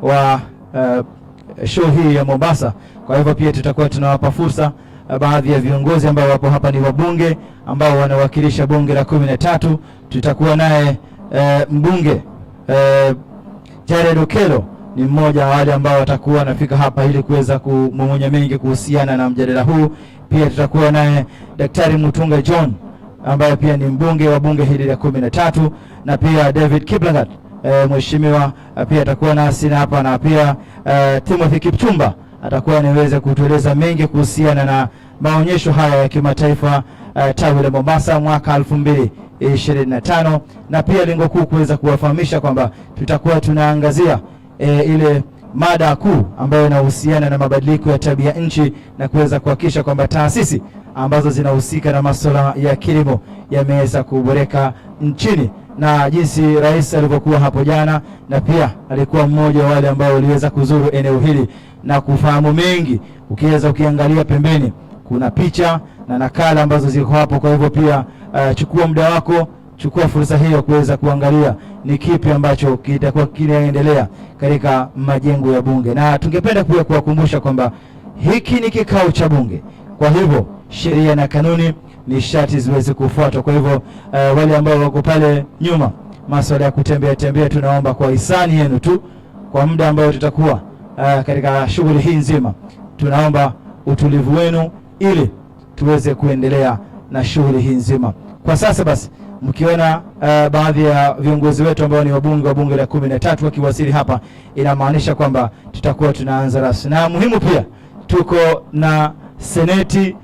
wa show hii ya Mombasa. Kwa hivyo pia tutakuwa tunawapa fursa baadhi ya viongozi ambao wapo hapa, ni wabunge ambao wanawakilisha bunge la 13. Tutakuwa naye mbunge Jared Okello, ni mmoja wa wale ambao watakuwa nafika hapa ili kuweza kumumunya mengi kuhusiana na mjadala huu. Pia tutakuwa naye Daktari Mutunga John ambaye pia ni mbunge wa bunge hili la 13, na pia David Kiplangat mheshimiwa pia atakuwa nasi hapa, na pia Timothy Kipchumba atakuwa anaweza kutueleza mengi kuhusiana na maonyesho haya ya kimataifa tawi la Mombasa mwaka 2025, na pia lengo kuu kuweza kuwafahamisha kwamba tutakuwa tunaangazia ile mada kuu ambayo inahusiana na mabadiliko ya tabia nchi na kuweza kuhakikisha kwamba taasisi ambazo zinahusika na masuala ya kilimo yameweza kuboreka nchini, na jinsi rais alivyokuwa hapo jana, na pia alikuwa mmoja wa wale ambao waliweza kuzuru eneo hili na kufahamu mengi. Ukiangalia pembeni kuna picha na nakala ambazo ziko hapo. Kwa hivyo pia chukua muda wako, chukua fursa hiyo kuweza kuangalia ni kipi ambacho kitakuwa kinaendelea katika majengo ya bunge. Na tungependa pia kuwakumbusha kwamba hiki ni kikao cha bunge, kwa hivyo sheria na kanuni ni sharti ziweze kufuatwa. Kwa hivyo wale ambao wako pale nyuma, masuala ya kutembea tembea, tunaomba kwa hisani yenu tu kwa muda ambao tutakuwa katika shughuli hii nzima, tunaomba utulivu wenu ili tuweze kuendelea na shughuli hii nzima. Kwa sasa basi, mkiona baadhi ya viongozi wetu ambao ni wabunge wa bunge la 13 wakiwasili hapa, inamaanisha kwamba tutakuwa tunaanza rasmi. Na muhimu pia tuko na seneti,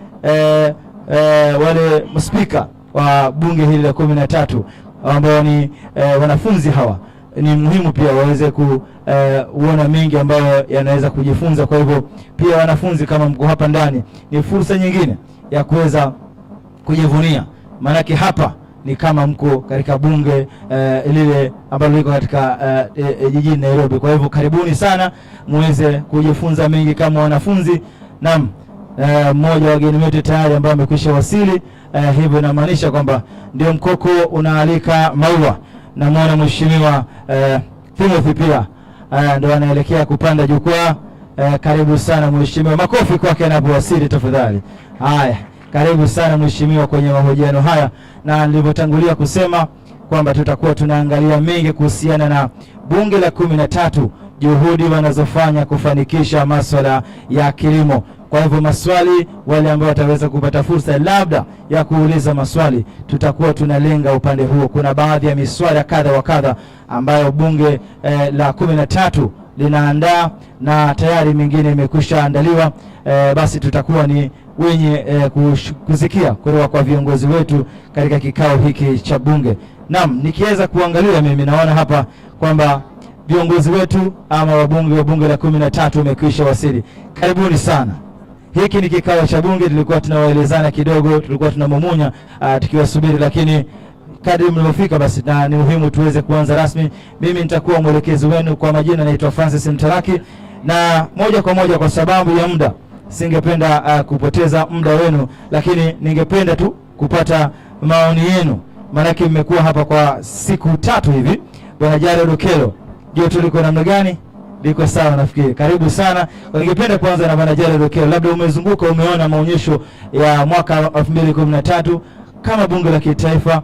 wale spika wa bunge hili la 13 ambao ni wanafunzi. Hawa ni muhimu pia waweze kuona mengi ambayo yanaweza kujifunza. Kwa hivyo pia wanafunzi, kama mko hapa ndani, ni fursa nyingine ya kuweza kujivunia, maanake hapa ni kama mko katika bunge lile ambalo liko katika jijini Nairobi. Kwa hivyo karibuni sana muweze kujifunza mengi kama wanafunzi. Naam, mmoja wa wageni wetu tayari ambao amekwisha wasili, hivyo inamaanisha kwamba ndio mkoko unaalika maua, na mwana mheshimiwa Timothy pia ndio anaelekea kupanda jukwaa. Karibu sana mheshimiwa, makofi kwake anapowasili tafadhali. Haya, karibu sana mheshimiwa kwenye mahojiano haya, na nilivyotangulia kusema kwamba tutakuwa tunaangalia mengi kuhusiana na bunge la 13, juhudi wanazofanya kufanikisha masuala ya kilimo. Kwa hivyo maswali, wale ambao wataweza kupata fursa labda ya kuuliza maswali, tutakuwa tunalenga upande huo. Kuna baadhi ya miswada kadha wa kadha ambayo bunge la 13 linaandaa na tayari mingine imekwisha andaliwa. Basi tutakuwa ni wenye kusikia kutoka kwa viongozi wetu katika kikao hiki cha bunge. Naam, nikiweza kuangalia mimi naona hapa kwamba viongozi wetu ama wabunge wa bunge la 13 wamekwisha wasili. Karibuni sana. Hiki ni kikao cha bunge, tulikuwa tunawaelezana kidogo, tulikuwa tunamumunya tukiwasubiri, lakini kadri mlivyofika basi na ni muhimu tuweze kuanza rasmi. Mimi nitakuwa mwelekezi wenu. Kwa majina naitwa Francis Mtaraki, na moja kwa moja kwa sababu ya muda singependa kupoteza muda wenu, lakini ningependa tu kupata maoni yenu, maana mmekuwa hapa kwa siku 3 hivi. Bwana Jared Okello, joto liko namna gani? Liko sawa nafikiri. Karibu sana. Ningependa kuanza na Bwana Jared Okello, labda umezunguka, umeona maonyesho ya mwaka 2013 kama bunge la kitaifa.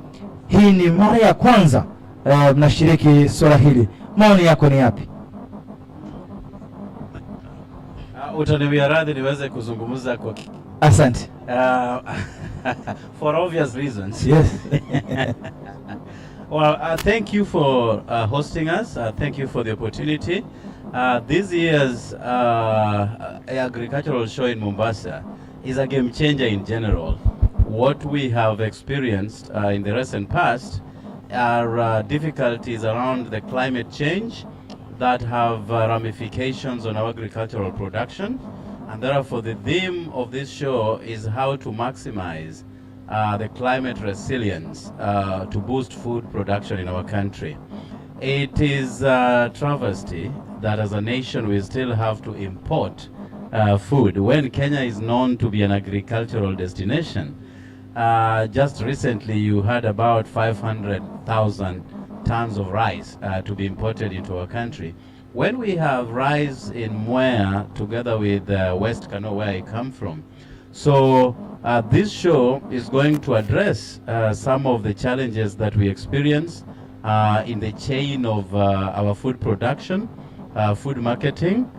Hii ni mara ya kwanza mnashiriki swala hili, maoni yako ni yapi? Utaniwia radhi niweze kuzungumza kwa asante. For obvious reasons. Yes. Well, thank you for hosting us. Thank you for the opportunity. This year's agricultural show in Mombasa is a game changer in general. What we have experienced in the recent past are difficulties around the climate change that have ramifications on our agricultural production, and therefore the theme of this show is how to maximize the climate resilience to boost food production in our country. It is a travesty that as a nation we still have to import food when Kenya is known to be an agricultural destination. Just recently you had about 500,000 tons of rice to be imported into our country, when we have rice in Mwea together with West Kano, where I come from, so this show is going to address some of the challenges that we experience in the chain of our food production, food marketing,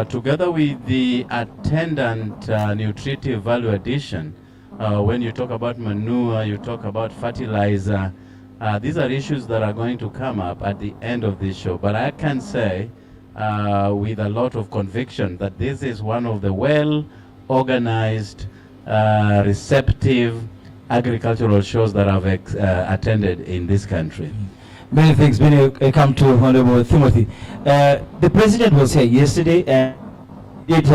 together with the attendant nutritive value addition. When you talk about manure, you talk about fertilizer. These are issues that are going to come up at the end of this show. But I can say with a lot of conviction that this is one of the well-organized, receptive agricultural shows that I've attended in this country. Many things. Many come to Honorable Timothy. The president was here yesterday and did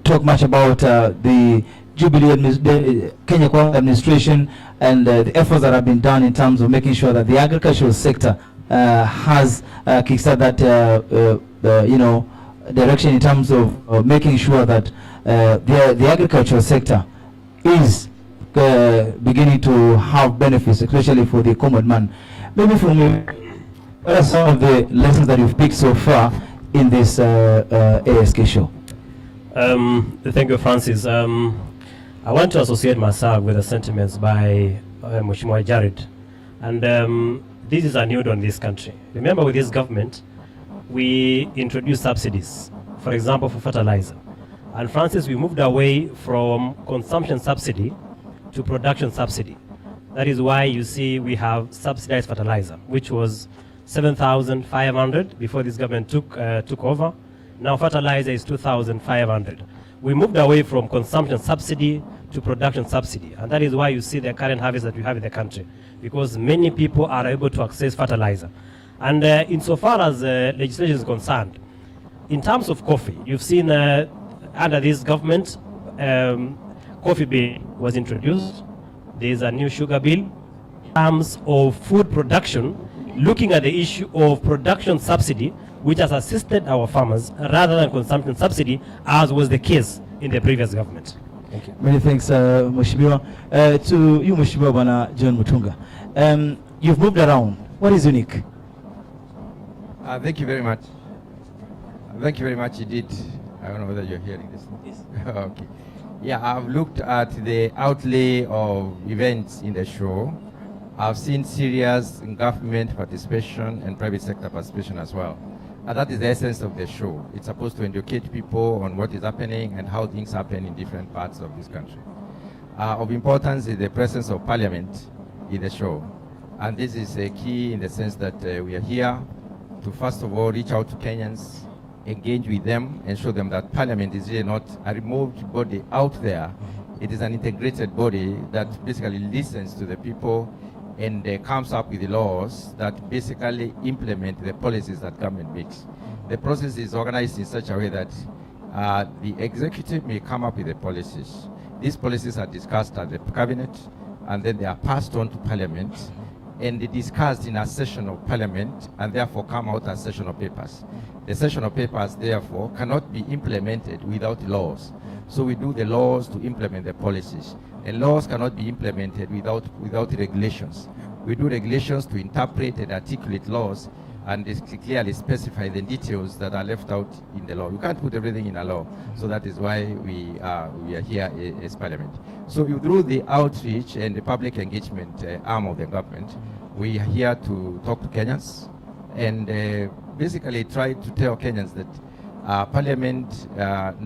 talk much about the Jubilee the Kenya Kwanza administration and the efforts that have been done in terms of making sure that the agricultural sector has kickstarted that direction in terms of making sure that the agricultural sector is beginning to have benefits, especially for the common man. Maybe for me, what are some of the lessons that you've picked so far in this ASK show? Thank you, Francis. I want to associate myself with the sentiments by Mheshimiwa Jared. And this is a new in this country. Remember, with this government, we introduced subsidies, for example, for fertilizer. And Francis, we moved away from consumption subsidy to production subsidy. That is why you see we have subsidized fertilizer, which was 7,500 before this government took over. Now fertilizer is 2,500. We moved away from consumption subsidy to production subsidy, and that is why you see the current harvest that we have in the country, because many people are able to access fertilizer. And insofar as legislation is concerned, in terms of coffee, you've seen under this government, coffee bill was introduced. There is a new sugar bill. In terms of food production, looking at the issue of production subsidy, which has assisted our farmers rather than consumption subsidy, as was the case in the previous government. Thank you. Many thanks, Mheshimiwa. To you, Mheshimiwa Bwana John Mutunga. You've moved around. What is unique? Thank you very much. Thank you very much indeed. I don't know whether you're hearing this. Yes. Okay. Yeah, I've looked at the outlay of events in the show. I've seen serious government participation and private sector participation as well. And that is the essence of the show. It's supposed to educate people on what is happening and how things happen in different parts of this country. Of importance is the presence of Parliament in the show. And this is a key in the sense that we are here to first of all reach out to Kenyans, engage with them and show them that Parliament is really not a removed body out there. It is an integrated body that basically listens to the people and comes up with the laws that basically implement the policies that government makes. The process is organized in such a way that the executive may come up with the policies. These policies are discussed at the cabinet and then they are passed on to Parliament and they discussed in a session of Parliament and therefore come out as session of papers. The session of papers therefore cannot be implemented without laws. So we do the laws to implement the policies. And laws cannot be implemented without regulations. We do regulations to interpret and articulate laws and clearly specify the details that are left out in the law. You can't put everything in a law. So that is why we are here as Parliament. So through the outreach and the public engagement arm of the government, we are here to talk to Kenyans and basically try to tell Kenyans that Parliament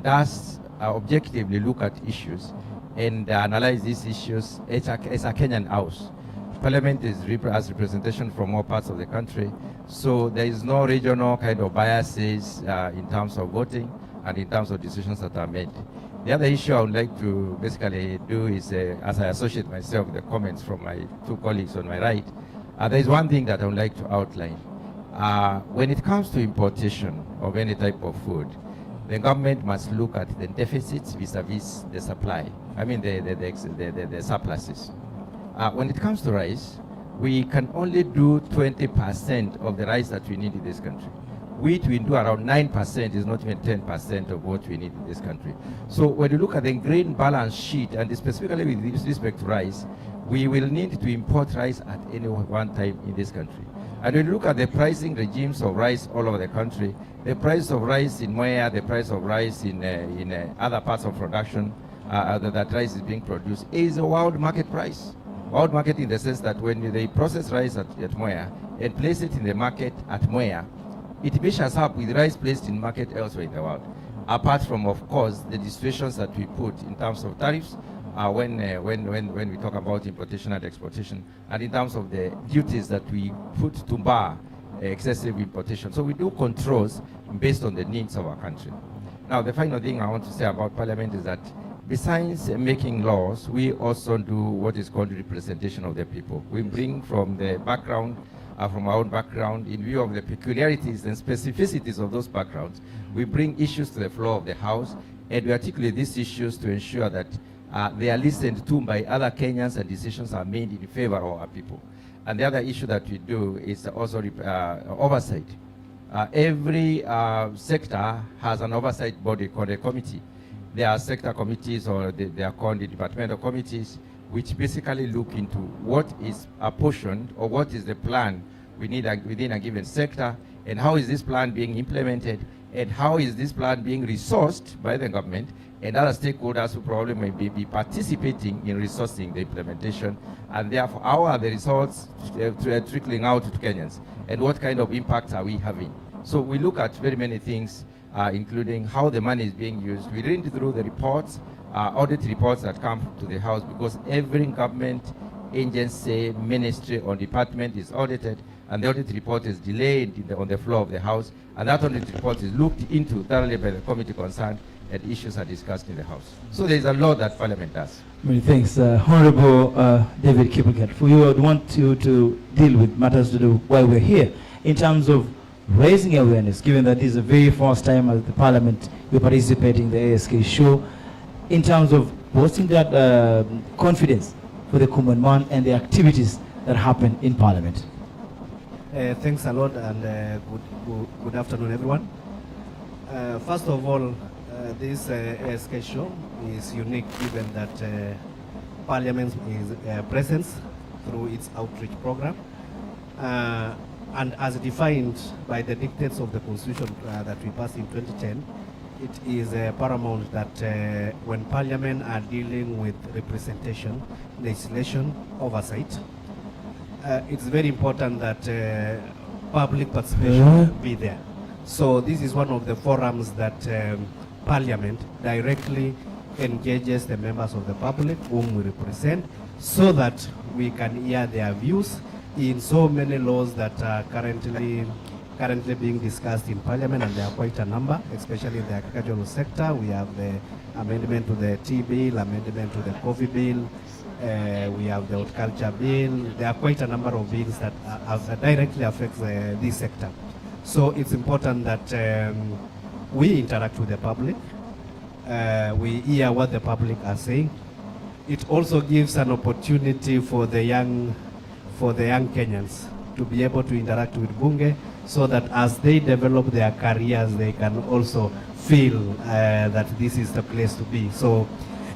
does objectively look at issues and analyze these issues as a Kenyan house. Parliament has representation from all parts of the country, so there is no regional kind of biases in terms of voting and in terms of decisions that are made. The other issue I would like to basically do is, as I associate myself with the comments from my two colleagues on my right, there is one thing that I would like to outline. When it comes to importation of any type of food, the government must look at the deficits vis-a-vis the supply. I mean the surpluses. When it comes to rice, we can only do 20% of the rice that we need in this country. Wheat we do around 9%, is not even 10% of what we need in this country. So when you look at the grain balance sheet, and specifically with respect to rice, we will need to import rice at any one time in this country. And when you look at the pricing regimes of rice all over the country, the price of rice in Mwea, the price of rice in other parts of production that rice is being produced is a world market price. World market in the sense that when they process rice at Mwea and place it in the market at Mwea, it measures up with rice placed in market elsewhere in the world. Apart from, of course, the distortions that we put in terms of tariffs when we talk about importation and exportation, and in terms of the duties that we put to bar excessive importation. So we do controls based on the needs of our country. Now, the final thing I want to say about Parliament is that besides making laws, we also do what is called representation of the people. We bring from the background, from our own background, in view of the peculiarities and specificities of those backgrounds, we bring issues to the floor of the House, and we articulate these issues to ensure that they are listened to by other Kenyans and decisions are made in favor of our people. And the other issue that we do is also oversight. Every sector has an oversight body called a committee. There are sector committees, or they are called the departmental committees, which basically look into what is apportioned or what is the plan we need within a given sector, and how is this plan being implemented, and how is this plan being resourced by the government and other stakeholders who probably may be participating in resourcing the implementation, and therefore how are the results trickling out to Kenyans, and what kind of impact are we having. So we look at very many things, including how the money is being used. We read through the reports, audit reports that come to the House, because every government agency, ministry or department is audited, and the audit report is delayed on the floor of the House, and that audit report is looked into thoroughly by the committee concerned, and issues are discussed in the House. So there is a lot that Parliament does. Many thanks. Honorable David Kiplagat, for you, I would want you to deal with matters to do while we're here, in terms of raising awareness, given that this is the very first time at the Parliament you're participating in the ASK show, in terms of boosting that confidence for the common man and the activities that happen in Parliament. Thanks a lot, and good afternoon, everyone. First of all, this ASK show is unique, given that Parliament is present through its outreach program, and as defined by the dictates of the Constitution that we passed in 2010, it is paramount that when Parliament are dealing with representation, legislation, oversight, it's very important that public participation be there. So this is one of the forums that Parliament directly engages the members of the public whom we represent, so that we can hear their views in so many laws that are currently being discussed in Parliament, and there are quite a number, especially in the agricultural sector. We have the amendment to the tea bill, amendment to the coffee bill, we have the horticulture bill. There are quite a number of bills that directly affect this sector. So it's important that we interact with the public, we hear what the public are saying. It also gives an opportunity for the young Kenyans to be able to interact with Bunge, so that as they develop their careers, they can also feel that this is the place to be. So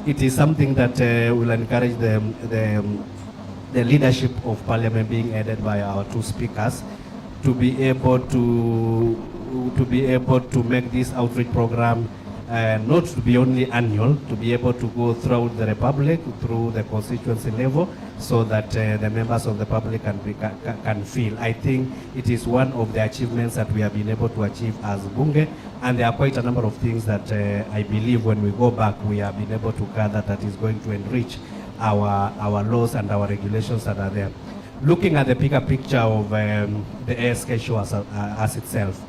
it is something that will encourage the leadership of Parliament, being headed by our two speakers, to be able to make this outreach program not to be only annual, to be able to go throughout the Republic, through the constituency level, so that the members of the public can feel. I think it is one of the achievements that we have been able to achieve as Bunge, and there are quite a number of things that I believe when we go back we have been able to gather that is going to enrich our laws and our regulations that are there. Looking at the bigger picture of the ASK show as itself,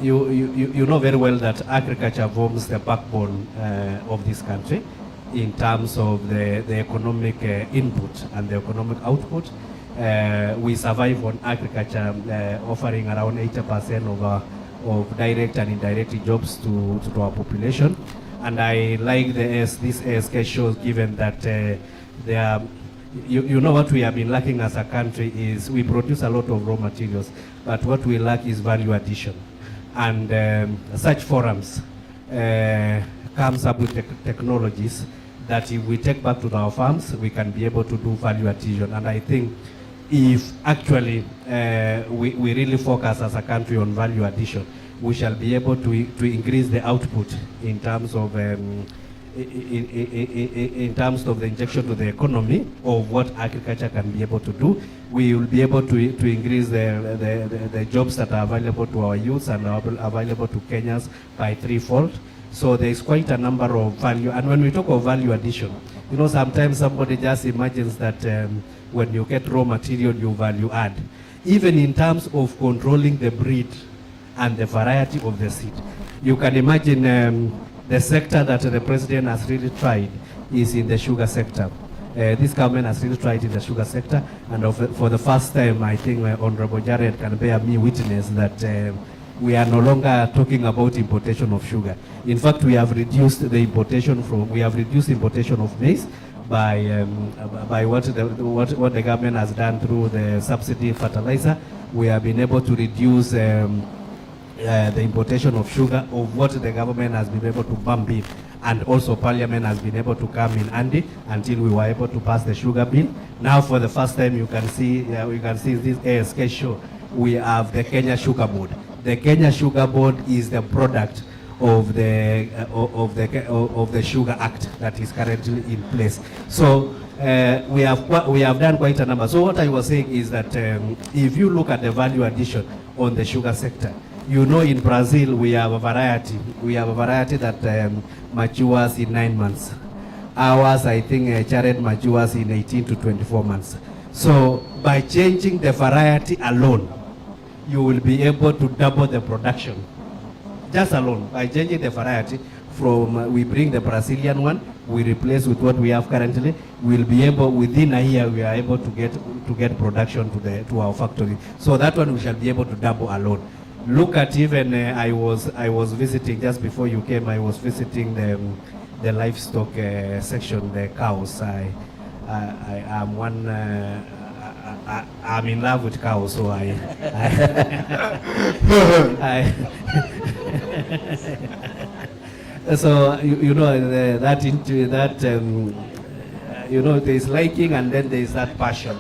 you know very well that agriculture forms the backbone of this country in terms of the economic input and the economic output. We survive on agriculture, offering around 80% of direct and indirect jobs to our population. And I like this ASK shows, given that you know what we have been lacking as a country is we produce a lot of raw materials, but what we lack is value addition. And such forums comes up with technologies that if we take back to our farms, we can be able to do value addition. And I think if actually we really focus as a country on value addition, we shall be able to increase the output in terms of in terms of the injection to the economy of what agriculture can be able to do. We will be able to increase the jobs that are available to our youth and are available to Kenyans by threefold. So there is quite a number of value. And when we talk of value addition, you know, sometimes somebody just imagines that when you get raw material, you value add. Even in terms of controlling the breed and the variety of the seed. You can imagine the sector that the president has really tried is in the sugar sector. This government has really tried in the sugar sector, and for the first time, I think Honorable Jared can bear me witness that we are no longer talking about importation of sugar. In fact, we have reduced the importation of maize by what the government has done through the subsidy fertilizer. We have been able to reduce the importation of sugar, of what the government has been able to bump in, and also Parliament has been able to come in handy until we were able to pass the sugar bill. Now, for the first time, you can see this ASK show. We have the Kenya Sugar Board. The Kenya Sugar Board is the product of the Sugar Act that is currently in place. So we have done quite a number. So what I was saying is that if you look at the value addition on the sugar sector, you know, in Brazil we have a variety. We have a variety that matures in 9 months. Ours, I think, Jared matures in 18 to 24 months. So by changing the variety alone, you will be able to double the production. Just alone, by changing the variety from, we bring the Brazilian one, we replace with what we have currently, we'll be able, within a year, we are able to get production to our factory. So that one we shall be able to double alone. Look at even, I was visiting, just before you came, I was visiting the livestock section, the cows. I'm one, I'm in love with cows, so so you know that you know, there is liking and then there is that passion,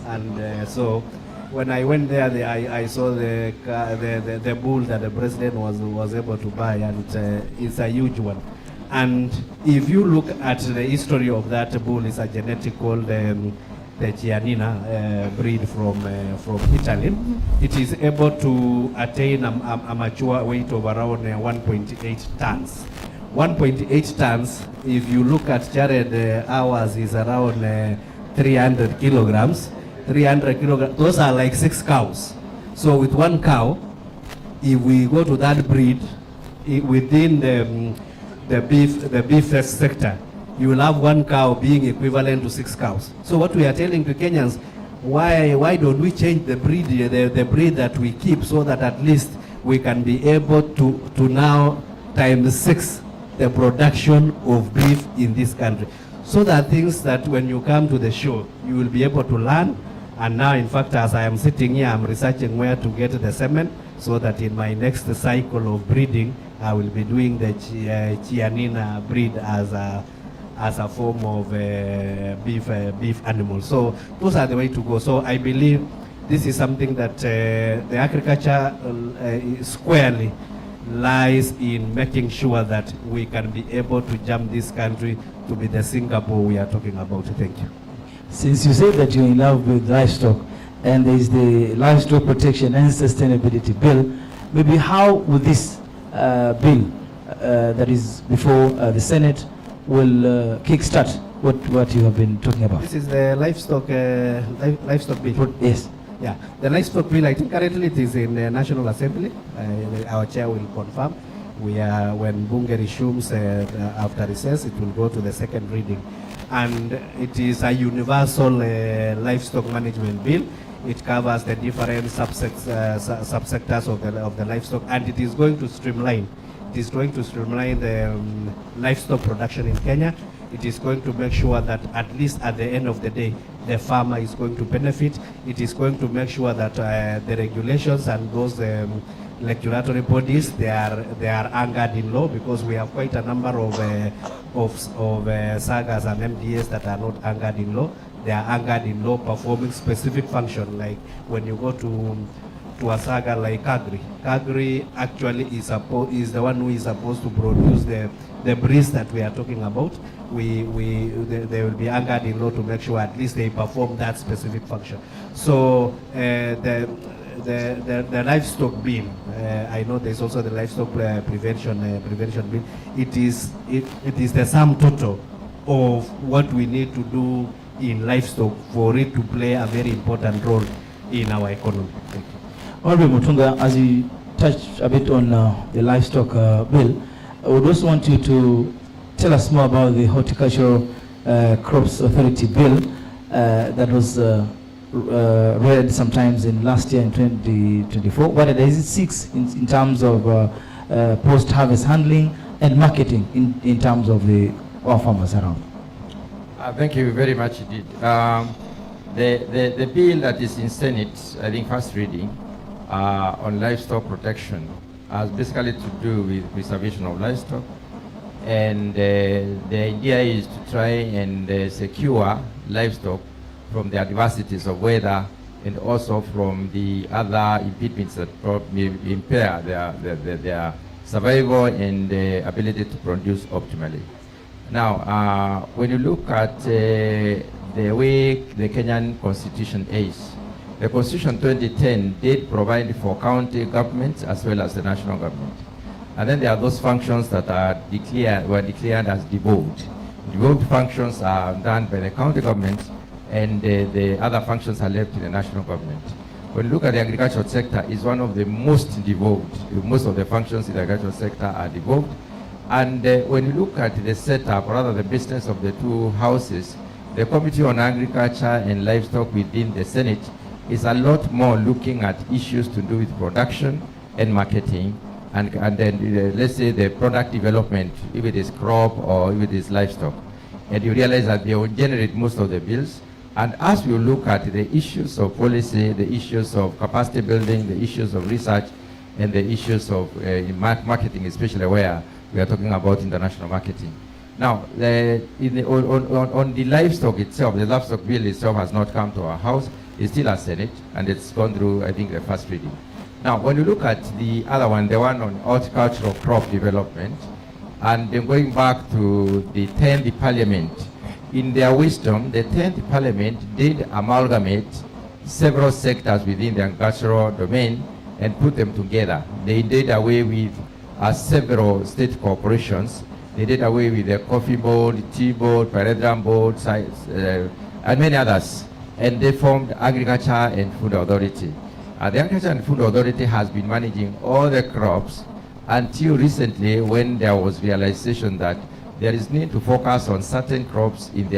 and so when I went there, I saw the bull that the president was able to buy, and it's a huge one. And if you look at the history of that bull, it's a genetic called the Chianina breed from Italy. It is able to attain a mature weight of around 1.8 tons. 1.8 tons, if you look at Jared, ours is around 300 kilograms. 300 kilograms, those are like 6 cows. So with one cow, if we go to that breed, within the beef sector, you will have one cow being equivalent to 6 cows. So what we are telling the Kenyans, why don't we change the breed, the breed that we keep, so that at least we can be able to now times 6 the production of beef in this country. So that things that when you come to the show, you will be able to learn. And now, in fact, as I am sitting here, I'm researching where to get the semen, so that in my next cycle of breeding, I will be doing the Chianina breed as a form of beef animal. So those are the way to go. So I believe this is something that the agriculture squarely lies in making sure that we can be able to jump this country to be the Singapore we are talking about. Thank you. Since you said that you're in love with livestock, and there is the Livestock Protection and Sustainability Bill, maybe how would this bill that is before the Senate will kickstart what you have been talking about? This is the livestock bill. Yes. Yeah, the livestock bill, I think currently it is in the National Assembly. Our chair will confirm. When Bunge resumes after recess, it will go to the second reading. And it is a universal livestock management bill. It covers the different subsectors of the livestock, and it is going to streamline. It is going to streamline the livestock production in Kenya. It is going to make sure that at least at the end of the day, the farmer is going to benefit. It is going to make sure that the regulations and those regulatory bodies, they are anchored in law, because we have quite a number of sagas and MDAs that are not anchored in law. They are anchored in law, performing specific function. Like when you go to a saga like Kagri actually is the one who is supposed to produce the breeds that we are talking about. They will be anchored in law to make sure at least they perform that specific function. So the livestock bill, I know there's also the livestock prevention bill. It is the sum total of what we need to do in livestock for it to play a very important role in our economy. Thank you. Honorable Mutunga, as you touched a bit on the livestock bill, I would also want you to tell us more about the Horticultural Crops Authority bill that was read sometimes in last year in 2024. What does it seek in terms of post-harvest handling and marketing in terms of our farmers around? Thank you very much indeed. The bill that is in Senate, I think first reading, on livestock protection has basically to do with preservation of livestock, and the idea is to try and secure livestock from the adversities of weather and also from the other impediments that may impair their survival and ability to produce optimally. Now, when you look at the way the Kenyan Constitution is, the Constitution 2010 did provide for county governments as well as the national government. And then there are those functions that were declared as devolved. Devolved functions are done by the county governments, and the other functions are left to the national government. When you look at the agricultural sector, it's one of the most devolved. Most of the functions in the agricultural sector are devolved. And when you look at the setup, or rather the business of the two houses, the Committee on Agriculture and Livestock within the Senate is a lot more looking at issues to do with production and marketing, and then let's say the product development, if it is crop or if it is livestock. And you realize that they will generate most of the bills. And as we look at the issues of policy, the issues of capacity building, the issues of research, and the issues of marketing, especially where we are talking about international marketing. Now, on the livestock itself, the livestock bill itself has not come to our house. It's still at Senate, and it's gone through, I think, the first reading. Now, when you look at the other one, the one on horticultural crop development, and then going back to the 10th Parliament, in their wisdom, the 10th Parliament did amalgamate several sectors within the agricultural domain and put them together. They did away with several state corporations. They did away with the coffee board, tea board, pedestrian board, and many others. And they formed Agriculture and Food Authority. The Agriculture and Food Authority has been managing all the crops until recently, when there was realization that there is need to focus on certain crops in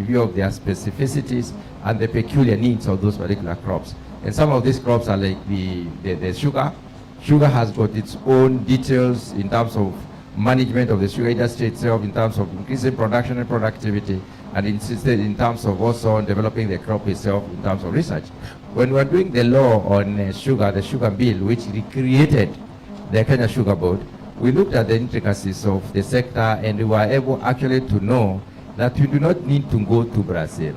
view of their specificities and the peculiar needs of those particular crops. And some of these crops are like the sugar. Sugar has got its own details in terms of management of the sugar industry itself, in terms of increasing production and productivity, and insisted in terms of also developing the crop itself in terms of research. When we were doing the law on sugar, the sugar bill, which recreated the Kenya Sugar Board, we looked at the intricacies of the sector, and we were able actually to know that we do not need to go to Brazil.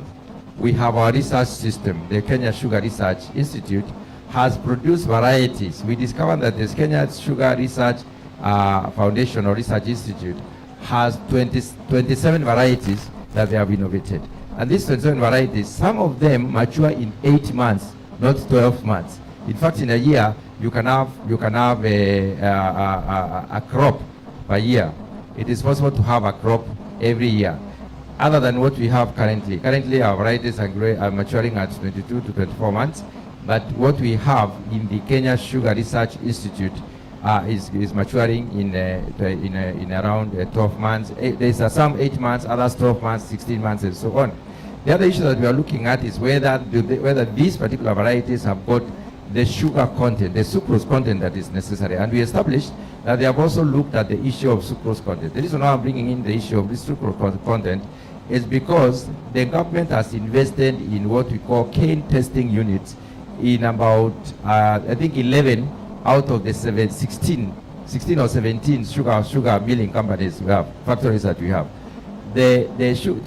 We have our research system. The Kenya Sugar Research Institute has produced varieties. We discovered that the Kenya Sugar Research Foundation or Research Institute has 27 varieties that they have innovated. And these 27 varieties, some of them mature in 8 months, not 12 months. In fact, in a year, you can have a crop per year. It is possible to have a crop every year, other than what we have currently. Currently, our varieties are maturing at 22 to 24 months, but what we have in the Kenya Sugar Research Institute is maturing in around 12 months. There's some 8 months, others 12 months, 16 months, and so on. The other issue that we are looking at is whether these particular varieties have got the sugar content, the sucrose content that is necessary. And we established that they have also looked at the issue of sucrose content. The reason why I'm bringing in the issue of this sucrose content is because the government has invested in what we call cane testing units in about, I think, 11 out of the 16 or 17 sugar milling companies we have, factories that we have. The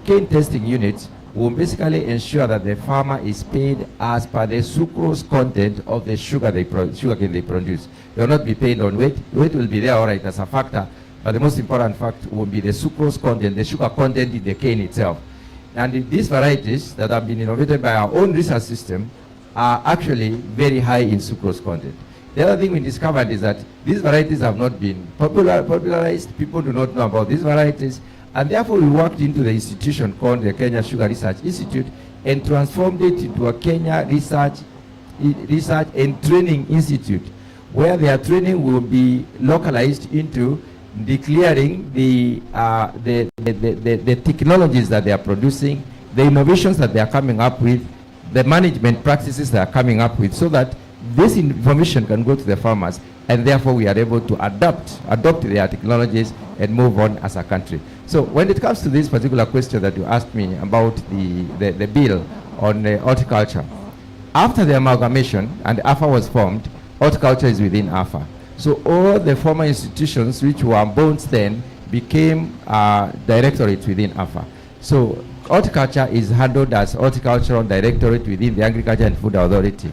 cane testing units will basically ensure that the farmer is paid as per the sucrose content of the sugarcane they produce. They will not be paid on weight. Weight will be there, all right, as a factor, but the most important fact will be the sucrose content, the sugar content in the cane itself. And these varieties that have been innovated by our own research system are actually very high in sucrose content. The other thing we discovered is that these varieties have not been popularized. People do not know about these varieties. And therefore, we worked into the institution called the Kenya Sugar Research Institute and transformed it into a Kenya Research and Training Institute, where their training will be localized into declaring the technologies that they are producing, the innovations that they are coming up with, the management practices they are coming up with, so that this information can go to the farmers, and therefore we are able to adopt their technologies and move on as a country. So when it comes to this particular question that you asked me about the bill on horticulture, after the amalgamation and AFA was formed, horticulture is within AFA. So all the former institutions which were bones then became directorates within AFA. So horticulture is handled as horticultural directorate within the Agriculture and Food Authority.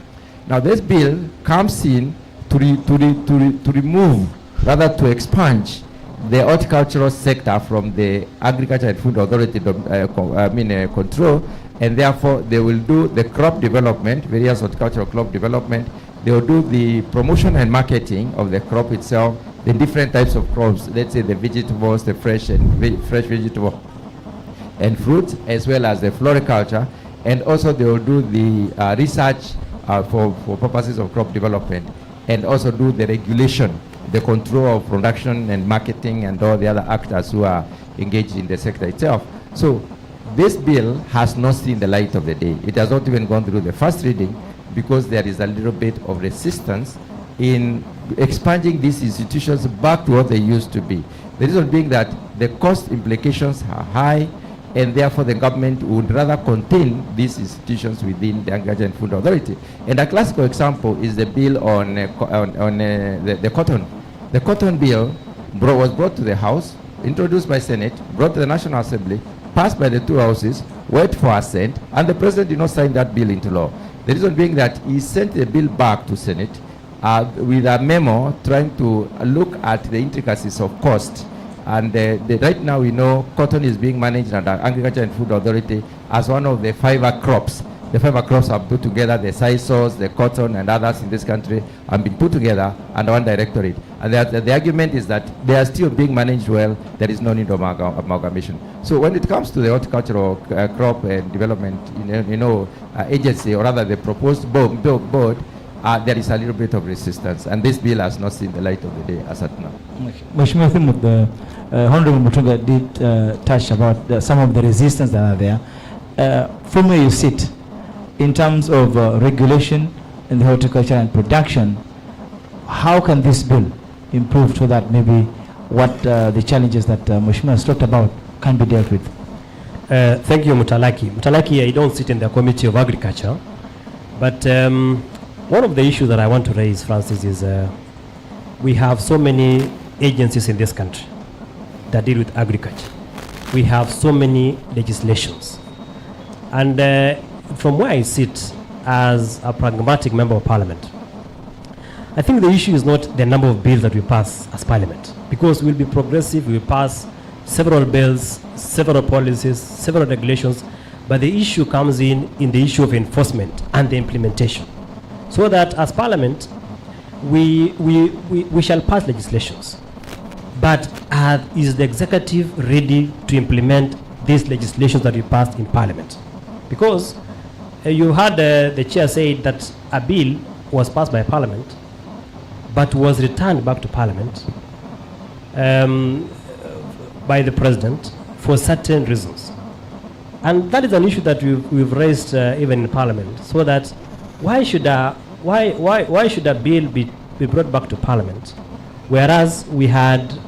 Now this bill comes in to remove, rather to expunge the horticultural sector from the Agriculture and Food Authority control, and therefore they will do the crop development, various horticultural crop development. They will do the promotion and marketing of the crop itself, the different types of crops, let's say the vegetables, the fresh vegetable and fruits, as well as the floriculture, and also they will do the research for purposes of crop development, and also do the regulation, the control of production and marketing and all the other actors who are engaged in the sector itself. So this bill has not seen the light of the day. It has not even gone through the first reading because there is a little bit of resistance in expanding these institutions back to what they used to be. The reason being that the cost implications are high, and therefore the government would rather contain these institutions within the Agriculture and Food Authority. And a classical example is the bill on the cotton. The cotton bill was brought to the House, introduced by Senate, brought to the National Assembly, passed by the two houses, wait for assent, and the President did not sign that bill into law. The reason being that he sent the bill back to Senate with a memo trying to look at the intricacies of cost. And right now we know cotton is being managed under Agriculture and Food Authority as one of the fiber crops. The fiber crops are put together, the sisals, the cotton and others in this country have been put together under one directorate. And the argument is that they are still being managed well, there is no need of amalgamation. So when it comes to the horticultural crop and development agency, or rather the proposed board, there is a little bit of resistance, and this bill has not seen the light of the day as at now. Mheshimiwa Thimut, the Honorable Mutunga did touch about some of the resistance that are there. From where you sit, in terms of regulation in the horticulture and production, how can this bill improve so that maybe what the challenges that Mheshimiwa has talked about can be dealt with? Thank you, Mutalaki. Mutalaki, I don't sit in the Committee of Agriculture, but one of the issues that I want to raise, Francis, is we have so many agencies in this country that deal with agriculture. We have so many legislations. And from where I sit as a pragmatic member of Parliament, I think the issue is not the number of bills that we pass as Parliament, because we'll be progressive, we'll pass several bills, several policies, several regulations, but the issue comes in the issue of enforcement and the implementation. So that as Parliament, we shall pass legislations. But is the executive ready to implement these legislations that we passed in Parliament? Because you heard the chair say that a bill was passed by Parliament, but was returned back to Parliament by the President for certain reasons. And that is an issue that we've raised even in Parliament, so that why should a bill be brought back to Parliament, whereas we had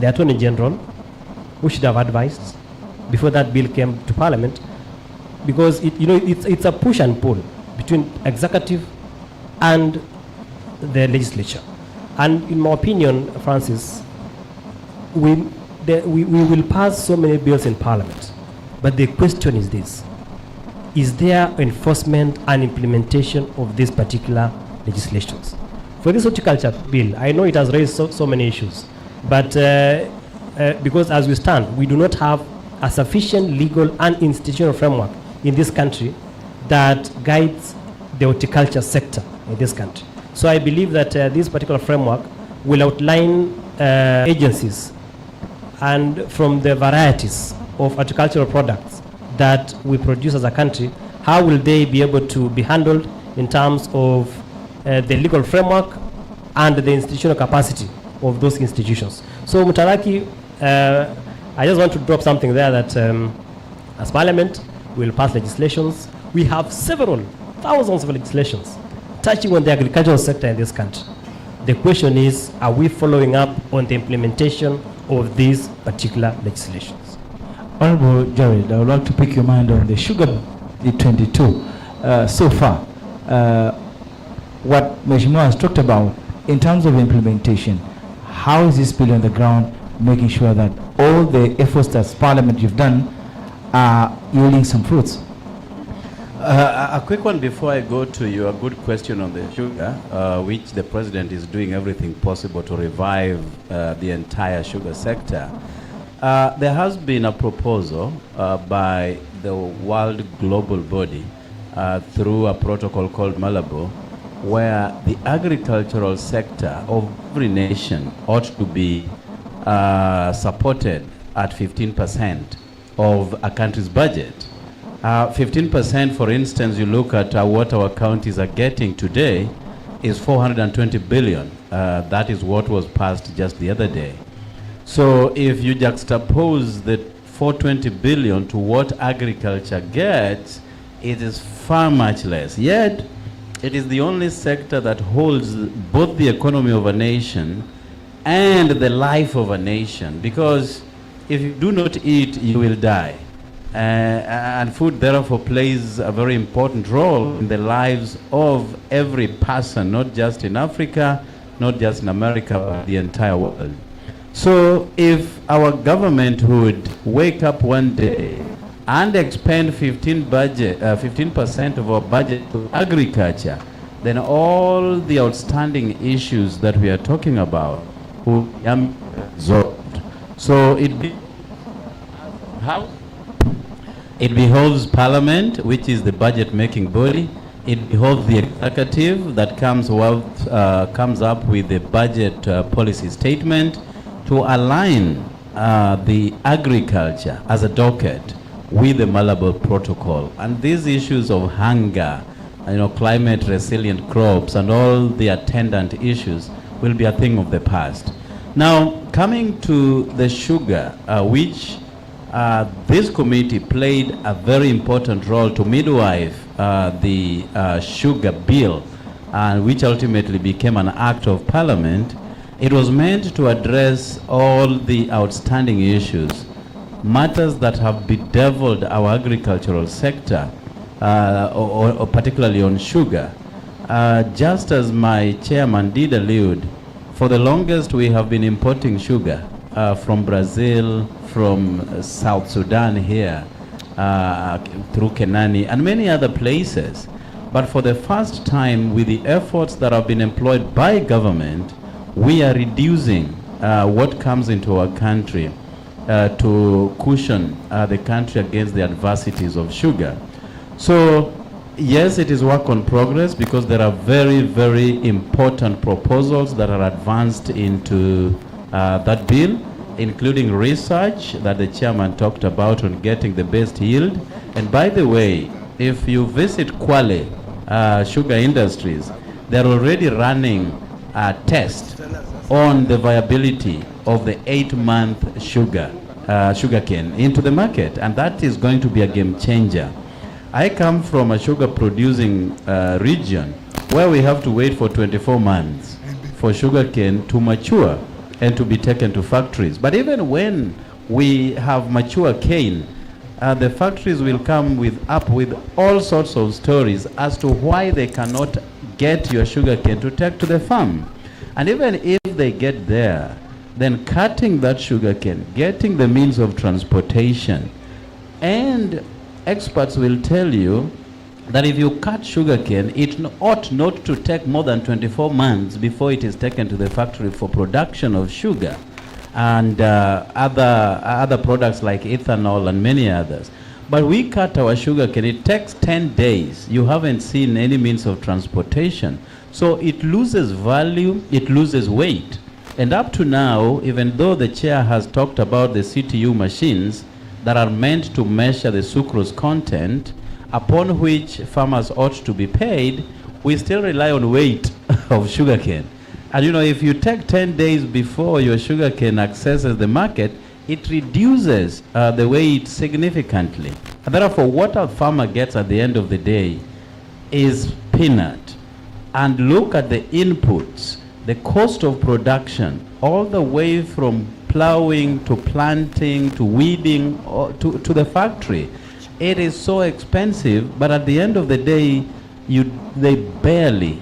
the Attorney General who should have advised before that bill came to Parliament, because it's a push and pull between executive and the legislature. And in my opinion, Francis, we will pass so many bills in Parliament. But the question is this: is there enforcement and implementation of these particular legislations? For this horticulture bill, I know it has raised so many issues, but because as we stand, we do not have a sufficient legal and institutional framework in this country that guides the horticulture sector in this country. So I believe that this particular framework will outline agencies and from the varieties of horticultural products that we produce as a country, how will they be able to be handled in terms of the legal framework and the institutional capacity of those institutions. So Mutaraki, I just want to drop something there that as Parliament, we will pass legislations. We have several thousands of legislations touching on the agricultural sector in this country. The question is, are we following up on the implementation of these particular legislations? Honorable Jared, I would like to pick your mind on the sugar D22. So far, what Mheshimiwa has talked about in terms of implementation, how is this bill on the ground making sure that all the efforts that Parliament you've done are yielding some fruits? A quick one before I go to you. A good question on the sugar, which the President is doing everything possible to revive the entire sugar sector. There has been a proposal by the World Global Body through a protocol called Malabo, where the agricultural sector of every nation ought to be supported at 15% of a country's budget. 15%, for instance, you look at what our counties are getting today is 420 billion. That is what was passed just the other day. So if you juxtapose the 420 billion to what agriculture gets, it is far much less. Yet, it is the only sector that holds both the economy of a nation and the life of a nation. Because if you do not eat, you will die. And food therefore plays a very important role in the lives of every person, not just in Africa, not just in America, but the entire world. So if our government would wake up one day and expend 15% of our budget to agriculture, then all the outstanding issues that we are talking about will be resolved. So it behoves Parliament, which is the budget-making body. It behoves the executive that comes up with the budget policy statement to align the agriculture as a docket with the Malabo Protocol. And these issues of hunger, climate resilient crops and all the attendant issues will be a thing of the past. Now, coming to the sugar, which this committee played a very important role to midwife the sugar bill, which ultimately became an act of Parliament. It was meant to address all the outstanding issues, matters that have bedeviled our agricultural sector, or particularly on sugar. Just as my chairman did allude, for the longest we have been importing sugar from Brazil, from South Sudan here, through Kenani and many other places. But for the first time, with the efforts that have been employed by government, we are reducing what comes into our country to cushion the country against the adversities of sugar. So yes, it is work on progress because there are very, very important proposals that are advanced into that bill, including research that the chairman talked about on getting the best yield. And by the way, if you visit Kwale Sugar Industries, they're already running a test on the viability of the 8-month sugarcane into the market, and that is going to be a game changer. I come from a sugar producing region where we have to wait for 24 months for sugarcane to mature and to be taken to factories. But even when we have mature cane, the factories will come with all sorts of stories as to why they cannot get your sugarcane to take to the farm. And even if they get there, then cutting that sugarcane, getting the means of transportation, and experts will tell you that if you cut sugarcane, it ought not to take more than 24 months before it is taken to the factory for production of sugar and other products like ethanol and many others. But we cut our sugarcane, it takes 10 days. You haven't seen any means of transportation. So it loses value, it loses weight. And up to now, even though the chair has talked about the CTU machines that are meant to measure the sucrose content, upon which farmers ought to be paid, we still rely on weight of sugarcane. And you know, if you take 10 days before your sugarcane accesses the market, it reduces the weight significantly. And therefore, what a farmer gets at the end of the day is peanut. And look at the inputs, the cost of production, all the way from plowing to planting to weeding to the factory. It is so expensive, but at the end of the day, they barely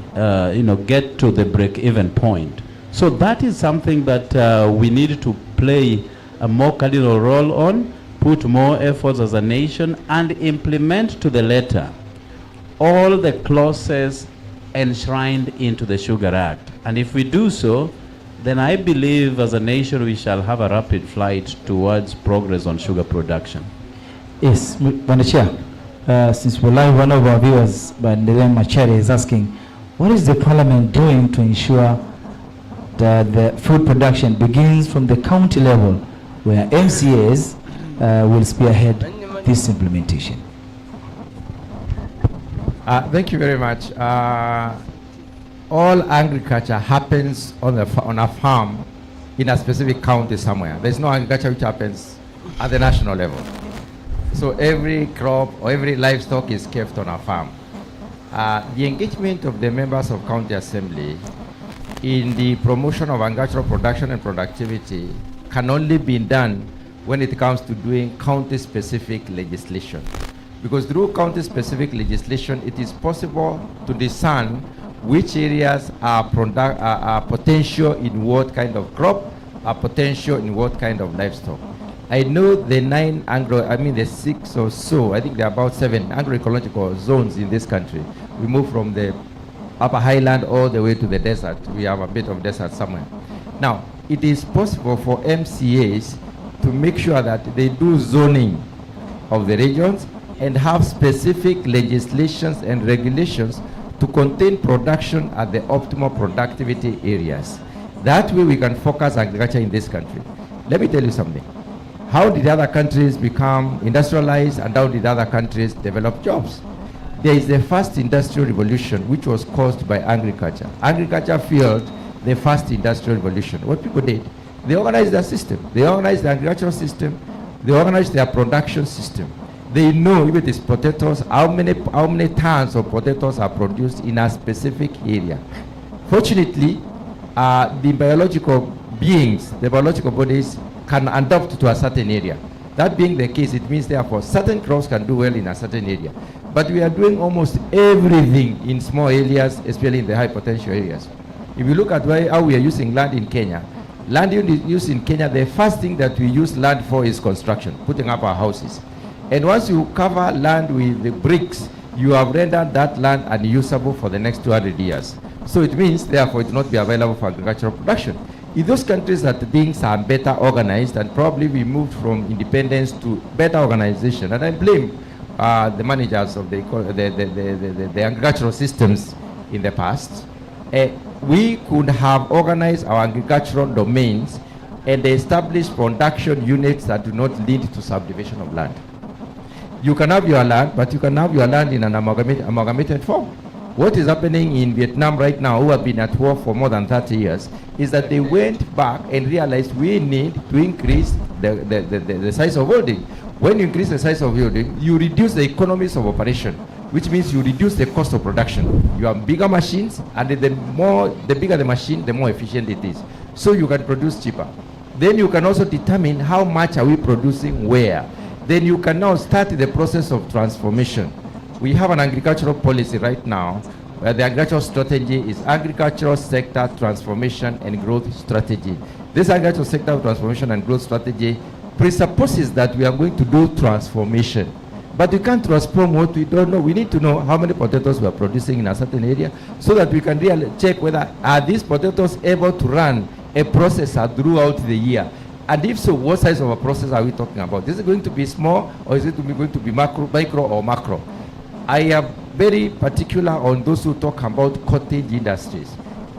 get to the break-even point. So that is something that we need to play a more cardinal role on, put more efforts as a nation, and implement to the letter all the clauses enshrined into the Sugar Act. And if we do so, then I believe as a nation we shall have a rapid flight towards progress on sugar production. Yes, Madam Chair, since we're live, one of our viewers, Bandele Machere, is asking, what is the Parliament doing to ensure that the food production begins from the county level, where MCAs will spearhead this implementation? Thank you very much. All agriculture happens on a farm in a specific county somewhere. There's no agriculture which happens at the national level. So every crop or every livestock is kept on a farm. The engagement of the members of county assembly in the promotion of agricultural production and productivity can only be done when it comes to doing county-specific legislation. Because through county-specific legislation, it is possible to discern which areas are potential in what kind of crop, are potential in what kind of livestock. I know the 6 or so, I think there are about 7 agroecological zones in this country. We move from the upper highland all the way to the desert. We have a bit of desert somewhere. Now, it is possible for MCAs to make sure that they do zoning of the regions and have specific legislations and regulations to contain production at the optimal productivity areas. That way we can focus agriculture in this country. Let me tell you something. How did other countries become industrialized and how did other countries develop jobs? There is the first industrial revolution which was caused by agriculture. Agriculture fueled the first industrial revolution. What people did, they organized their system. They organized the agricultural system. They organized their production system. They know if it is potatoes, how many tons of potatoes are produced in a specific area. Fortunately, the biological beings, the biological bodies can adapt to a certain area. That being the case, it means therefore certain crops can do well in a certain area. But we are doing almost everything in small areas, especially in the high potential areas. If you look at how we are using land in Kenya, land use in Kenya, the first thing that we use land for is construction, putting up our houses. And once you cover land with the bricks, you have rendered that land unusable for the next 200 years. So it means, therefore, it will not be available for agricultural production. In those countries that things are better organized, and probably we moved from independence to better organization, and I blame the managers of the agricultural systems in the past, we could have organized our agricultural domains and established production units that do not lead to subdivision of land. You can have your land, but you can have your land in an amalgamated form. What is happening in Vietnam right now, who have been at war for more than 30 years, is that they went back and realized we need to increase the size of holding. When you increase the size of holding, you reduce the economies of operation, which means you reduce the cost of production. You have bigger machines, and the bigger the machine, the more efficient it is. So you can produce cheaper. Then you can also determine how much are we producing where. then you can now start the process of transformation. We have an agricultural policy right now where the agricultural strategy is agricultural sector transformation and growth strategy. This agricultural sector transformation and growth strategy presupposes that we are going to do transformation. But we can't transform what we don't know. We need to know how many potatoes we are producing in a certain area so that we can really check whether are these potatoes able to run a processor throughout the year. And if so, what size of a processor are we talking about? Is it going to be small or is it going to be micro or macro? I am very particular on those who talk about cottage industries.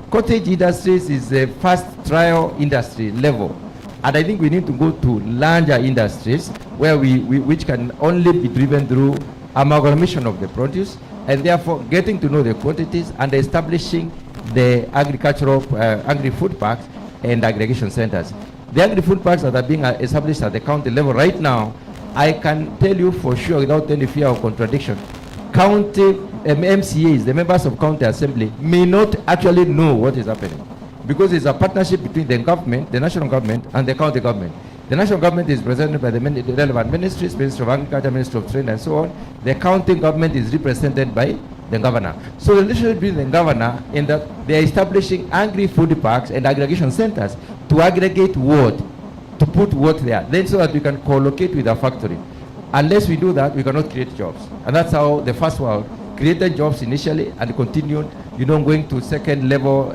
Cottage industries is a first trial industry level. And I think we need to go to larger industries where which can only be driven through amalgamation of the produce and therefore getting to know the quantities and establishing the agricultural agri-food parks and aggregation centers. The agri-food parks that are being established at the county level right now, I can tell you for sure without any fear of contradiction, county MCAs, the members of county assembly, may not actually know what is happening, because it's a partnership between the government, the national government, and the county government. The national government is represented by the relevant ministries, Ministry of Agriculture, Ministry of Trade, and so on. The county government is represented by the governor. So the relationship between the governor in that they are establishing agri-food parks and aggregation centers to aggregate wood, to put wood there, then so that we can co-locate with a factory. Unless we do that, we cannot create jobs. And that's how the first world created jobs initially and continued, going to second level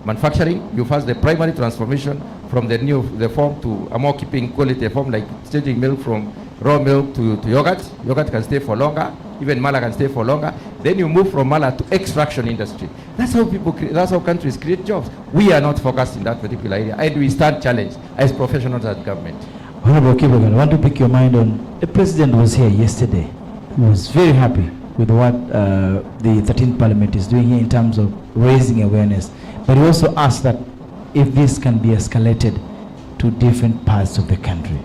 manufacturing. You first the primary transformation from the form to a more keeping quality form, like changing milk from raw milk to yogurt. Yogurt can stay for longer, even mala can stay for longer. Then you move from mala to extraction industry. That's how that's how countries create jobs. We are not focused in that particular area, and we stand challenged as professionals at government. Honorable Kibogan, I want to pick your mind on, the president was here yesterday. He was very happy with what the 13th Parliament is doing here in terms of raising awareness. But he also asked that if this can be escalated to different parts of the country.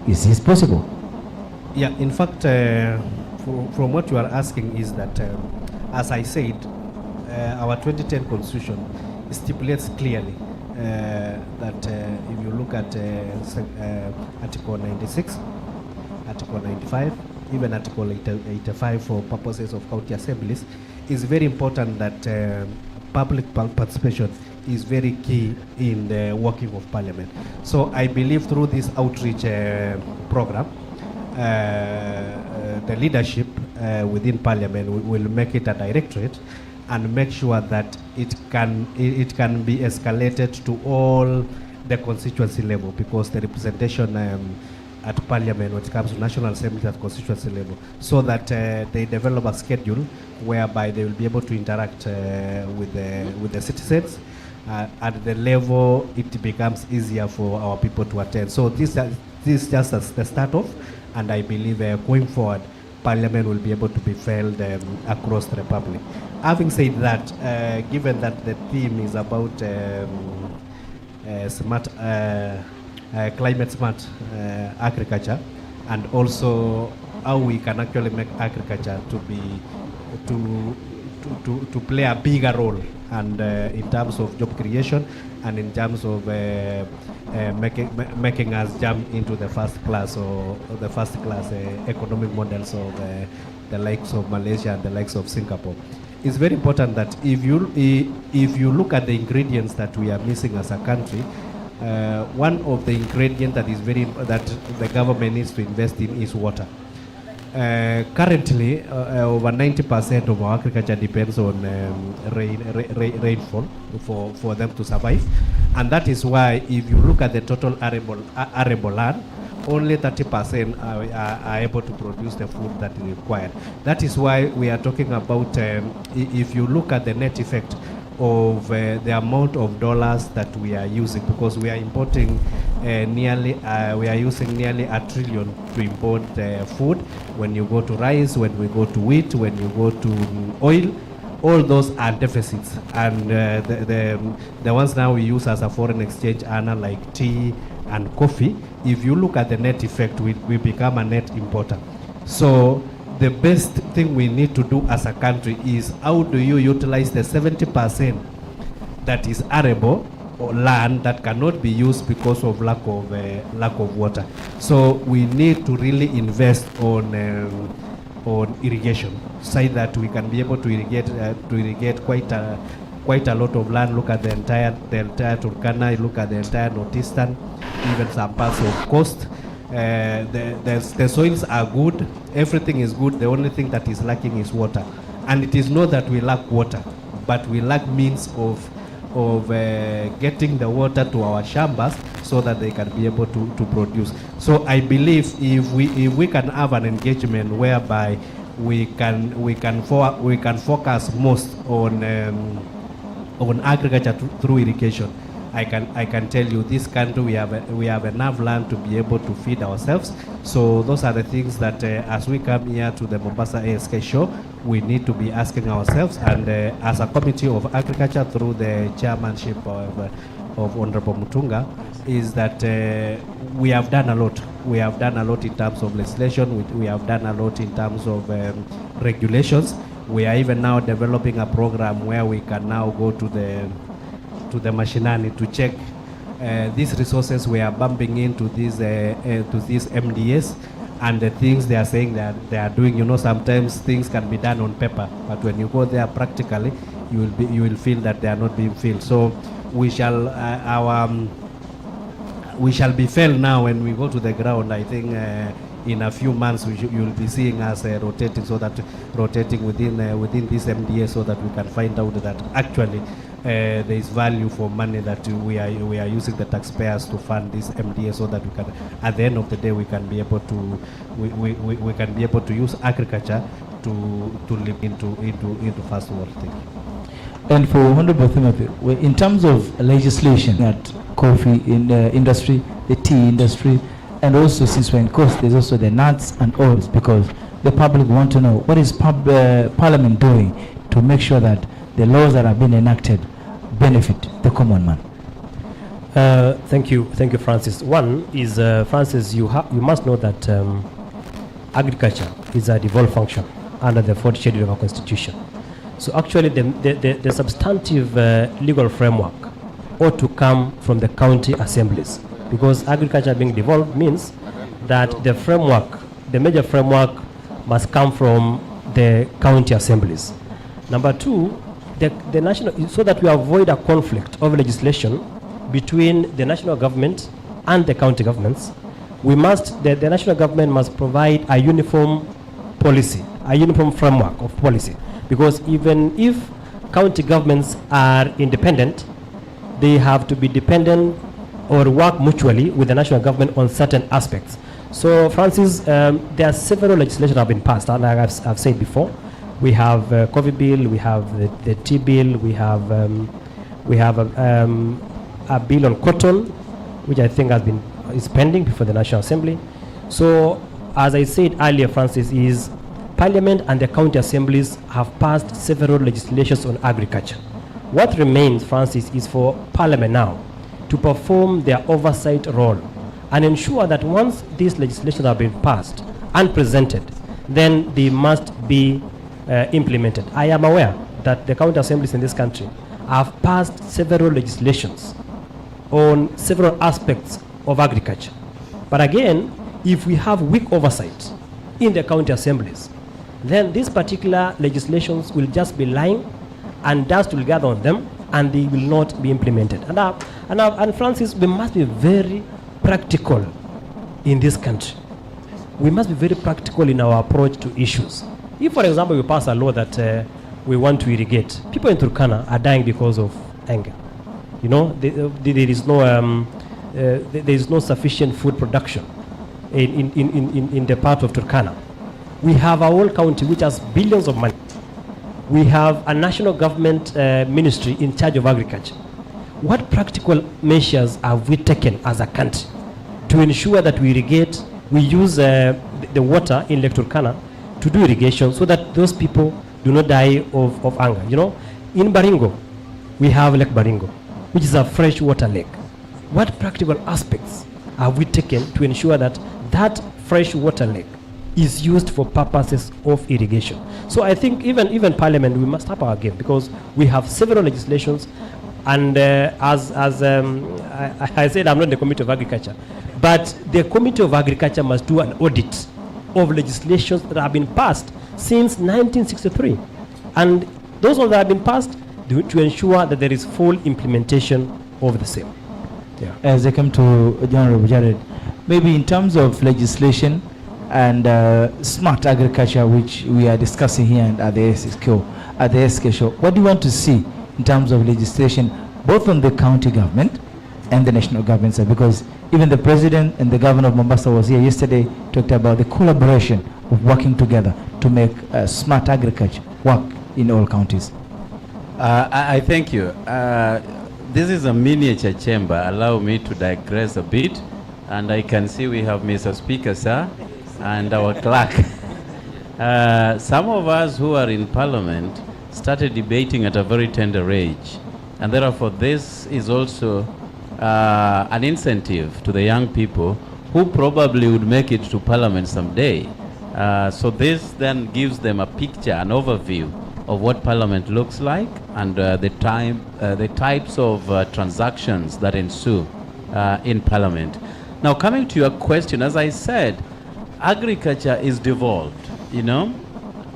Is this possible? Yeah, in fact, from what you are asking is that, as I said, our 2010 constitution stipulates clearly that if you look at Article 96, Article 95, even Article 85 for purposes of county assemblies, it's very important that public participation is very key in the working of Parliament. So I believe through this outreach program, the leadership within Parliament will make it a directorate and make sure that it can be escalated to all the constituency level, because the representation at Parliament when it comes to National Assembly at constituency level, so that they develop a schedule whereby they will be able to interact with the citizens. At the level it becomes easier for our people to attend. So this is just the start off, and I believe going forward Parliament will be able to be felt across the Republic. Having said that, given that the theme is about smart, climate smart agriculture, and also how we can actually make agriculture to play a bigger role, and in terms of job creation and in terms of making us jump into the first class economic models of the likes of Malaysia and the likes of Singapore. It's very important that if you look at the ingredients that we are missing as a country, one of the ingredients that the government needs to invest in is water. Currently, over 90% of our agriculture depends on rainfall for them to survive, and that is why if you look at the total arable land, only 30% are able to produce the food that is required. That is why we are talking about, if you look at the net effect of the amount of dollars that we are using, because we are importing we are using nearly $1 trillion to import food. When you go to rice, when we go to wheat, when you go to oil, all those are deficits, and the ones now we use as a foreign exchange earner, like tea and coffee, if you look at the net effect, we become a net importer. So the best thing we need to do as a country is how do you utilize the 70% that is arable land that cannot be used because of lack of water. So we need to really invest on irrigation, so that we can be able to irrigate quite a lot of land. Look at the entire Turkana, look at the entire northeastern, even some parts of coast. The soils are good, everything is good. The only thing that is lacking is water. And it is not that we lack water, but we lack means of getting the water to our shambas so that they can be able to produce. So I believe if we can have an engagement whereby we can focus most on agriculture through irrigation, I can tell you, this country we have enough land to be able to feed ourselves. So those are the things that as we come here to the Mombasa ASK show, we need to be asking ourselves. And as a committee of agriculture through the chairmanship of Honorable Mutunga, is that we have done a lot. We have done a lot in terms of legislation. We have done a lot in terms of regulations. We are even now developing a program where we can now go to the mashinani to check these resources we are bumping into these MDAs and the things they are saying that they are doing. You know, sometimes things can be done on paper, but when you go there practically, you will feel that they are not being filled. So we shall be felt now when we go to the ground. I think in a few months you will be seeing us rotating within this MDA, so that we can find out that actually there is value for money that we are using the taxpayers to fund this MDA, so that we can, at the end of the day, we can be able to use agriculture to live into first world thing. And for Honorable Timothy, in terms of legislation at coffee in the industry, the tea industry, and also since we're in coast, there's also the nuts and oils, because the public want to know what is Parliament doing to make sure that the laws that have been enacted benefit the common man. Thank you, Francis. One is, Francis, you must know that agriculture is a devolved function under the 4th schedule of our constitution. So actually the substantive legal framework ought to come from the county assemblies, because agriculture being devolved means that the major framework must come from the county assemblies. Number two, the national, so that we avoid a conflict of legislation between the national government and the county governments, the national government must provide a uniform policy, a uniform framework of policy. Because even if county governments are independent, they have to be dependent or work mutually with the national government on certain aspects. So, Francis, there are several legislation that have been passed, and like I've said before, we have COVID bill, we have the tea bill, we have a bill on cotton, which I think is pending before the National Assembly. So, as I said earlier, Francis, is Parliament and the county assemblies have passed several legislations on agriculture. What remains, Francis, is for Parliament now to perform their oversight role and ensure that once these legislations have been passed and presented, then they must be implemented. I am aware that the county assemblies in this country have passed several legislations on several aspects of agriculture. But again, if we have weak oversight in the county assemblies, then these particular legislations will just be lying and dust will gather on them and they will not be implemented. And Francis, we must be very practical in this country. We must be very practical in our approach to issues. If, for example, we pass a law that we want to irrigate, people in Turkana are dying because of anger. You know, there is no sufficient food production in the part of Turkana. We have our whole county which has billions of money. We have a national government ministry in charge of agriculture. What practical measures have we taken as a country to ensure that we irrigate, we use the water in Lake Turkana to do irrigation so that those people do not die of hunger? You know, in Baringo, we have Lake Baringo, which is a freshwater lake. What practical aspects have we taken to ensure that that freshwater lake is used for purposes of irrigation? So I think even Parliament, we must up our game, because we have several legislations And as I said, I'm not in the Committee of Agriculture, but the Committee of Agriculture must do an audit of legislations that have been passed since 1963. And those ones that have been passed to ensure that there is full implementation of the same. Yeah. As I come to General Jared, maybe in terms of legislation and smart agriculture, which we are discussing here at the SK show, what do you want to see in terms of legislation, both on the county government and the national government side? Because even the president and the governor of Mombasa was here yesterday, talked about the collaboration of working together to make smart agriculture work in all counties. I thank you. This is a miniature chamber. Allow me to digress a bit. And I can see we have Mr. Speaker, sir, and our clerk. Some of us who are in Parliament started debating at a very tender age. And therefore, this is also an incentive to the young people who probably would make it to Parliament someday. So this then gives them a picture, an overview of what Parliament looks like and the types of transactions that ensue in Parliament. Now, coming to your question, as I said, agriculture is devolved. You know,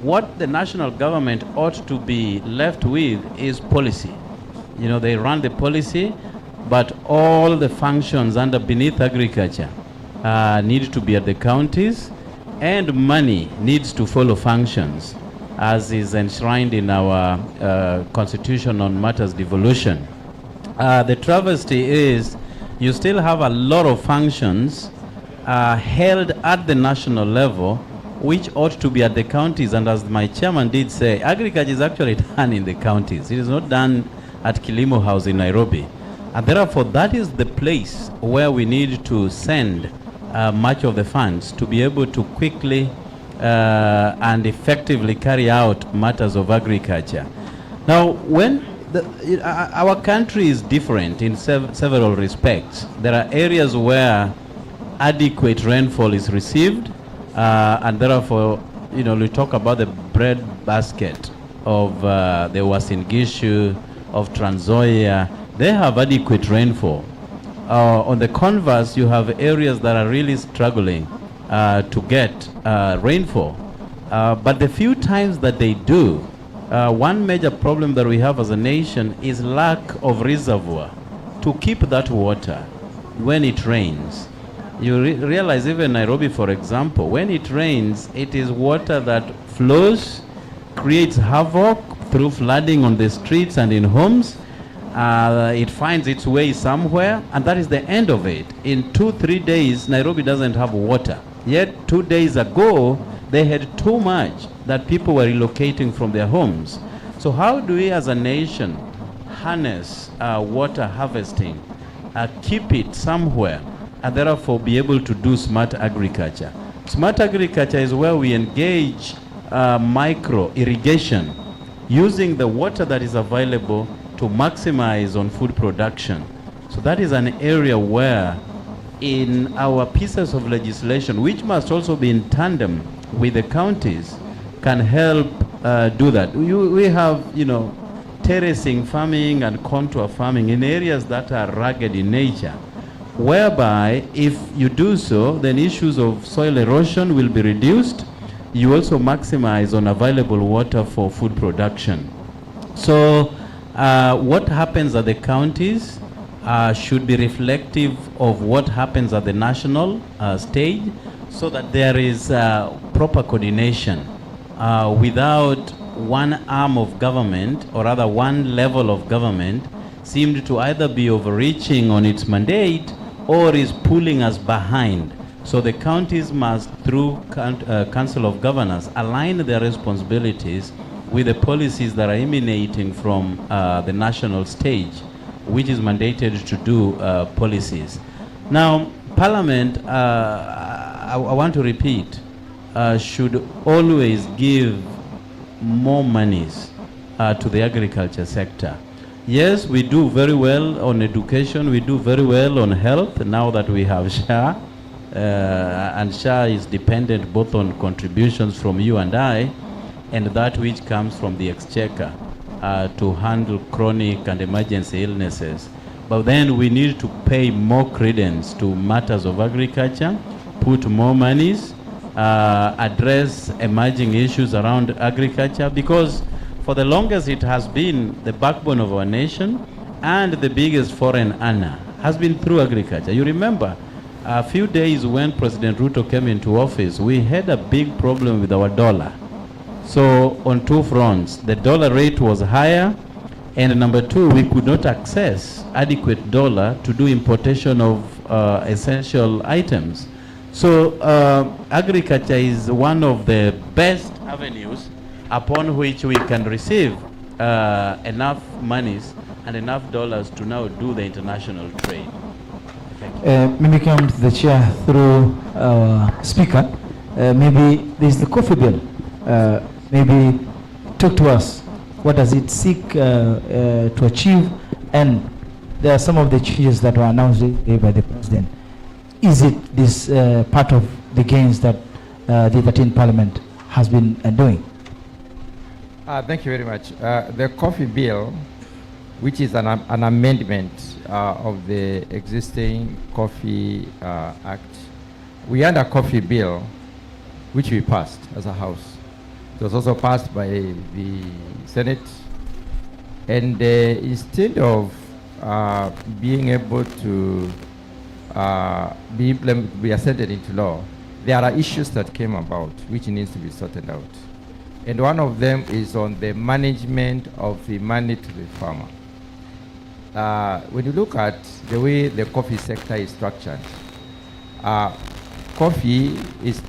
what the national government ought to be left with is policy. You know, they run the policy, but all the functions beneath agriculture need to be at the counties, and money needs to follow functions, as is enshrined in our constitution on matters devolution. The travesty is you still have a lot of functions held at the national level, which ought to be at the counties. And as my chairman did say, agriculture is actually done in the counties. It is not done at Kilimo House in Nairobi. And therefore, that is the place where we need to send much of the funds to be able to quickly and effectively carry out matters of agriculture. Now, when our country is different in several respects. There are areas where adequate rainfall is received, and therefore, you know, we talk about the bread basket of the Uasin Gishu, of Trans Nzoia. They have adequate rainfall. On the converse, you have areas that are really struggling to get rainfall. But the few times that they do, one major problem that we have as a nation is lack of reservoir to keep that water when it rains. You realize even Nairobi, for example, when it rains, it is water that flows, creates havoc through flooding on the streets and in homes. It finds its way somewhere, and that is the end of it. In 2-3 days, Nairobi doesn't have water. Yet 2 days ago, they had too much that people were relocating from their homes. So how do we as a nation harness water harvesting, keep it somewhere, and therefore be able to do smart agriculture? Smart agriculture is where we engage micro irrigation, using the water that is available to maximize on food production. So that is an area where in our pieces of legislation, which must also be in tandem with the counties, can help do that. We have, you know, terracing farming and contour farming in areas that are rugged in nature, whereby if you do so, then issues of soil erosion will be reduced. You also maximize on available water for food production. So what happens at the counties should be reflective of what happens at the national stage, so that there is proper coordination without one arm of government, or rather one level of government, seemed to either be overreaching on its mandate or is pulling us behind. So the counties must, through Council of Governors, align their responsibilities with the policies that are emanating from the national stage, which is mandated to do policies. Now, Parliament, I want to repeat, should always give more monies to the agriculture sector. Yes, we do very well on education, we do very well on health, now that we have SHA, and SHA is dependent both on contributions from you and I, and that which comes from the exchequer. to handle chronic and emergency illnesses. But then we need to pay more credence to matters of agriculture, put more monies, address emerging issues around agriculture, because for the longest it has been the backbone of our nation and the biggest foreign earner has been through agriculture. You remember a few days when President Ruto came into office, we had a big problem with our dollar. So on two fronts, the dollar rate was higher, and number two, we could not access adequate dollar to do importation of essential items. So agriculture is one of the best avenues upon which we can receive enough monies and enough dollars to now do the international trade. Maybe come to the chair through our speaker. Maybe there's the coffee bill. Maybe talk to us. What does it seek to achieve? And there are some of the changes that were announced today by the president. Is it this part of the gains that the 13th Parliament has been doing? Thank you very much. The coffee bill, which is an amendment of the existing Coffee Act, we had a coffee bill which we passed as a House. It was also passed by the Senate, and instead of being able to be ascended into law, there are issues that came about which needs to be sorted out. And one of them is on the management of the money to the farmer. When you look at the way the coffee sector is structured, coffee is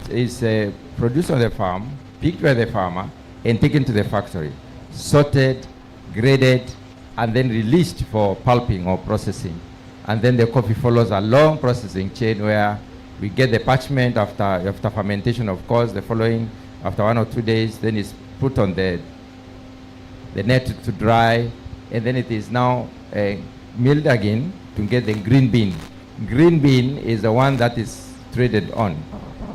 produced on the farm, picked by the farmer, and taken to the factory, sorted, graded, and then released for pulping or processing. And then the coffee follows a long processing chain where we get the parchment after fermentation, of course, the following, after 1 or 2 days, then it's put on the net to dry, and then it is now milled again to get the green bean. Green bean is the one that is traded on.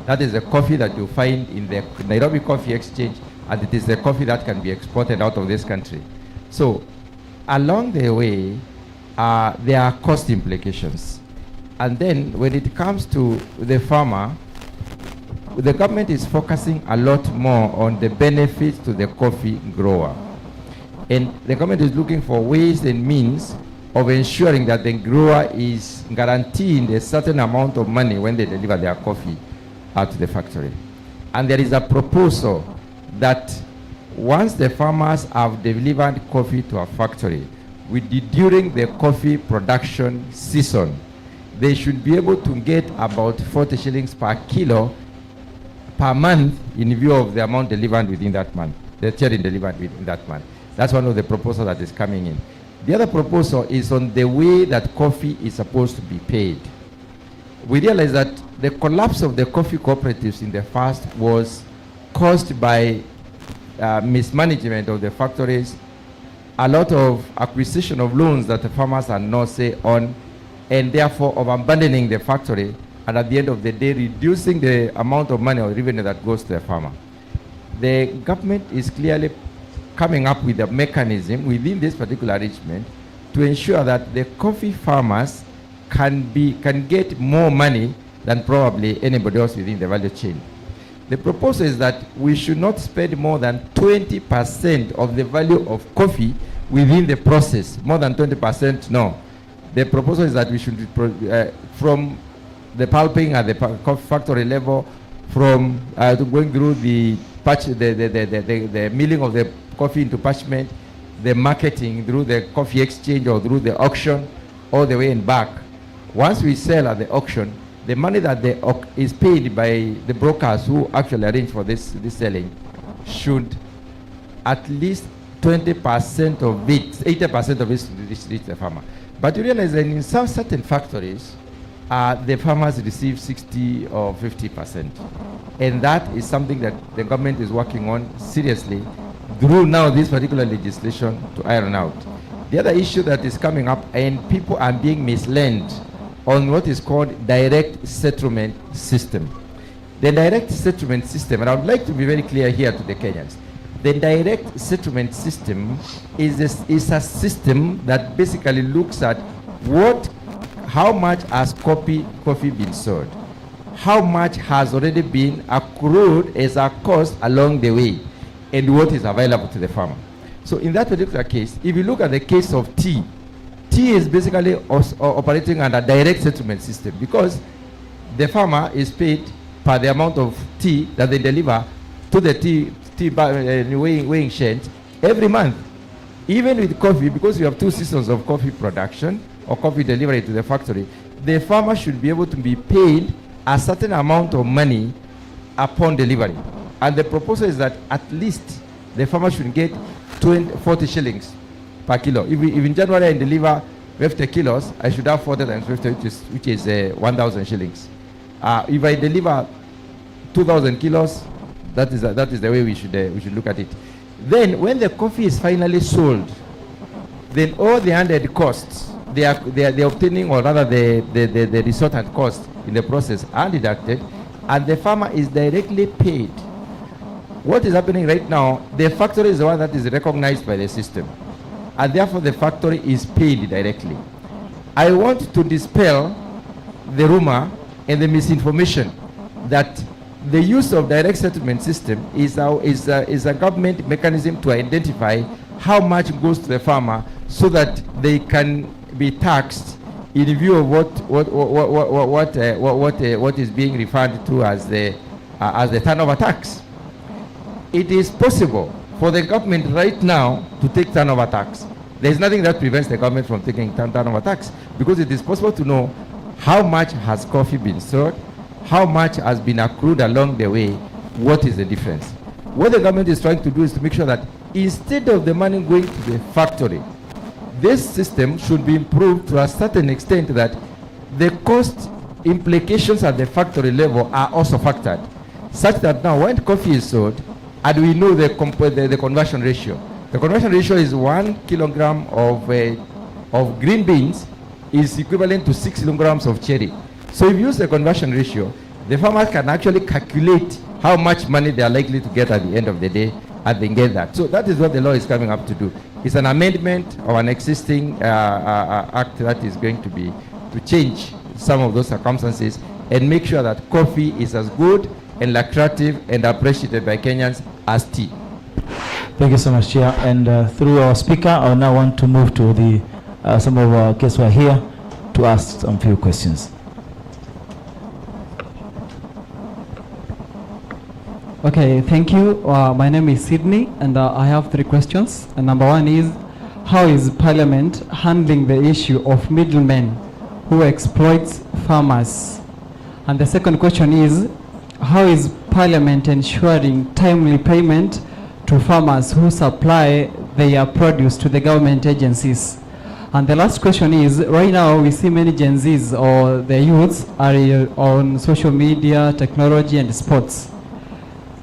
That is the coffee that you find in the Nairobi Coffee Exchange, and it is the coffee that can be exported out of this country. So along the way, there are cost implications. And then when it comes to the farmer, the government is focusing a lot more on the benefits to the coffee grower. And the government is looking for ways and means of ensuring that the grower is guaranteed a certain amount of money when they deliver their coffee out to the factory. And there is a proposal that once the farmers have delivered coffee to a factory, during the coffee production season, they should be able to get about 40 shillings per kilo per month in view of the amount delivered within that month, the sharing delivered within that month. That's one of the proposals that is coming in. The other proposal is on the way that coffee is supposed to be paid. We realize that the collapse of the coffee cooperatives in the past was caused by mismanagement of the factories, a lot of acquisition of loans that the farmers are not say on, and therefore of abandoning the factory, and at the end of the day reducing the amount of money or revenue that goes to the farmer. The government is clearly coming up with a mechanism within this particular arrangement to ensure that the coffee farmers can get more money than probably anybody else within the value chain. The proposal is that we should not spend more than 20% of the value of coffee within the process. More than 20%, no. The proposal is that we should, from the pulping at the coffee factory level, from going through the milling of the coffee into parchment, the marketing through the coffee exchange or through the auction, all the way and back. Once we sell at the auction, the money that is paid by the brokers who actually arrange for this selling should at least 20% of it, 80% of it reach the farmer. But you realize that in some certain factories, the farmers receive 60 or 50%. And that is something that the government is working on seriously through now this particular legislation to iron out. The other issue that is coming up, and people are being misled on what is called direct settlement system. The direct settlement system, and I would like to be very clear here to the Kenyans, The direct settlement system is a system that basically looks at how much has coffee been sold, how much has already been accrued as a cost along the way, and what is available to the farmer. So in that particular case, if you look at the case of tea is basically operating under direct settlement system, because the farmer is paid per the amount of tea that they deliver to the tea weighing shed every month. Even with coffee, because we have 2 seasons of coffee production or coffee delivery to the factory, the farmer should be able to be paid a certain amount of money upon delivery. And the proposal is that at least the farmer should get 40 shillings per kilo. If in January I deliver 50 kilos, I should have 40 times 50, which is 1,000 shillings. If I deliver 2,000 kilos, that is the way we should look at it. Then, when the coffee is finally sold, then all the added costs they are obtaining, or rather the resultant cost in the process, are deducted, and the farmer is directly paid. What is happening right now? The factory is the one that is recognized by the system, and therefore the factory is paid directly. I want to dispel the rumor and the misinformation that the use of direct settlement system is a government mechanism to identify how much goes to the farmer so that they can be taxed in view of what is being referred to as the turnover tax. It is possible for the government right now to take turnover tax. There is nothing that prevents the government from taking turnover tax, because it is possible to know how much has coffee been sold, how much has been accrued along the way, what is the difference. What the government is trying to do is to make sure that instead of the money going to the factory, this system should be improved to a certain extent that the cost implications at the factory level are also factored, such that now when coffee is sold, and we know the conversion ratio. The conversion ratio is 1 kilogram of green beans is equivalent to 6 kilograms of cherry. So if you use the conversion ratio, the farmer can actually calculate how much money they are likely to get at the end of the day, and they get that. So that is what the law is coming up to do. It's an amendment of an existing act that is going to change some of those circumstances and make sure that coffee is as good and lucrative and appreciated by Kenyans as tea. Thank you so much, Chair. And through our speaker, I now want to move to the some of our guests who are here to ask some few questions. Okay, thank you. My name is Sydney, and I have 3 questions. And number 1 is, how is Parliament handling the issue of middlemen who exploits farmers? And the second question is, how is Parliament ensuring timely payment to farmers who supply their produce to the government agencies? And the last question is, right now we see many Gen Zs or the youths are on social media, technology and sports.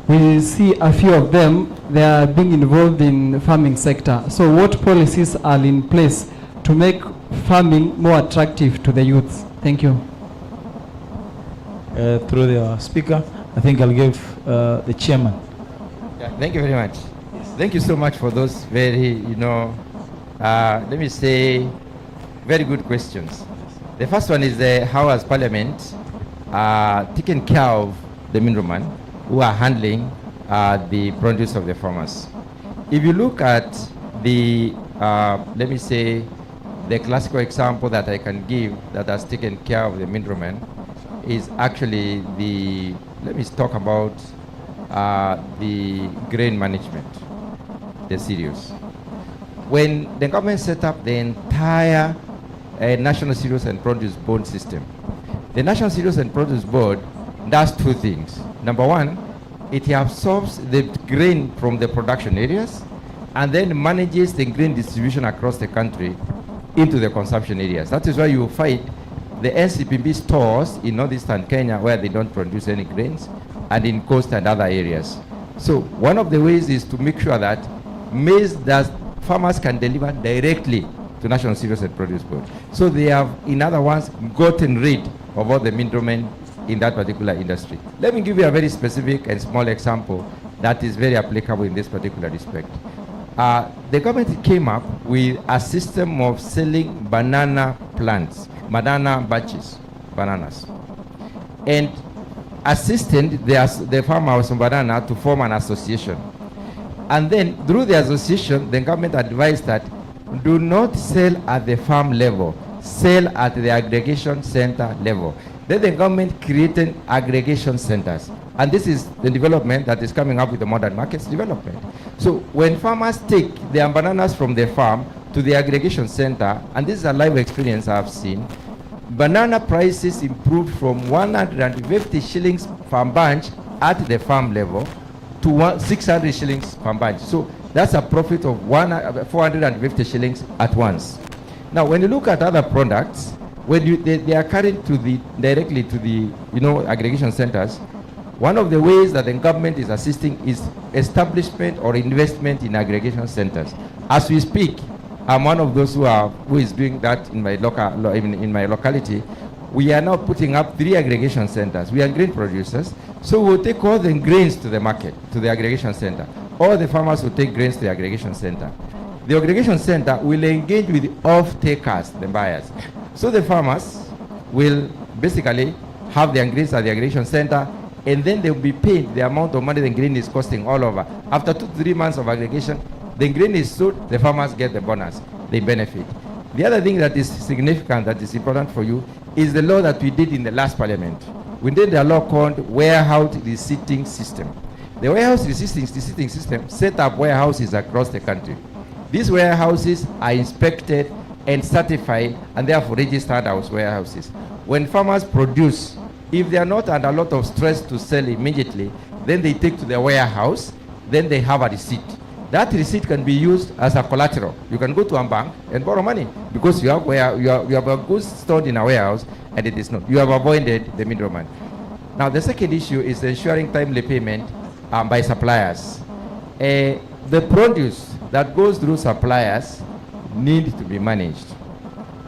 We see a few of them, they are being involved in farming sector. So what policies are in place to make farming more attractive to the youths? Thank you. Through the speaker, I think I'll give the chairman. Yeah, thank you very much. Thank you so much for those very, let me say, very good questions. The first one is how has Parliament taken care of the middlemen who are handling the produce of the farmers. If you look at the, let me say, the classical example that I can give that has taken care of the middlemen is actually the, let me talk about the grain management, the cereals. When the government set up the entire National Cereals and Produce Board system, the National Cereals and Produce Board does 2 things. Number 1, it absorbs the grain from the production areas and then manages the grain distribution across the country into the consumption areas. That is why you find the NCPB stores in northeastern Kenya where they don't produce any grains, and in coast and other areas. So one of the ways is to make sure that maize that farmers can deliver directly to National Cereals and Produce Board. So they have, in other words, gotten rid of all the middlemen in that particular industry. Let me give you a very specific and small example that is very applicable in this particular respect. The government came up with a system of selling banana plants, banana batches, bananas, and assisted the farmers of banana to form an association. And then through the association, the government advised that do not sell at the farm level, sell at the aggregation center level. Then the government created aggregation centers. And this is the development that is coming up with the modern markets development. So when farmers take their bananas from the farm to the aggregation center, and this is a live experience I've seen, banana prices improved from 150 shillings per bunch at the farm level to 600 shillings per bunch. So that's a profit of 450 shillings at once. Now, when you look at other products, when they are carried directly to the aggregation centers, one of the ways that the government is assisting is establishment or investment in aggregation centers. As we speak, I'm one of those who is doing that in my locality. We are now putting up 3 aggregation centers. We are grain producers, so we'll take all the grains to the market, to the aggregation center. All the farmers will take grains to the aggregation center. The aggregation center will engage with the off-takers, the buyers. So the farmers will basically have their grains at the aggregation center, and then they will be paid the amount of money the grain is costing all over. After 2 to 3 months of aggregation, the grain is sold, the farmers get the bonus, they benefit. The other thing that is significant, that is important for you, is the law that we did in the last parliament. We did a law called warehouse receipting system. The warehouse receipting system set up warehouses across the country. These warehouses are inspected and certified and therefore registered as warehouses. When farmers produce, if they are not under a lot of stress to sell immediately, then they take to the warehouse, then they have a receipt. That receipt can be used as a collateral. You can go to a bank and borrow money because you have a goods stored in a warehouse and it is not. You have avoided the middleman. Now the second issue is ensuring timely payment by suppliers. The produce that goes through suppliers need to be managed.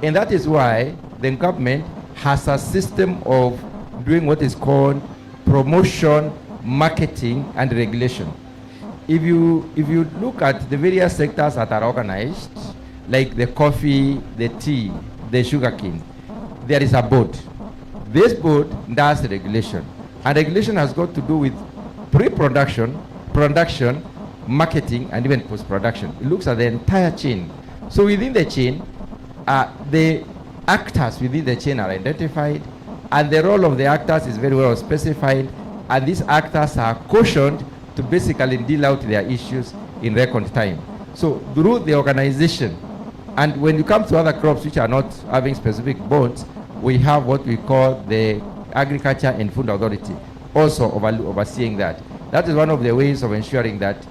And that is why the government has a system of doing what is called promotion, marketing, and regulation. If you look at the various sectors that are organized, like the coffee, the tea, the sugarcane, there is a board. This board does regulation. And regulation has got to do with pre-production, production, marketing, and even post-production. It looks at the entire chain. So within the chain, the actors within the chain are identified, and the role of the actors is very well specified, and these actors are cautioned to basically deal out their issues in record time. So through the organization, and when you come to other crops which are not having specific boards, we have what we call the Agriculture and Food Authority, also overseeing that. That is one of the ways of ensuring that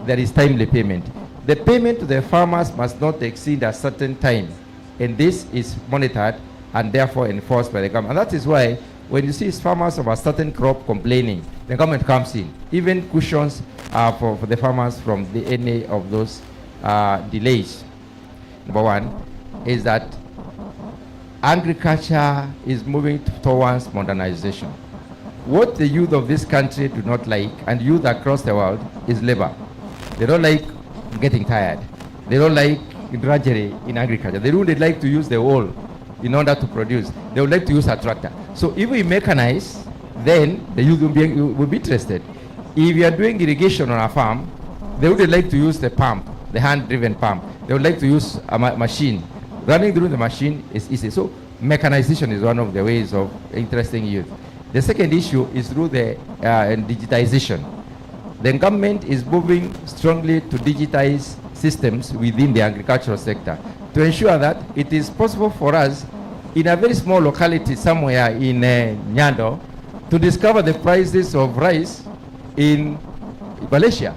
there is timely payment. The payment to the farmers must not exceed a certain time, and this is monitored and therefore enforced by the government. And that is why when you see farmers of a certain crop complaining, the government comes in, even cushions for the farmers from any of those delays. Number one is that agriculture is moving towards modernization. What the youth of this country do not like, and youth across the world, is labor. They don't like getting tired. They don't like drudgery in agriculture. They don't like to use the wool in order to produce. They would like to use a tractor. So if we mechanize, then the youth will be interested. If you are doing irrigation on a farm, they would like to use the pump, the hand-driven pump. They would like to use a machine. Running through the machine is easy. So mechanization is one of the ways of interesting youth. The second issue is through the digitization. The government is moving strongly to digitize systems within the agricultural sector to ensure that it is possible for us in a very small locality somewhere in Nyando to discover the prices of rice in Malaysia.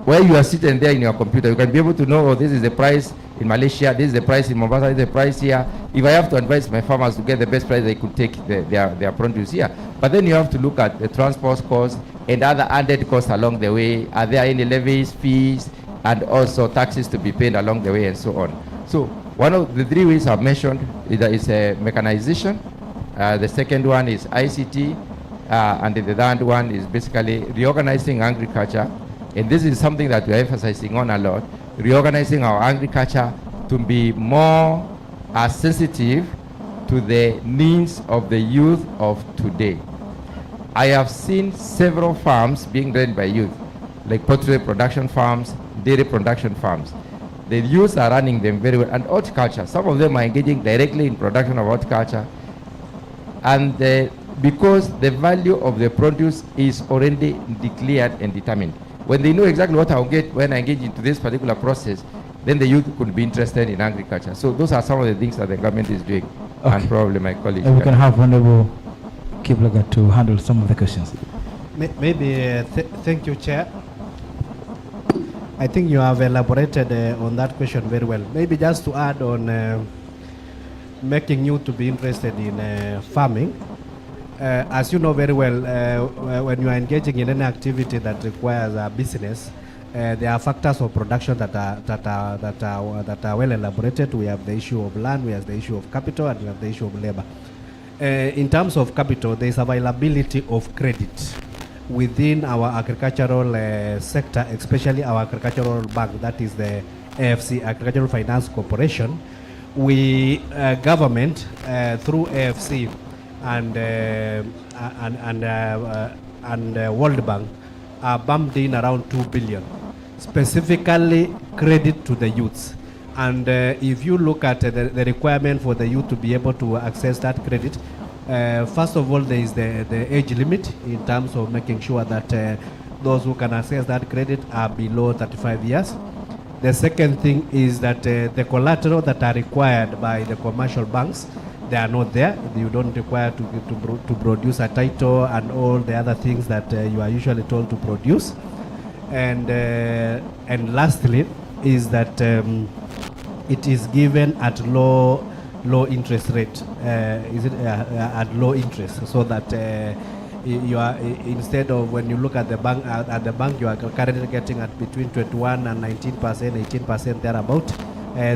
Where you are sitting there in your computer, you can be able to know, oh, this is the price in Malaysia, this is the price in Mombasa, this is the price here. If I have to advise my farmers to get the best price, they could take their produce here. But then you have to look at the transport costs and other added costs along the way. Are there any levies, fees, and also taxes to be paid along the way, and so on. So one of the 3 ways I've mentioned is mechanization. The second one is ICT. and the third one is basically reorganizing agriculture. And this is something that we're emphasizing on a lot, reorganizing our agriculture to be more sensitive to the needs of the youth of today. I have seen several farms being run by youth, like poultry production farms, dairy production farms. The youth are running them very well. And horticulture, some of them are engaging directly in production of horticulture. And because the value of the produce is already declared and determined. When they know exactly what I'll get when I engage into this particular process, then the youth could be interested in agriculture. So those are some of the things that the government is doing. Okay. And probably my colleagues. We can have Honorable Kiplagat to handle some of the questions. Maybe, thank you, Chair. I think you have elaborated on that question very well. Maybe just to add on making you to be interested in farming. As you know very well, when you are engaging in any activity that requires a business, there are factors of production that are well elaborated. We have the issue of land, we have the issue of capital, and we have the issue of labor. In terms of capital, there is availability of credit within our agricultural sector, especially our agricultural bank, that is the AFC, Agricultural Finance Corporation. We, government, through AFC and World Bank, are bumped in around 2 billion, specifically credit to the youths. And if you look at the requirement for the youth to be able to access that credit, first of all, there is the age limit in terms of making sure that those who can access that credit are below 35 years. The second thing is that the collateral that are required by the commercial banks, they are not there. You don't require to produce a title and all the other things that you are usually told to produce. And lastly is that it is given at low interest rate. At low interest, so that you are, instead of when you look at the bank, you are currently getting at between 21 and 19%, 18% thereabout.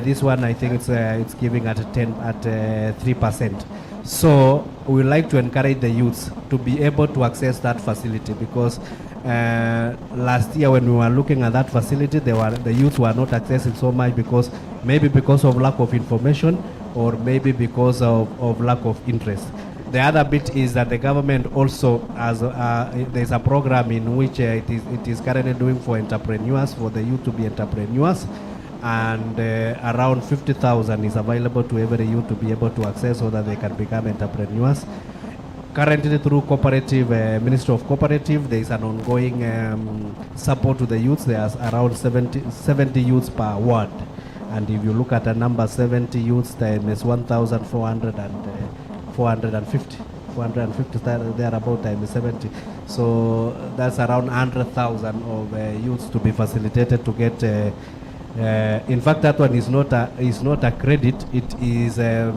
This one, I think it's giving at 3%. So we would like to encourage the youths to be able to access that facility, because last year when we were looking at that facility, the youths were not accessing so much, because maybe because of lack of information, or maybe because of lack of interest. The other bit is that the government also has there's a program in which it is currently doing for entrepreneurs, for the youth to be entrepreneurs, and around 50,000 is available to every youth to be able to access so that they can become entrepreneurs. Currently, through cooperative, Ministry of Cooperative, there is an ongoing support to the youths. There's around 70 youths per ward. And if you look at the number, 70 youths times 1,400 and 450 thereabout times 70. So that's around 100,000 of youths to be facilitated to get. In fact, that one is not a credit. It is a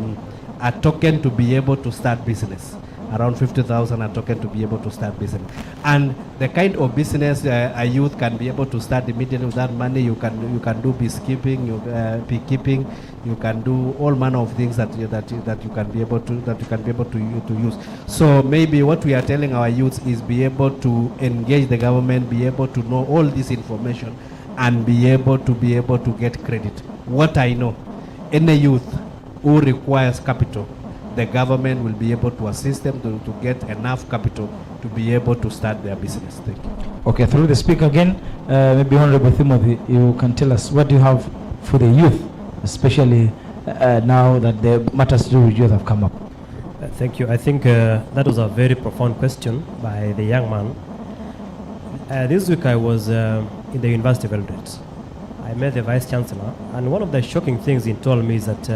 token to be able to start business. Around 50,000 a token to be able to start business. And the kind of business a youth can be able to start immediately with that money, you can do beekeeping, beekeeping, you can do all manner of things that you can be able to use. So maybe what we are telling our youths is be able to engage the government, be able to know all this information, and be able to get credit. What I know, any youth who requires capital, the government will be able to assist them to get enough capital to be able to start their business. Thank you. Okay, through the speaker again, maybe Honorable Timothy, you can tell us what you have for the youth, especially now that the matters to do with youth have come up. Thank you. I think that was a very profound question by the young man. This week I was in the University of Eldoret. I met the Vice Chancellor, and one of the shocking things he told me is that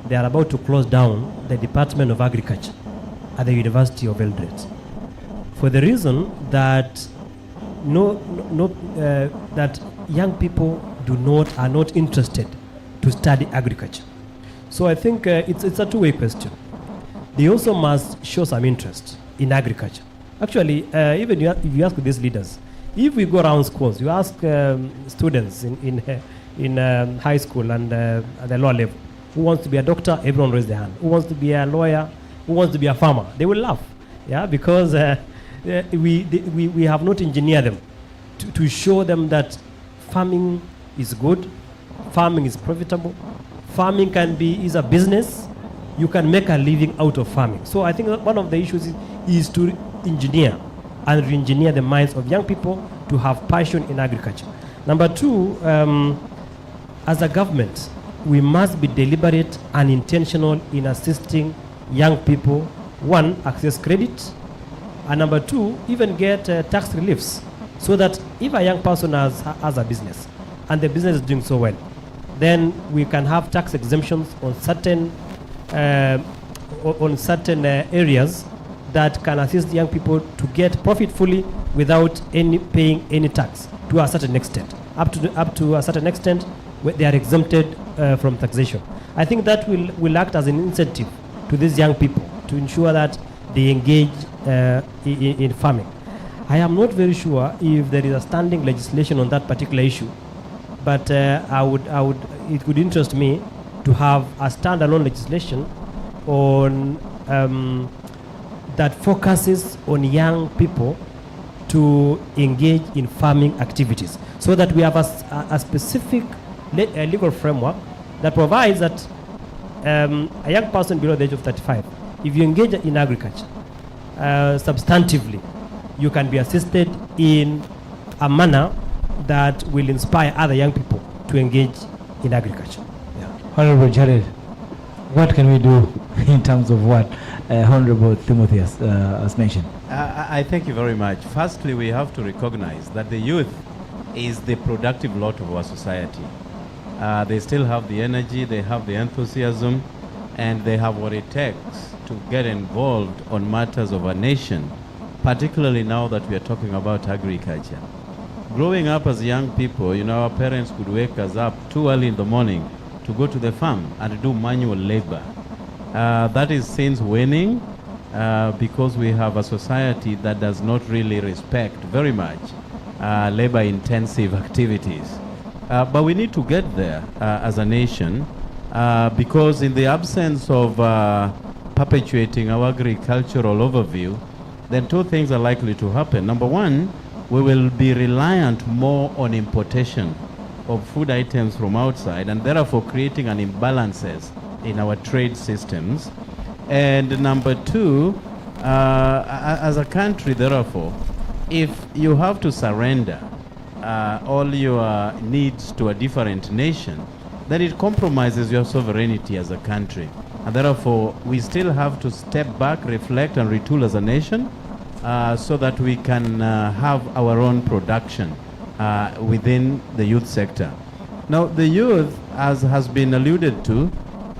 they are about to close down the Department of Agriculture at the University of Eldoret, for the reason that that young people are not interested to study agriculture. So I think it's a two-way question. They also must show some interest in agriculture. Actually, even if you ask these leaders, if we go around schools, you ask students in high school and at the lower level, who wants to be a doctor? Everyone raise their hand. Who wants to be a lawyer? Who wants to be a farmer? They will laugh. Yeah, because we have not engineered them to show them that farming is good, farming is profitable, farming is a business. You can make a living out of farming. So I think that one of the issues is to engineer and re-engineer the minds of young people to have passion in agriculture. Number two, as a government, we must be deliberate and intentional in assisting young people, one, access credit, and number two, even get tax reliefs, so that if a young person has a business and the business is doing so well, then we can have tax exemptions on certain areas that can assist young people to get profit fully without paying any tax to a certain extent. Up to a certain extent, they are exempted from taxation. I think that will act as an incentive to these young people to ensure that they engage in farming. I am not very sure if there is a standing legislation on that particular issue, but it would interest me to have a standalone legislation on that focuses on young people to engage in farming activities, so that we have a specific legal framework that provides that a young person below the age of 35, if you engage in agriculture substantively, you can be assisted in a manner that will inspire other young people to engage in agriculture. Honorable Jared, what can we do in terms of what Honorable Timothy has mentioned? I thank you very much. Firstly, we have to recognize that the youth is the productive lot of our society. They still have the energy, they have the enthusiasm, and they have what it takes to get involved on matters of a nation, particularly now that we are talking about agriculture. Growing up as young people, our parents could wake us up too early in the morning to go to the farm and do manual labor. That is since waning because we have a society that does not really respect very much labor-intensive activities. But we need to get there as a nation because in the absence of perpetuating our agricultural overview, then two things are likely to happen. Number one, we will be reliant more on importation of food items from outside, and therefore creating an imbalances in our trade systems. And number two, as a country, therefore, if you have to surrender all your needs to a different nation, then it compromises your sovereignty as a country. And therefore, we still have to step back, reflect, and retool as a nation so that we can have our own production within the youth sector. Now, the youth, as has been alluded to,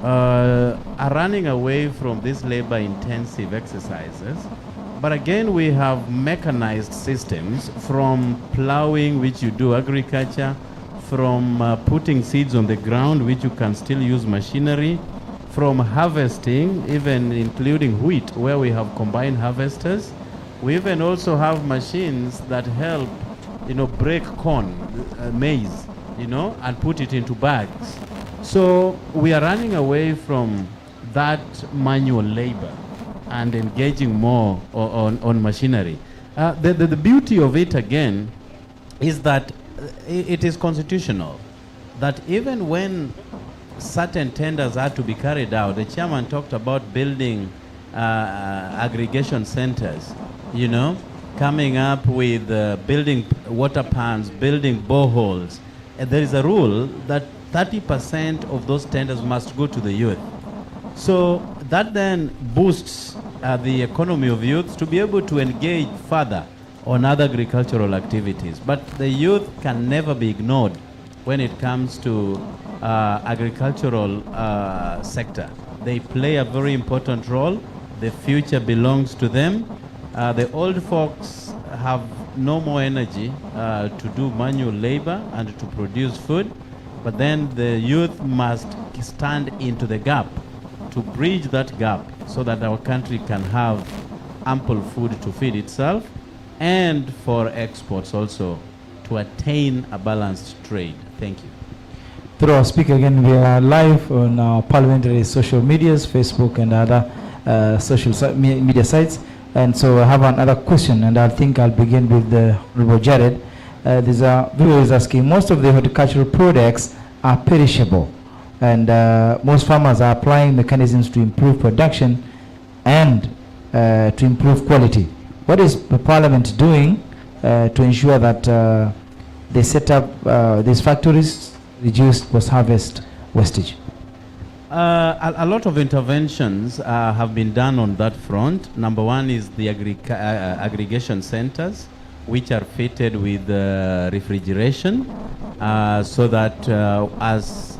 are running away from these labor-intensive exercises. But again, we have mechanized systems from plowing, which you do agriculture, from putting seeds on the ground, which you can still use machinery, from harvesting, even including wheat, where we have combined harvesters. We even also have machines that help, break corn, maize, and put it into bags. So we are running away from that manual labor and engaging more on machinery. The beauty of it, again, is that it is constitutional, that even when certain tenders are to be carried out, the chairman talked about building aggregation centers, coming up with building water pans, building boreholes. And there is a rule that 30% of those tenders must go to the youth. So that then boosts the economy of youth to be able to engage further on other agricultural activities. But the youth can never be ignored when it comes to agricultural sector. They play a very important role. The future belongs to them. The old folks have no more energy to do manual labor and to produce food, but then the youth must stand into the gap to bridge that gap so that our country can have ample food to feed itself and for exports also to attain a balanced trade. Thank you. Through our speaker again, we are live on our parliamentary social medias, Facebook and other social media sites. And so I have another question, and I think I'll begin with the Honorable Jared. There's a viewer is asking, most of the horticultural products are perishable, and most farmers are applying mechanisms to improve production and to improve quality. What is the Parliament doing to ensure that they set up these factories, reduce post-harvest wastage? A lot of interventions have been done on that front. Number one is the aggregation centers, which are fitted with refrigeration, so that as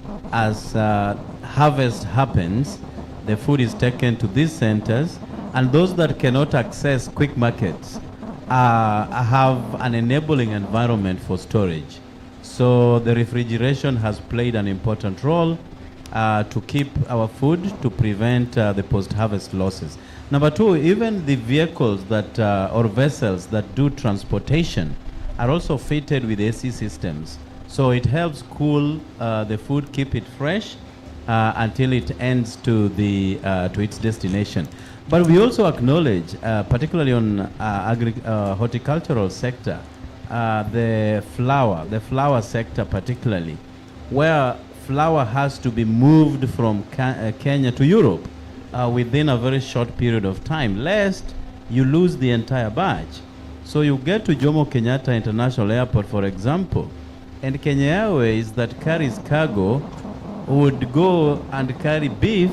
harvest happens, the food is taken to these centers, and those that cannot access quick markets have an enabling environment for storage. So the refrigeration has played an important role to keep our food, to prevent the post-harvest losses. Number two, even the vehicles that or vessels that do transportation are also fitted with AC systems. So it helps cool the food, keep it fresh until it ends to its destination. But we also acknowledge, particularly on horticultural sector, the flower sector particularly, where flour has to be moved from Kenya to Europe within a very short period of time, lest you lose the entire batch. So you get to Jomo Kenyatta International Airport, for example, and Kenya Airways that carries cargo would go and carry beef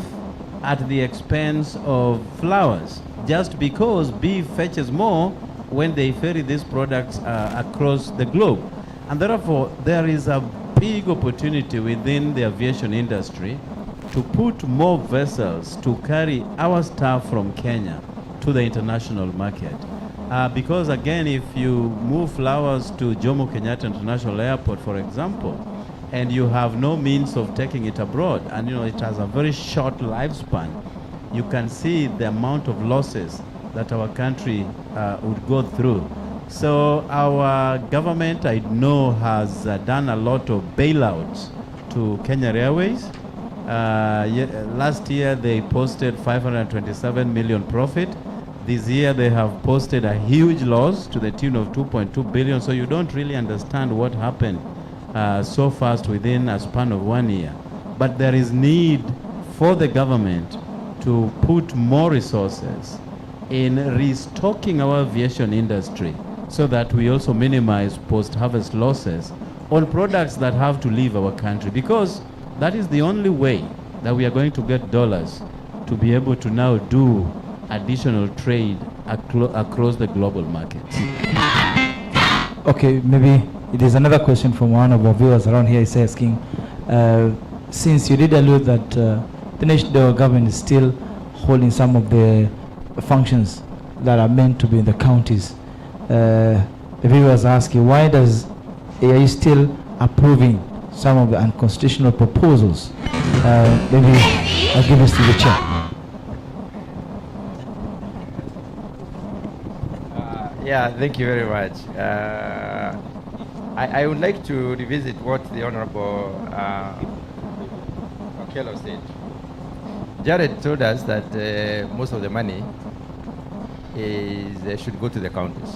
at the expense of flowers, just because beef fetches more when they ferry these products across the globe. And therefore, there is a big opportunity within the aviation industry to put more vessels to carry our stuff from Kenya to the international market. Because again, if you move flowers to Jomo Kenyatta International Airport, for example, and you have no means of taking it abroad, and it has a very short lifespan, you can see the amount of losses that our country would go through. So our government, I know, has done a lot of bailouts to Kenya Airways. Last year they posted 527 million profit. This year they have posted a huge loss to the tune of 2.2 billion. So you don't really understand what happened so fast within a span of 1 year. But there is need for the government to put more resources in restocking our aviation industry, so that we also minimize post-harvest losses on products that have to leave our country, because that is the only way that we are going to get dollars to be able to now do additional trade across the global markets. Okay, maybe it is another question from one of our viewers around here. Is asking, since you did allude that the national government is still holding some of the functions that are meant to be in the counties, the viewers asking, why are you still approving some of the unconstitutional proposals? Maybe I'll give this to the chair. Yeah, thank you very much. I would like to revisit what the Honorable Okello said. Jared told us that most of the money should go to the counties.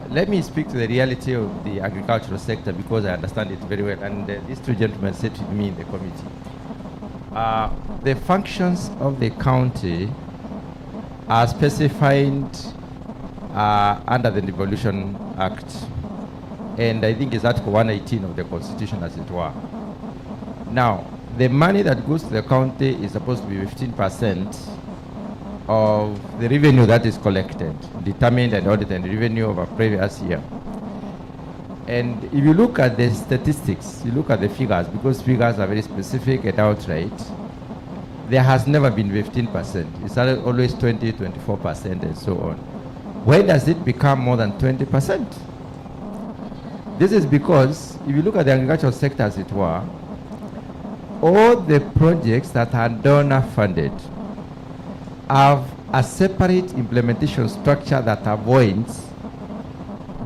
Let me speak to the reality of the agricultural sector, because I understand it very well, and these two gentlemen sat with me in the committee. The functions of the county are specified under the Devolution Act, and I think it's Article 118 of the Constitution, as it were. Now, the money that goes to the county is supposed to be 15% of the revenue that is collected, determined and audited, the revenue of a previous year. And if you look at the statistics, you look at the figures, because figures are very specific and outright, there has never been 15%. It's always 20, 24%, and so on. When does it become more than 20%? This is because, if you look at the agricultural sector, as it were, all the projects that are donor funded have a separate implementation structure that avoids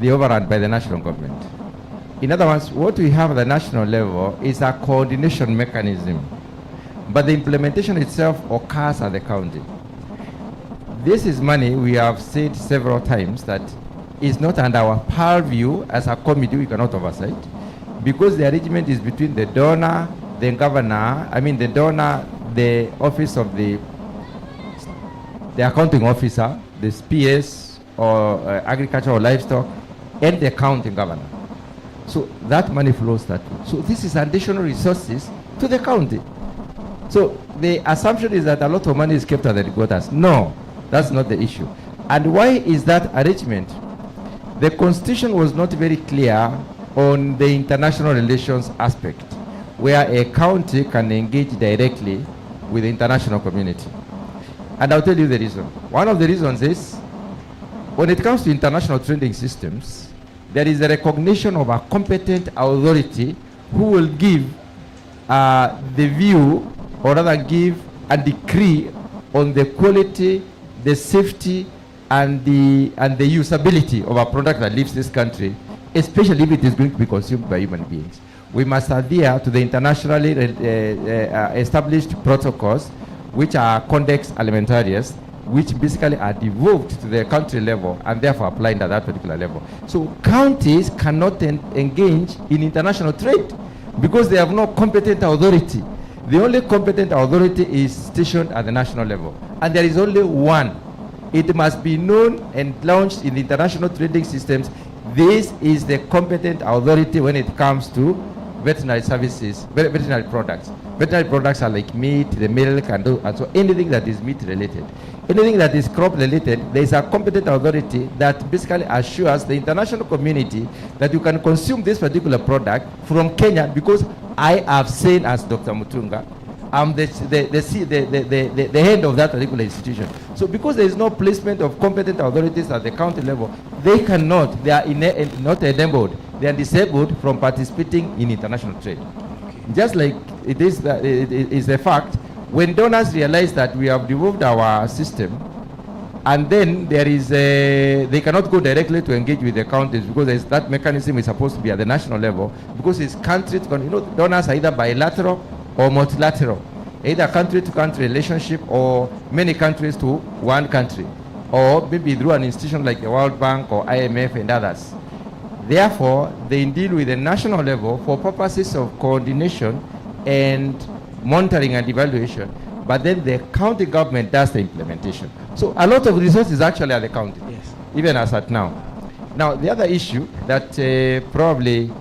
the overrun by the national government. In other words, what we have at the national level is a coordination mechanism, but the implementation itself occurs at the county. this is money we have said several times that is not under our purview as a committee. We cannot oversight because the arrangement is between the donor, the governor, the donor, the office of the accounting officer, the PS or agriculture or livestock, and the county governor. So that money flows that way. So this is additional resources to the county. So the assumption is that a lot of money is kept at the headquarters. No, that's not the issue. And why is that arrangement? The constitution was not very clear on the international relations aspect, where a county can engage directly with the international community. And I'll tell you the reason. One of the reasons is, when it comes to international trading systems, there is a recognition of a competent authority who will give the view, or rather give a decree on the quality, the safety, and the usability of a product that leaves this country, especially if it is going to be consumed by human beings. We must adhere to the internationally established protocols, which are Codex Alimentarius, which basically are devolved to the country level and therefore applied at that particular level. So counties cannot engage in international trade because they have no competent authority. The only competent authority is stationed at the national level, and there is only one. It must be known and launched in the international trading systems. This is the competent authority when it comes to veterinary services, veterinary products. Veterinary products are like meat, the milk, and so anything that is meat related. Anything that is crop related, there is a competent authority that basically assures the international community that you can consume this particular product from Kenya, because I have said, as Dr. Mutunga, I'm the head of that particular institution. So because there is no placement of competent authorities at the county level, they are not enabled, they are disabled from participating in international trade. Just like it is a fact, when donors realize that we have devolved our system, and then they cannot go directly to engage with the counties because that mechanism is supposed to be at the national level, because it's country to country. Donors are either bilateral or multilateral, either country-to-country relationship or many countries to one country, or maybe through an institution like the World Bank or IMF and others. Therefore, they deal with the national level for purposes of coordination and monitoring and evaluation, but then the county government does the implementation. So a lot of resources actually are the county, yes, even as at now. Now, the other issue that probably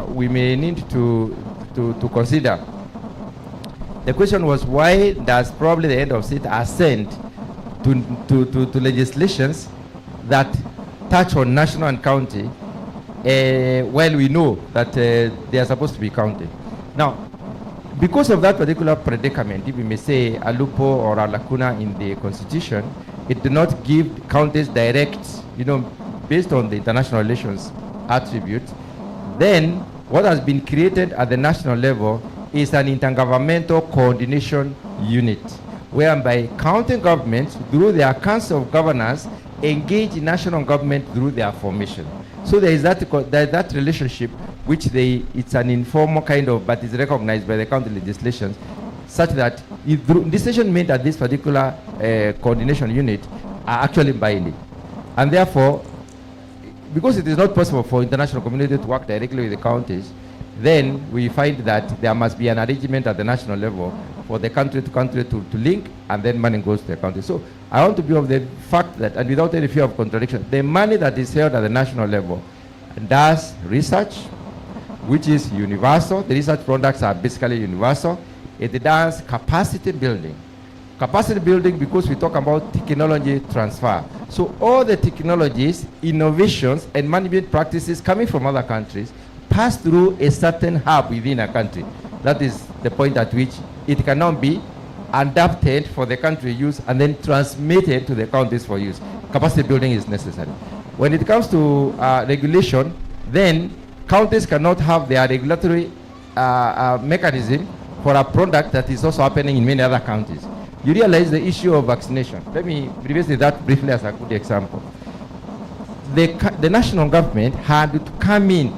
we may need to consider, the question was, why does probably the head of state assent to legislations that touch on national and county, while we know that they are supposed to be county? Now, because of that particular predicament, if we may say a loophole or a lacuna in the constitution, it did not give counties direct, based on the international relations attribute, then what has been created at the national level is an intergovernmental coordination unit, whereby county governments, through their council of governors, engage national government through their formation. So there is that relationship, which it's an informal kind of, but is recognized by the county legislations, such that decisions made at this particular coordination unit are actually binding. And therefore, because it is not possible for international community to work directly with the counties, then we find that there must be an arrangement at the national level for the country to link, and then money goes to the country. So I want to be of the fact that, and without any fear of contradiction, the money that is held at the national level does research, which is universal. The research products are basically universal. It does capacity building. Capacity building because we talk about technology transfer. So all the technologies, innovations, and management practices coming from other countries pass through a certain hub within a country. That is the point at which it cannot be adapted for the country use and then transmitted to the counties for use. Capacity building is necessary. When it comes to regulation, then counties cannot have their regulatory mechanism for a product that is also happening in many other counties. You realize the issue of vaccination. Let me revisit that briefly as a good example. The national government had to come in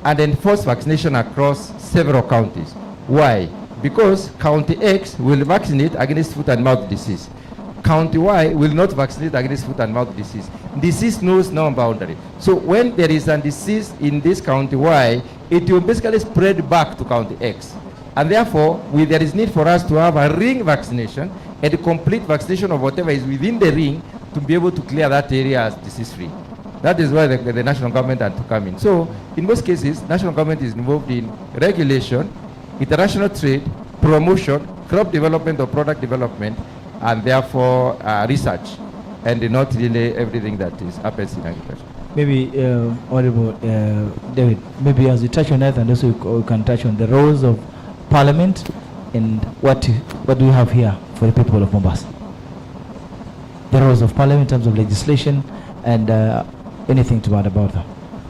and enforce vaccination across several counties. Why? Because County X will vaccinate against foot and mouth disease. county Y will not vaccinate against foot and mouth disease. Disease knows no boundary. So when there is a disease in this county Y, it will basically spread back to county X. And therefore, there is need for us to have a ring vaccination and a complete vaccination of whatever is within the ring to be able to clear that area as disease-free. That is why the national government had to come in. So in most cases, national government is involved in regulation, international trade, promotion, crop development or product development, and therefore research, and not really everything that is happens in agriculture. Maybe, Honorable David, maybe as you touch on that, and also you can touch on the roles of Parliament and what do you have here for the people of Mombasa? The roles of Parliament in terms of legislation and anything to add about that.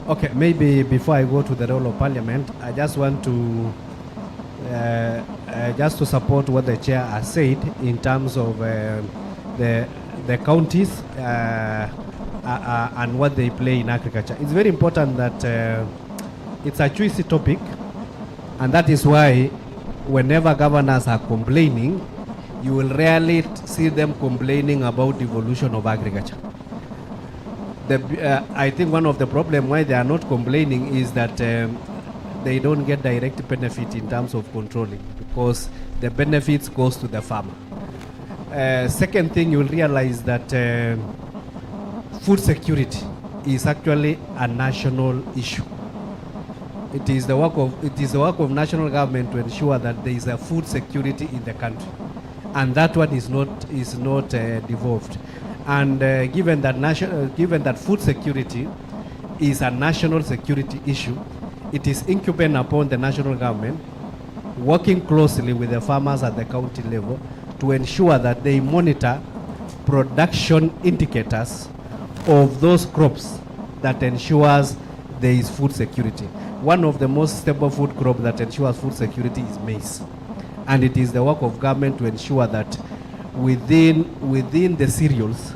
Okay, maybe before I go to the role of Parliament, I just want to just to support what the chair has said in terms of the counties and what they play in agriculture. It's very important that it's a juicy topic, and that is why whenever governors are complaining, you will rarely see them complaining about devolution of agriculture. I think one of the problems why they are not complaining is that they don't get direct benefit in terms of controlling, because the benefits goes to the farmer. Second thing, you will realize that food security is actually a national issue. It is the work of national government to ensure that there is a food security in the country, and that one is not devolved. And given that food security is a national security issue, it is incumbent upon the national government, working closely with the farmers at the county level, to ensure that they monitor production indicators of those crops that ensures there is food security. One of the most stable food crops that ensures food security is maize. And it is the work of government to ensure that within the cereals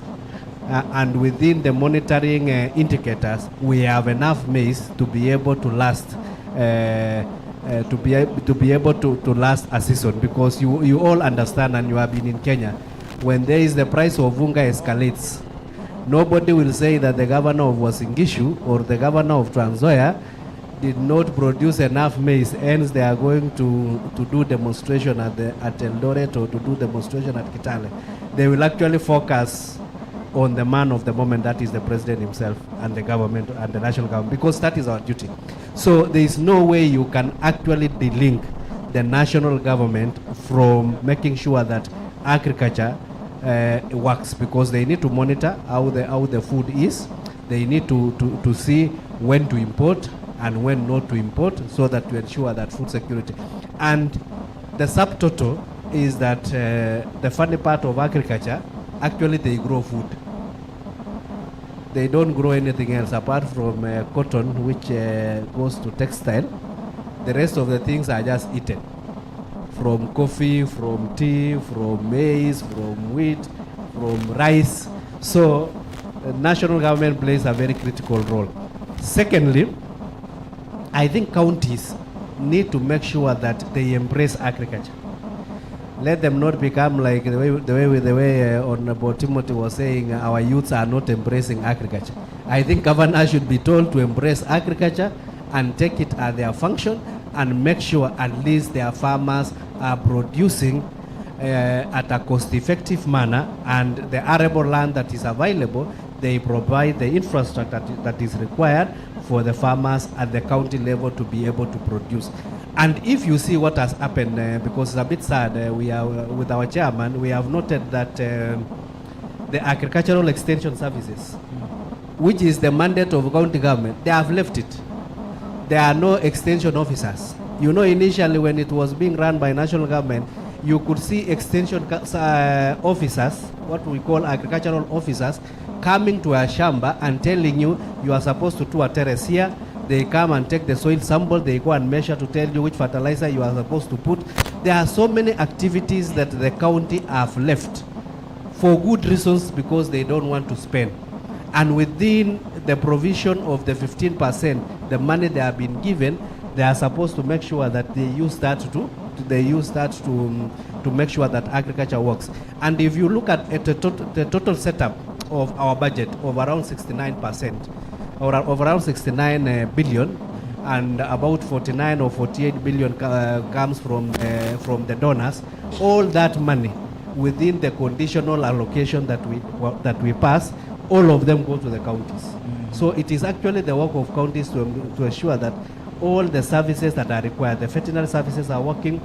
and within the monitoring indicators, we have enough maize to be able to last last a season. Because you all understand, and you have been in Kenya, when there is the price of unga escalates, nobody will say that the governor of Uasin Gishu or the governor of Trans Nzoia did not produce enough maize, hence they are going to do demonstration at Eldoret or to do demonstration at Kitale. They will actually focus on the man of the moment, that is the president himself and the government and the national government, because that is our duty. So there is no way you can actually delink the national government from making sure that agriculture works, because they need to monitor how the food is. They need to see when to import and when not to import, so that to ensure that food security. And the subtotal is that the funny part of agriculture, actually they grow food. They don't grow anything else apart from cotton, which goes to textile. The rest of the things are just eaten. From coffee, from tea, from maize, from wheat, from rice. So the national government plays a very critical role. Secondly, I think counties need to make sure that they embrace agriculture. Let them not become like the way Honorable Timothy was saying, our youths are not embracing agriculture. I think governors should be told to embrace agriculture and take it as their function, and make sure at least their farmers are producing at a cost-effective manner, and the arable land that is available, they provide the infrastructure that is required for the farmers at the county level to be able to produce. And if you see what has happened, because it's a bit sad, we are with our chairman, we have noted that the agricultural extension services, which is the mandate of county government, they have left it. There are no extension officers. You know, initially when it was being run by national government, you could see extension officers, what we call agricultural officers, coming to a shamba and telling you, you are supposed to do a terrace here. They come and take the soil sample, they go and measure to tell you which fertilizer you are supposed to put. There are so many activities that the county have left for good reasons, because they don't want to spend. And within the provision of the 15%, the money they have been given, they are supposed to make sure that they use that to to make sure that agriculture works. And if you look at the total setup of our budget of around 69%, or of around 69 billion, and about 49 or 48 billion comes from the donors, all that money within the conditional allocation that we pass, all of them go to the counties. So it is actually the work of counties to ensure that all the services that are required, the veterinary services are working,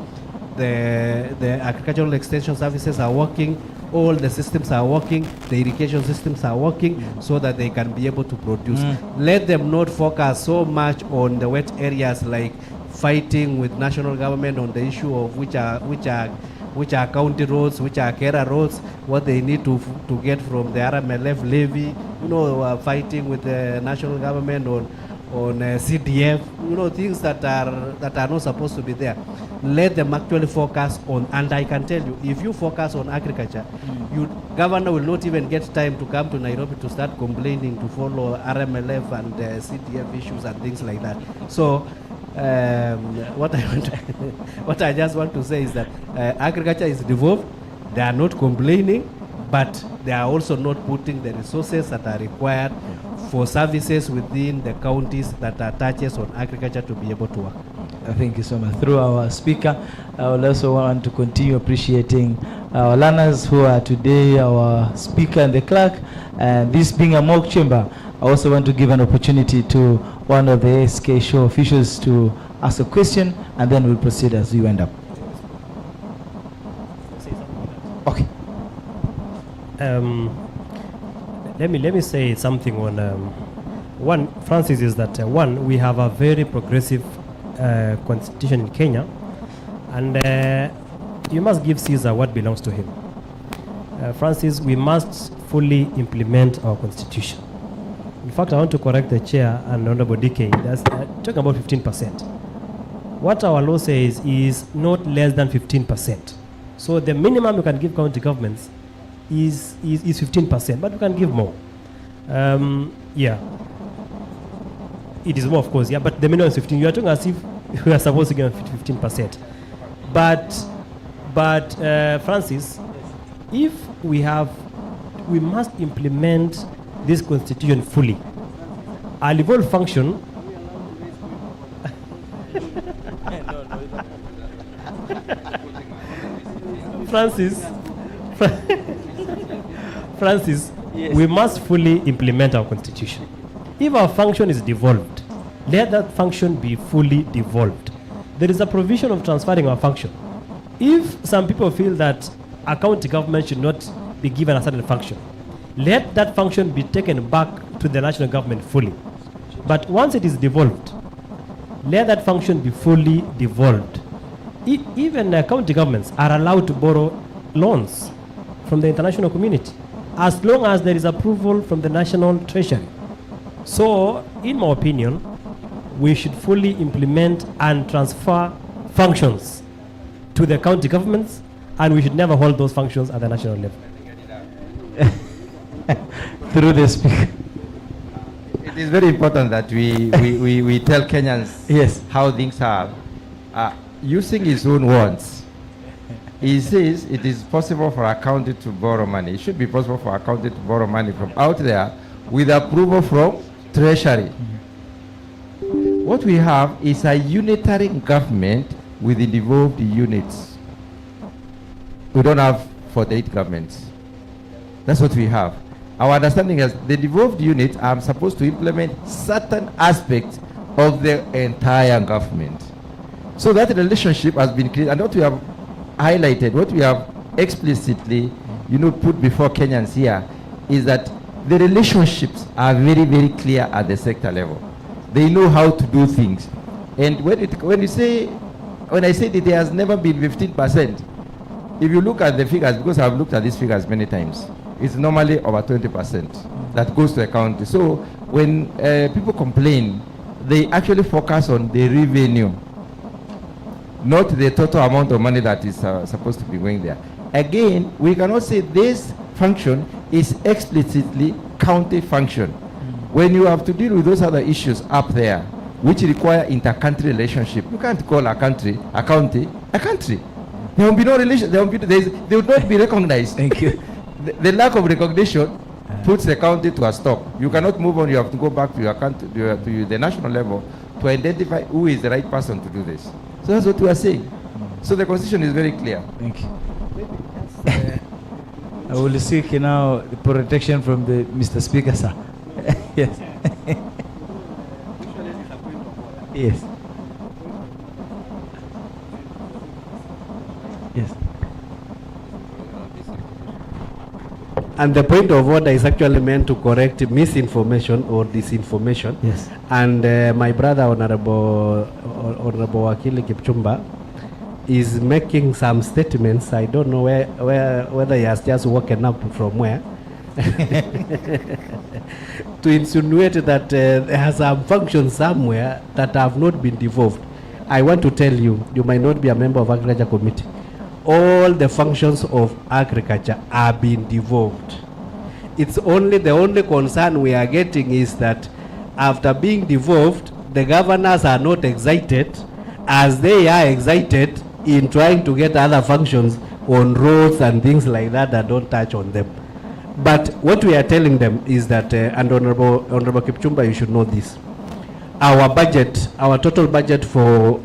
the agricultural extension services are working, all the systems are working, the irrigation systems are working, so that they can be able to produce. Let them not focus so much on the wet areas, like fighting with national government on the issue of which are county roads, which are Kera roads, what they need to get from the RMLF levy, fighting with the national government on CDF, things that are not supposed to be there. Let them actually focus on, and I can tell you, if you focus on agriculture, governor will not even get time to come to Nairobi to start complaining, to follow RMLF and CDF issues and things like that. So what I just want to say is that agriculture is devolved. They are not complaining, but they are also not putting the resources that are required for services within the counties that touches on agriculture to be able to work. Thank you so much. Through our speaker, I would also want to continue appreciating our learners who are today our speaker and the clerk. And this being a mock chamber, I also want to give an opportunity to one of the ASK show officials to ask a question, and then we'll proceed as we wind up. Okay. Let me say something on one, Francis, is that one, we have a very progressive constitution in Kenya, and you must give Caesar what belongs to him. Francis, we must fully implement our constitution. In fact, I want to correct the chair and Honorable DK. That's talking about 15%. What our law says is not less than 15%. So the minimum you can give county governments is 15%, but we can give more. Yeah, it is more, of course. Yeah, but the minimum is 15. You are talking as if we are supposed to give 15%. But Francis, if we must implement this constitution fully. Our level function. Francis, yes. We must fully implement our constitution. If our function is devolved, let that function be fully devolved. There is a provision of transferring our function. If some people feel that a county government should not be given a certain function, let that function be taken back to the national government fully. But once it is devolved, let that function be fully devolved. Even county governments are allowed to borrow loans from the international community, as long as there is approval from the national treasury. So, in my opinion, we should fully implement and transfer functions to the county governments, and we should never hold those functions at the national level. Through the speaker. It is very important that we tell Kenyans yes. how things are. Using his own words, he says it is possible for a county to borrow money. It should be possible for a county to borrow money from out there with approval from treasury. What we have is a unitary government with the devolved units. We don't have 48 governments. That's what we have. Our understanding is the devolved units are supposed to implement certain aspects of the entire government. So that relationship has been created, and what we have highlighted, what we have explicitly, put before Kenyans here, is that the relationships are very, very clear at the sector level. They know how to do things. And when I say that there has never been 15%, if you look at the figures, because I've looked at these figures many times, it's normally over 20% that goes to the county. So when people complain, they actually focus on the revenue, not the total amount of money that is supposed to be going there. Again, we cannot say this function is explicitly county function. When you have to deal with those other issues up there, which require inter-country relationship, you can't call a country a county a country. There will be no relation. They would not be recognized. Thank you. The lack of recognition puts the county to a stop. You cannot move on. You have to go back to your country, to the national level, to identify who is the right person to do this. So that's what we are saying. So the constitution is very clear. Thank you. I will seek now the protection from the Mr. Speaker, sir. Yes. Yes. Yes. And the point of order is actually meant to correct misinformation or disinformation. Yes. And my brother, Honorable Wakili Kipchumba, is making some statements. I don't know whether he has just woken up from where. To insinuate that there are some functions somewhere that have not been devolved. I want to tell you, you might not be a member of Agriculture Committee. All the functions of agriculture are being devolved. It's only the only concern we are getting is that after being devolved, the governors are not excited as they are excited in trying to get other functions on roads and things like that that don't touch on them. But what we are telling them is that, and Honorable Kipchumba, you should know this. Our budget, our total budget for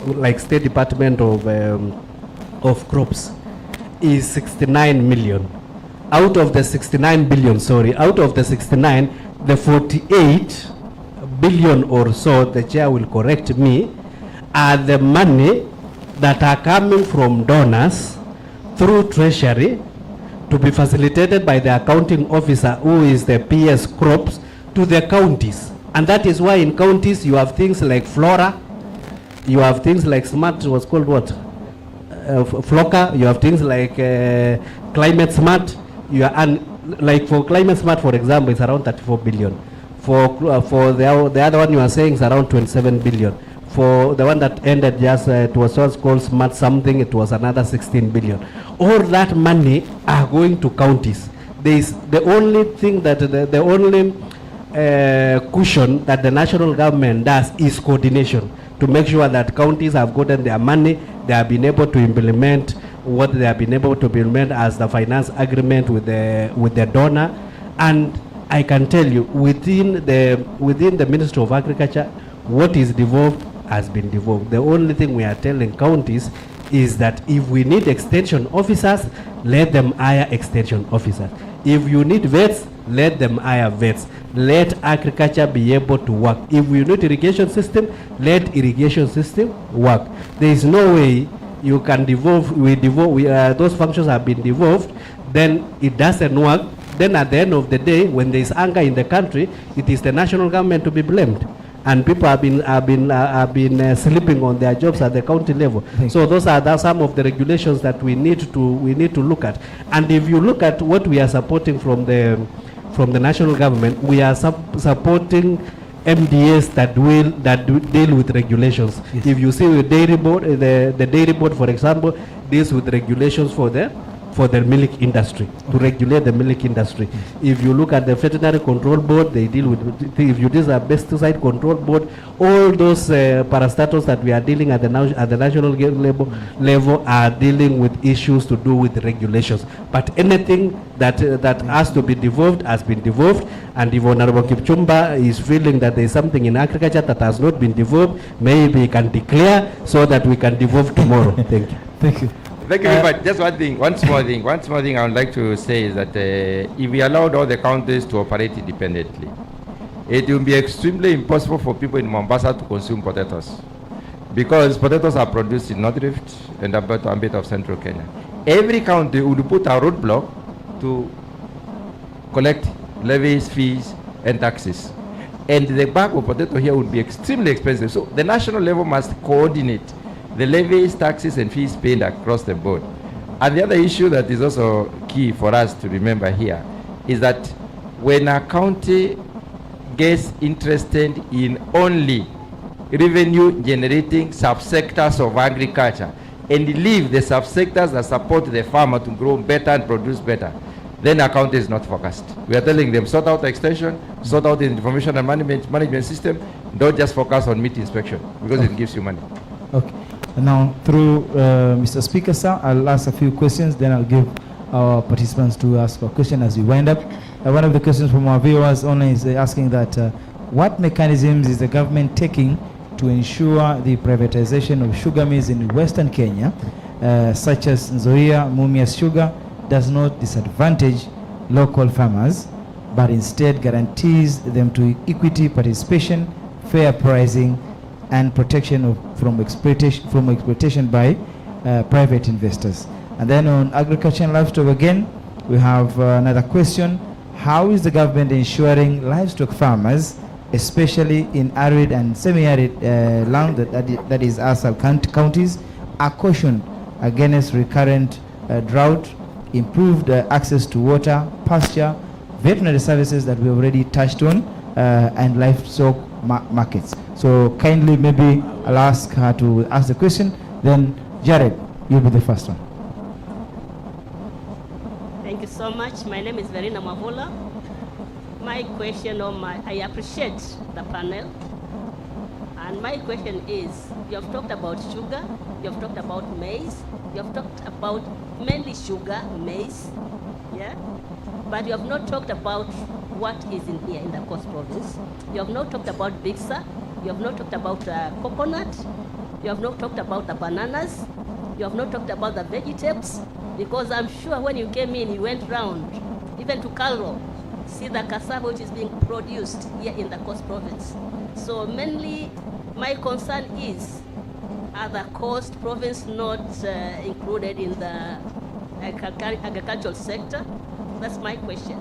like State Department of Crops is 69 million. Out of the 69 billion, out of the 69, the 48 billion or so, the chair will correct me, are the money that are coming from donors through Treasury to be facilitated by the accounting officer who is the PS Crops to the counties. And that is why in counties you have things like Flora, you have things like Smart, what's called what? Floca, you have things like Climate Smart, and like for Climate Smart, for example, it's around 34 billion. For the other one you are saying is around 27 billion. For the one that ended just, it was just called Smart something, it was another 16 billion. All that money are going to counties. There is the only thing that, the only cushion that the national government does is coordination, to make sure that counties have gotten their money, they have been able to implement what they have been able to implement as the finance agreement with the donor. And I can tell you, within the Ministry of Agriculture, what is devolved has been devolved. The only thing we are telling counties is that if we need extension officers, let them hire extension officers. If you need vets, let them hire vets. Let agriculture be able to work. If we need irrigation system, let irrigation system work. There is no way you can devolve, those functions have been devolved, then it doesn't work. Then at the end of the day, when there is anger in the country, it is the national government to be blamed. And people have been sleeping on their jobs at the county level. So those are some of the regulations that we need to look at. And if you look at what we are supporting from the national government, we are supporting MDAs that deal with regulations. Yes. If you see the dairy board, the dairy board, for example, deals with regulations for the milk industry, to regulate the milk industry. If you look at the veterinary control board, they deal with, if you use a pesticide control board, all those parastatals that we are dealing at the national level are dealing with issues to do with regulations. But anything that has to be devolved has been devolved. And if Honorable Kipchumba is feeling that there is something in agriculture that has not been devolved, maybe he can declare so that we can devolve tomorrow. Thank you. Thank you. Thank you very much. Just one small thing I would like to say is that if we allowed all the counties to operate independently, it will be extremely impossible for people in Mombasa to consume potatoes, because potatoes are produced in North Rift and about a bit of central Kenya. Every county would put a roadblock to collect levies, fees, and taxes. And the bag of potato here would be extremely expensive. So the national level must coordinate the levies, taxes, and fees paid across the board. And the other issue that is also key for us to remember here is that when a county gets interested in only revenue generating subsectors of agriculture and leave the subsectors that support the farmer to grow better and produce better, then a county is not focused. We are telling them, sort out the extension, sort out the information and management system, don't just focus on meat inspection, because it gives you money. Okay. And now, through Mr. Speaker, sir, I'll ask a few questions, then I'll give our participants to ask a question as we wind up. One of the questions from our viewers only is asking that what mechanisms is the government taking to ensure the privatization of sugar mills in Western Kenya, such as Nzoia Mumias Sugar, does not disadvantage local farmers, but instead guarantees them to equity participation, fair pricing, and protection from exploitation by private investors. And then on agriculture and livestock again, we have another question. How is the government ensuring livestock farmers, especially in arid and semi-arid land, that is ASAL counties, are cautioned against recurrent drought, improved access to water, pasture, veterinary services that we already touched on, and livestock markets? So kindly, maybe I'll ask her to ask the question, then Jared, you'll be the first one. Thank you so much. My name is Verena Mavula. My question, I appreciate the panel. And my question is, you have talked about sugar, you have talked about maize, you have talked about mainly sugar, maize, yeah? But you have not talked about what is in here in the Coast Province. You have not talked about Bixa, you have not talked about coconut, you have not talked about the bananas, you have not talked about the vegetables, because I'm sure when you came in, you went round, even to Calro, see the cassava which is being produced here in the Coast Province. So mainly, my concern is, are the Coast Province not included in the agricultural sector? That's my question.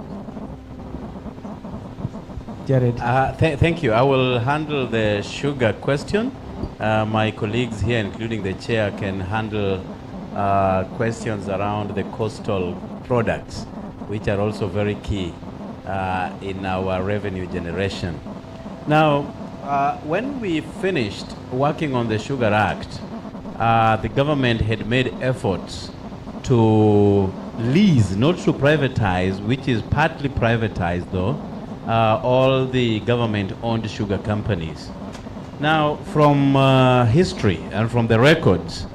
Jared. Thank you. I will handle the sugar question. My colleagues here, including the chair, can handle questions around the coastal products, which are also very key in our revenue generation. Now, when we finished working on the Sugar Act, the government had made efforts to lease, not to privatize, which is partly privatized though, all the government-owned sugar companies. Now, from history and from the records,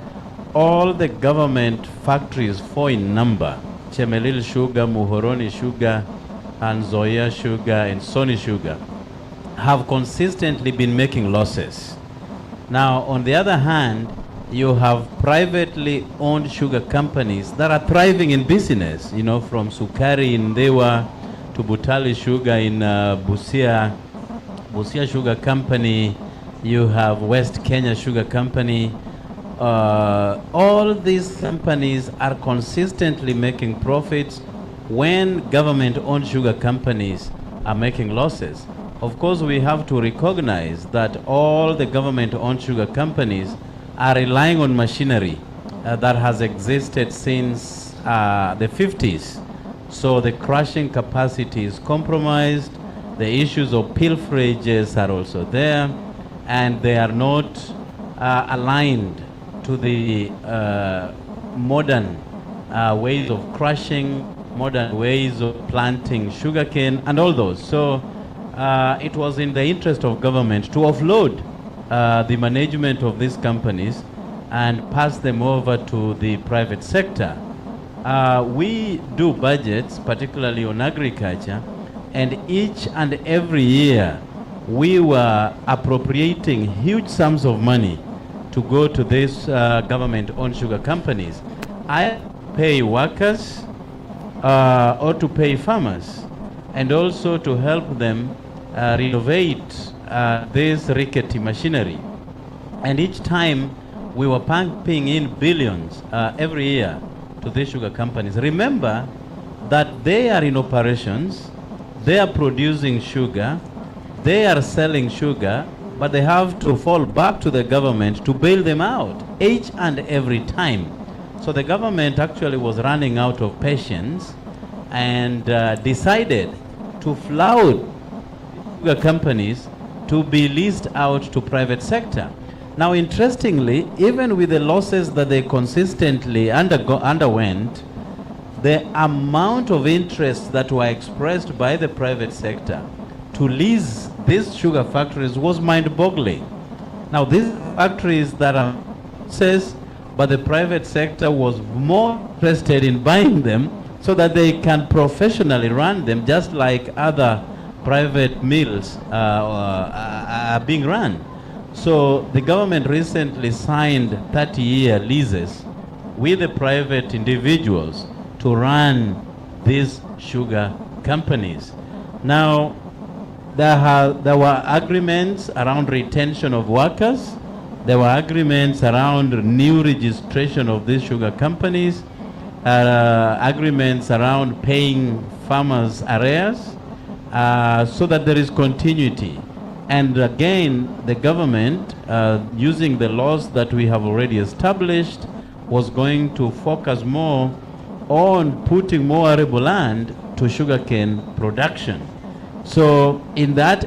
all the government factories, 4 in number, Chemelil Sugar, Muhoroni Sugar, and Nzoia Sugar, and Sony Sugar, have consistently been making losses. Now, on the other hand, you have privately owned sugar companies that are thriving in business, you know, from Sukari in Ndewa to Butali Sugar in Busia Sugar Company, you have West Kenya Sugar Company. All these companies are consistently making profits when government-owned sugar companies are making losses. Of course, we have to recognize that all the government-owned sugar companies are relying on machinery that has existed since the 50s. So the crushing capacity is compromised, the issues of pilferages are also there, and they are not aligned to the modern ways of crushing, modern ways of planting sugarcane, and all those. So it was in the interest of government to offload the management of these companies and pass them over to the private sector. We do budgets, particularly on agriculture, and each and every year we were appropriating huge sums of money to go to these government-owned sugar companies. I pay workers or to pay farmers, and also to help them renovate this rickety machinery. And each time we were pumping in billions every year to these sugar companies. Remember that they are in operations, they are producing sugar, they are selling sugar, but they have to fall back to the government to bail them out each and every time. So the government actually was running out of patience and decided to flout sugar companies to be leased out to private sector. Now, interestingly, even with the losses that they consistently underwent, the amount of interest that were expressed by the private sector to lease these sugar factories was mind-boggling. Now, these factories that are resources, but the private sector was more interested in buying them so that they can professionally run them just like other private mills are being run. So the government recently signed 30-year leases with the private individuals to run these sugar companies. Now, there were agreements around retention of workers. There were agreements around new registration of these sugar companies, agreements around paying farmers arrears, so that there is continuity. And again, the government, using the laws that we have already established, was going to focus more on putting more arable land to sugarcane production. So in that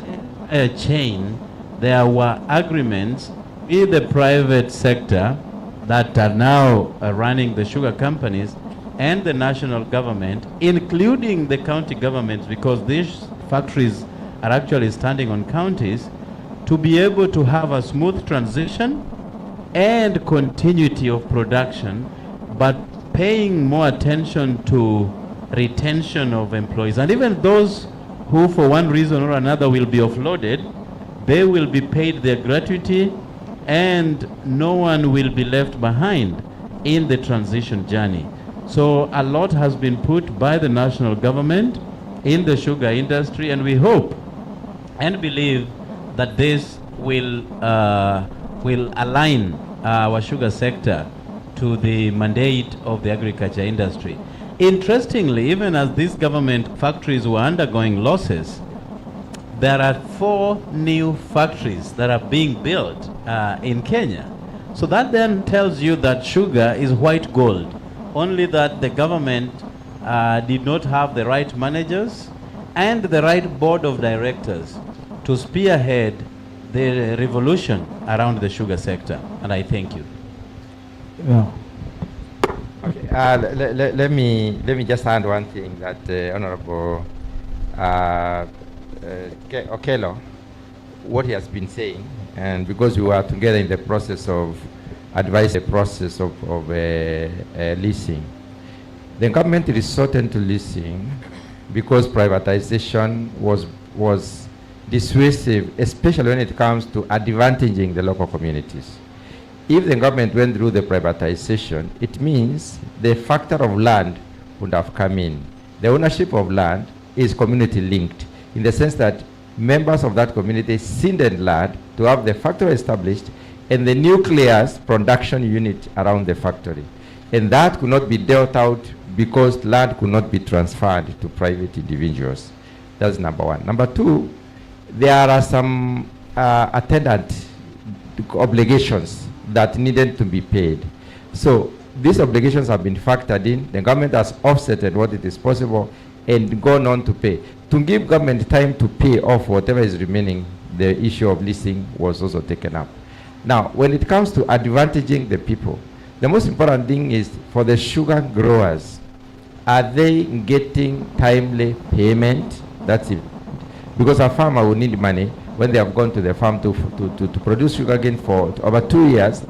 chain, there were agreements with the private sector that are now running the sugar companies and the national government, including the county governments, because these factories are actually standing on counties, to be able to have a smooth transition and continuity of production, but paying more attention to retention of employees. And even those who for one reason or another will be offloaded, they will be paid their gratuity and no one will be left behind in the transition journey. So a lot has been put by the national government in the sugar industry, and we hope and believe that this will align our sugar sector to the mandate of the agriculture industry. Interestingly, even as these government factories were undergoing losses, there are 4 new factories that are being built in Kenya. So that then tells you that sugar is white gold, only that the government did not have the right managers and the right board of directors to spearhead the revolution around the sugar sector. And I thank you. Yeah. Okay, let me just add one thing that Honorable Okello, what he has been saying, and because we were together in the process of advising the process of leasing, the government resorted to leasing because privatization was dissuasive, especially when it comes to advantaging the local communities. If the government went through the privatization, it means the factor of land would have come in. The ownership of land is community linked, in the sense that members of that community ceded land to have the factory established and the nucleus production unit around the factory. And that could not be dealt out because land could not be transferred to private individuals. That's number one. Number two, there are some attendant obligations that needed to be paid. So these obligations have been factored in. The government has offsetted what it is possible and gone on to pay. To give government time to pay off whatever is remaining, the issue of leasing was also taken up. Now, when it comes to advantaging the people, the most important thing is for the sugar growers, are they getting timely payment? That's it. Because a farmer will need money when they have gone to the farm to produce sugarcane for over 2 years,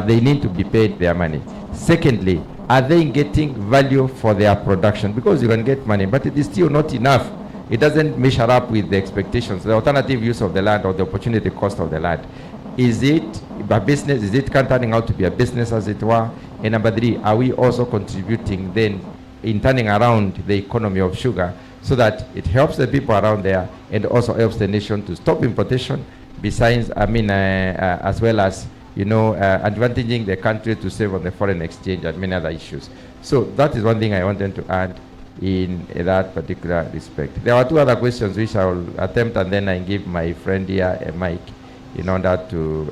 they need to be paid their money. Secondly, are they getting value for their production? Because you can get money, but it is still not enough. It doesn't measure up with the expectations, the alternative use of the land or the opportunity cost of the land. Is it a business? Is it turning out to be a business, as it were? And number three, are we also contributing then in turning around the economy of sugar so that it helps the people around there and also helps the nation to stop importation, besides, as well as, advantaging the country to save on the foreign exchange and many other issues. So that is one thing I wanted to add in that particular respect. There are 2 other questions which I will attempt, and then I give my friend here a mic in order to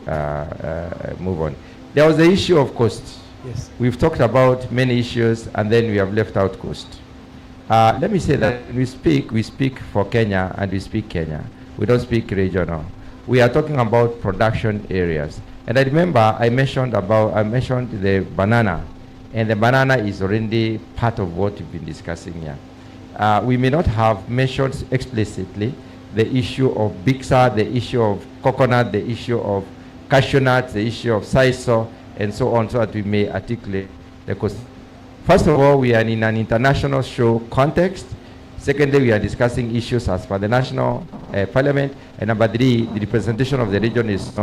move on. There was the issue of cost. Yes. We've talked about many issues, and then we have left out cost. Let me say that when we speak for Kenya, and we speak Kenya. We don't speak regional. We are talking about production areas. And I remember I mentioned the banana, and the banana is already part of what we've been discussing here. We may not have mentioned explicitly the issue of Bixa, the issue of coconut, the issue of cashew nuts, the issue of sisal, and so on, so that we may articulate the cost. First of all, we are in an international show context. Secondly, we are discussing issues as per the national parliament. And number three, the representation of the region is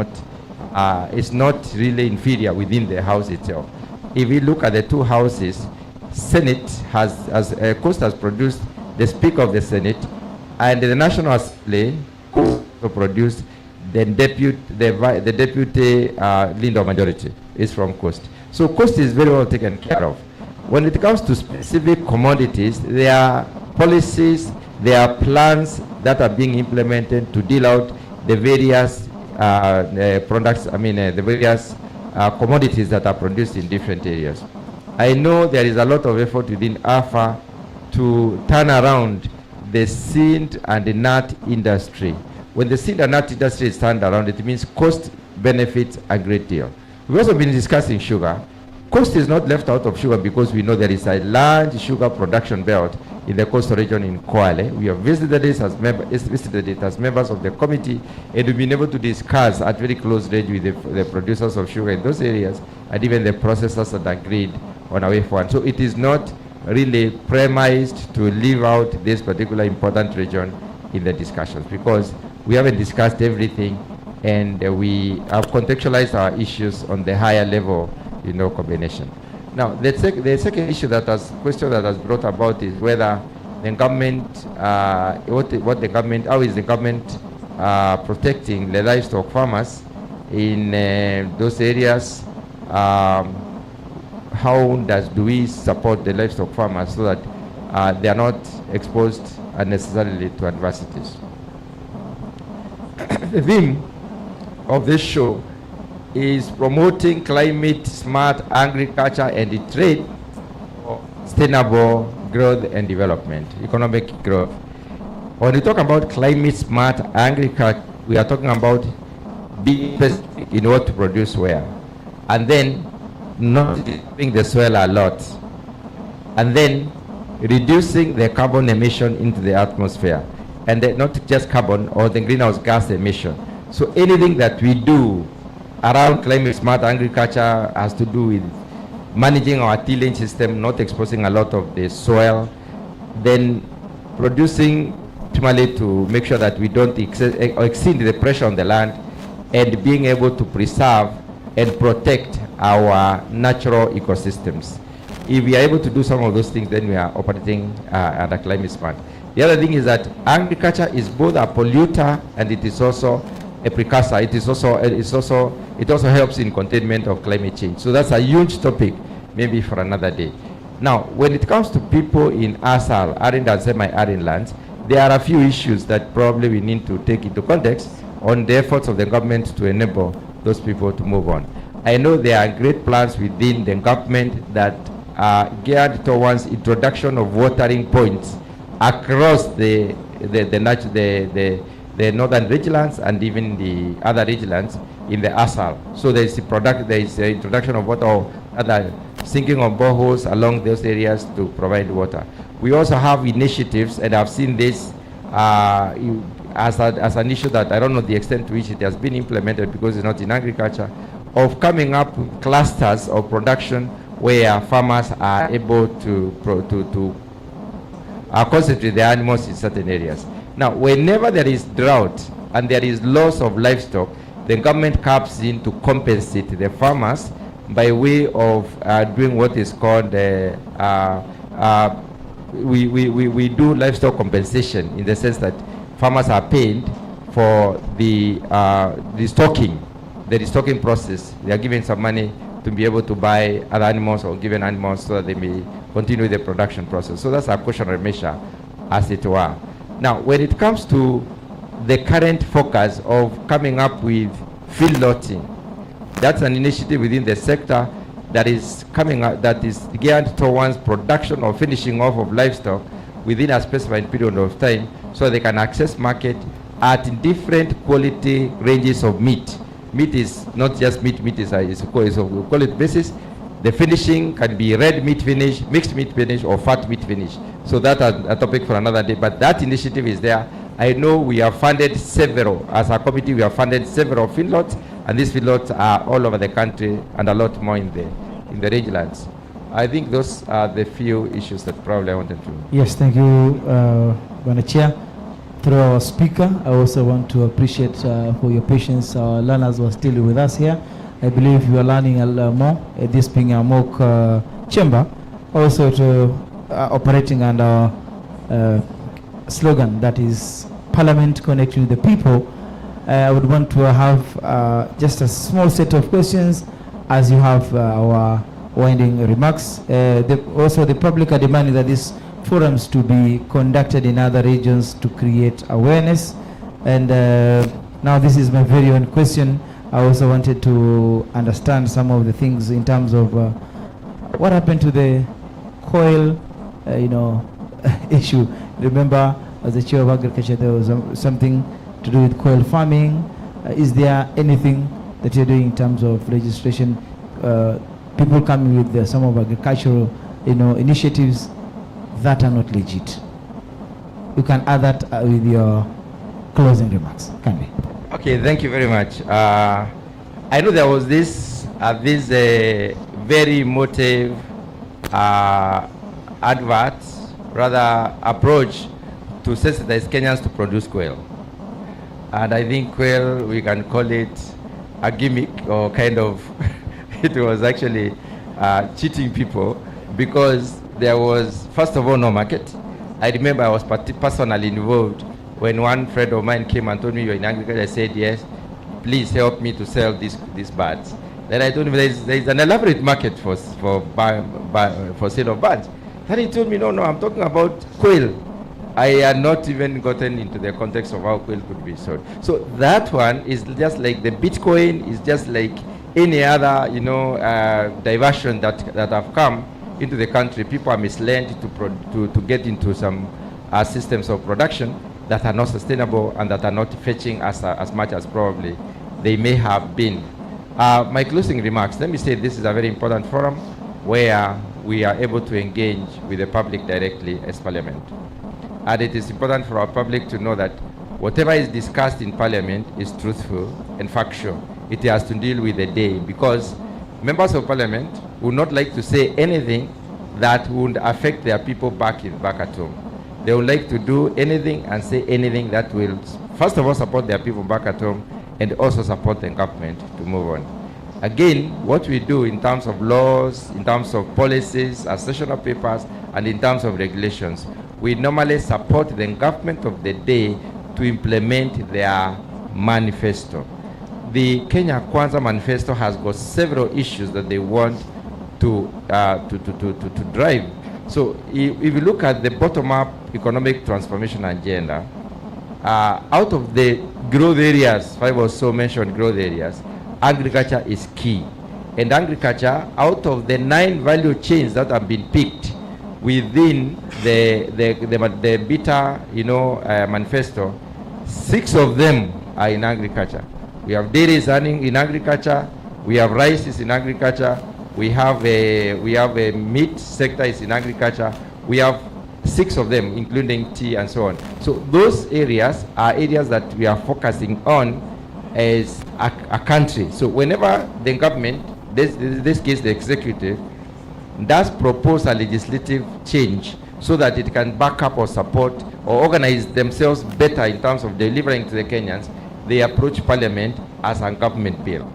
not really inferior within the house itself. If we look at the two houses, Senate Coast has produced the Speaker of the Senate, and the National Assembly produced the deputy leader majority is from Coast. So Coast is very well taken care of. When it comes to specific commodities, there are policies, there are plans that are being implemented to deal out the various products, the various commodities that are produced in different areas. I know there is a lot of effort within AFA to turn around the seed and the nut industry. When the seed and nut industry is turned around, it means cost benefits a great deal. We've also been discussing sugar. Coast is not left out of sugar because we know there is a large sugar production belt in the coastal region in Kwale. We have visited it as members of the committee, and we've been able to discuss at very close range with the producers of sugar in those areas, and even the processors that agreed on a way forward. So it is not really premised to leave out this particular important region in the discussions, because we haven't discussed everything, and we have contextualized our issues on the higher level, combination. Now, the second issue question that has brought about is whether the government, how is the government protecting the livestock farmers in those areas? How do we support the livestock farmers so that they are not exposed unnecessarily to adversities? The theme of this show is promoting climate smart agriculture and the trade for sustainable growth and development, economic growth. When we talk about climate smart agriculture, we are talking about being specific in what to produce where, and then not disturbing the soil a lot, and then reducing the carbon emission into the atmosphere, and not just carbon or the greenhouse gas emission. So anything that we do around climate smart agriculture has to do with managing our tillage system, not exposing a lot of the soil, then producing optimally to make sure that we don't exceed the pressure on the land, and being able to preserve and protect our natural ecosystems. If we are able to do some of those things, then we are operating under climate smart. The other thing is that agriculture is both a polluter and it is also a precursor. It also helps in containment of climate change. So that's a huge topic, maybe for another day. Now, when it comes to people in ASAL, arid and semi-arid lands, there are a few issues that probably we need to take into context on the efforts of the government to enable those people to move on. I know there are great plans within the government that are geared towards introduction of watering points across the northern regions and even the other regions in the ASAL. So there is the introduction of water, or other sinking of boreholes along those areas to provide water. We also have initiatives, and I've seen this as an issue that I don't know the extent to which it has been implemented because it's not in agriculture, of coming up with clusters of production where farmers are able to concentrate their animals in certain areas. Now, whenever there is drought and there is loss of livestock, the government comes in to compensate the farmers by way of doing what is called we do livestock compensation, in the sense that farmers are paid for the restocking process. They are given some money to be able to buy other animals or given animals so that they may continue the production process. So that's a cautionary measure, as it were. Now, when it comes to the current focus of coming up with field lotting, that's an initiative within the sector that is coming up, that is geared towards production or finishing off of livestock within a specified period of time, so they can access market at different quality ranges of meat. Meat is not just meat, meat is a quality basis. The finishing can be red meat finish, mixed meat finish, or fat meat finish. So that's a topic for another day, but that initiative is there. I know we have funded several, as a committee, we have funded several feedlots And these feedlots are all over the country and a lot more in the rangelands. I think those are the few issues that probably I wanted to. Yes, thank you, Bwana Chair. Through our speaker, I also want to appreciate for your patience. Our learners were still with us here. I believe you are learning a lot more at this being a mock chamber. Also to operating under slogan that is Parliament connecting the people. I would want to have just a small set of questions as you have our winding remarks. Also the public are demanding that these forums to be conducted in other regions to create awareness. And now this is my very own question. I also wanted to understand some of the things in terms of what happened to the coil, issue. Remember, as the chair of agriculture, there was something to do with coil farming. Is there anything that you're doing in terms of registration? People coming with some of agricultural, initiatives that are not legit. You can add that with your closing remarks. Kindly. Okay, thank you very much. I know there was this very emotive approach to sensitize Kenyans to produce quail. And I think quail, we can call it a gimmick or kind of, it was actually cheating people because there was, first of all, no market. I remember I was personally involved when one friend of mine came and told me, you're in agriculture. I said, yes, please help me to sell these birds. Then I told him there is an elaborate market for sale of birds. Then he told me, no, I'm talking about quail. I had not even gotten into the context of how quail could be sold. So that one is just like the Bitcoin, is just like any other, diversion that have come into the country. People are misled to get into some systems of production that are not sustainable and that are not fetching as much as probably they may have been. My closing remarks, let me say this is a very important forum where we are able to engage with the public directly as Parliament. And it is important for our public to know that whatever is discussed in Parliament is truthful and factual. It has to deal with the day, because members of Parliament would not like to say anything that would affect their people back at home. They would like to do anything and say anything that will, first of all, support their people back at home and also support the government to move on. Again, what we do in terms of laws, in terms of policies, associational papers, and in terms of regulations, we normally support the government of the day to implement their manifesto. The Kenya Kwanza manifesto has got several issues that they want to drive. So if you look at the bottom-up economic transformation agenda, out of the growth areas, 5 or so mentioned growth areas, agriculture is key. And agriculture, out of the 9 value chains that have been picked within the beta, manifesto, 6 of them are in agriculture. We have dairies in agriculture. We have rice is in agriculture. We have a meat sector is in agriculture. We have 6 of them, including tea and so on. So those areas are areas that we are focusing on as a country. So whenever the government, this case the executive, does propose a legislative change so that it can back up or support or organize themselves better in terms of delivering to the Kenyans, they approach Parliament as a government bill.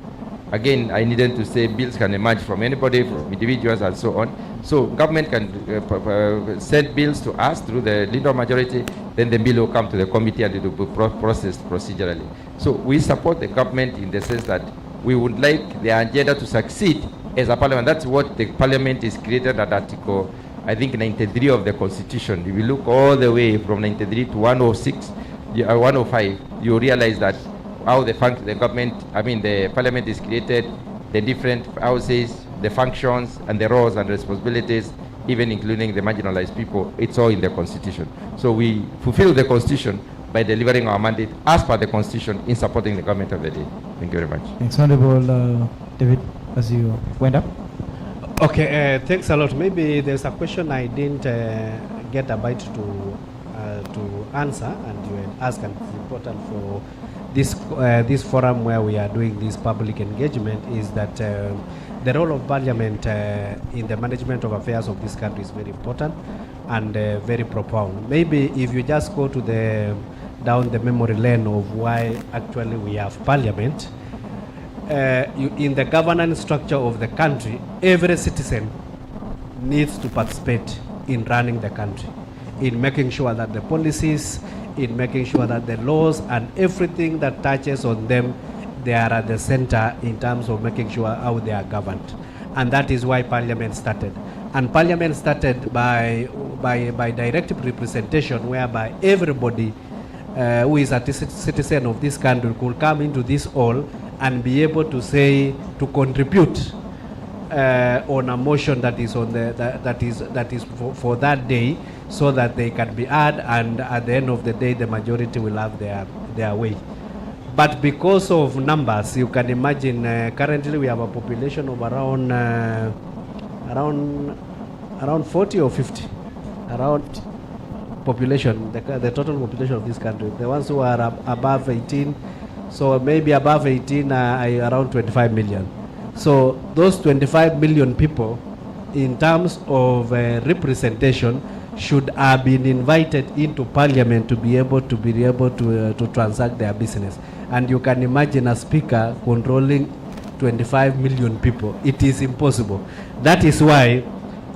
Again, I needed to say bills can emerge from anybody, from individuals and so on. So government can send bills to us through the leader majority, then the bill will come to the committee and it will be processed procedurally. So we support the government in the sense that we would like the agenda to succeed as a parliament. That's what the parliament is created at Article, I think, 93 of the Constitution. If you look all the way from 93 to 106, 105, you realize that how the parliament is created, the different houses, the functions and the roles and responsibilities, even including the marginalized people, it's all in the Constitution. So we fulfill the Constitution by delivering our mandate as per the Constitution in supporting the government of the day. Thank you very much. Thanks, Honorable David, as you went up. Okay, thanks a lot. Maybe there's a question I didn't get a bite to to answer, and you ask, and it's important for this forum where we are doing this public engagement, is that the role of Parliament in the management of affairs of this country is very important and very profound. Maybe if you just go to down the memory lane of why actually we have Parliament, in the governance structure of the country, every citizen needs to participate in running the country, in making sure that the policies, in making sure that the laws and everything that touches on them, they are at the center in terms of making sure how they are governed. And that is why Parliament started. And Parliament started by direct representation, whereby everybody who is a citizen of this country could come into this hall and be able to say, to contribute on a motion that is on that is for that day, so that they can be heard, and at the end of the day the majority will have their way. But because of numbers, you can imagine currently we have a population of around 40 or 50 around population, the total population of this country. The ones who are above 18, so maybe above 18 are around 25 million. So those 25 million people, in terms of representation, should have been invited into Parliament to be able to transact their business. And you can imagine a speaker controlling 25 million people. It is impossible. That is why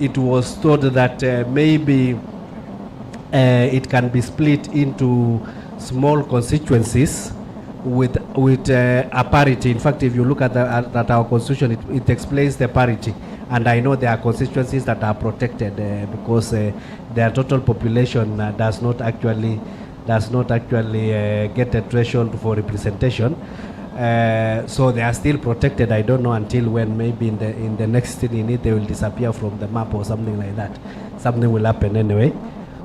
it was thought that maybe it can be split into small constituencies with a parity. In fact, if you look at our constitution, it explains the parity. And I know there are constituencies that are protected because their total population does not actually get a threshold for representation. So they are still protected. I don't know until when. Maybe in the next thing in it, they will disappear from the map or something like that. Something will happen anyway.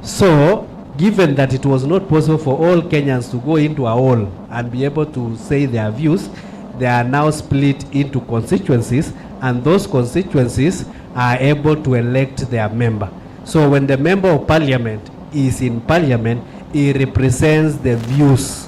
So, given that it was not possible for all Kenyans to go into a hall and be able to say their views, they are now split into constituencies, and those constituencies are able to elect their member. So when the member of Parliament is in Parliament, he represents the views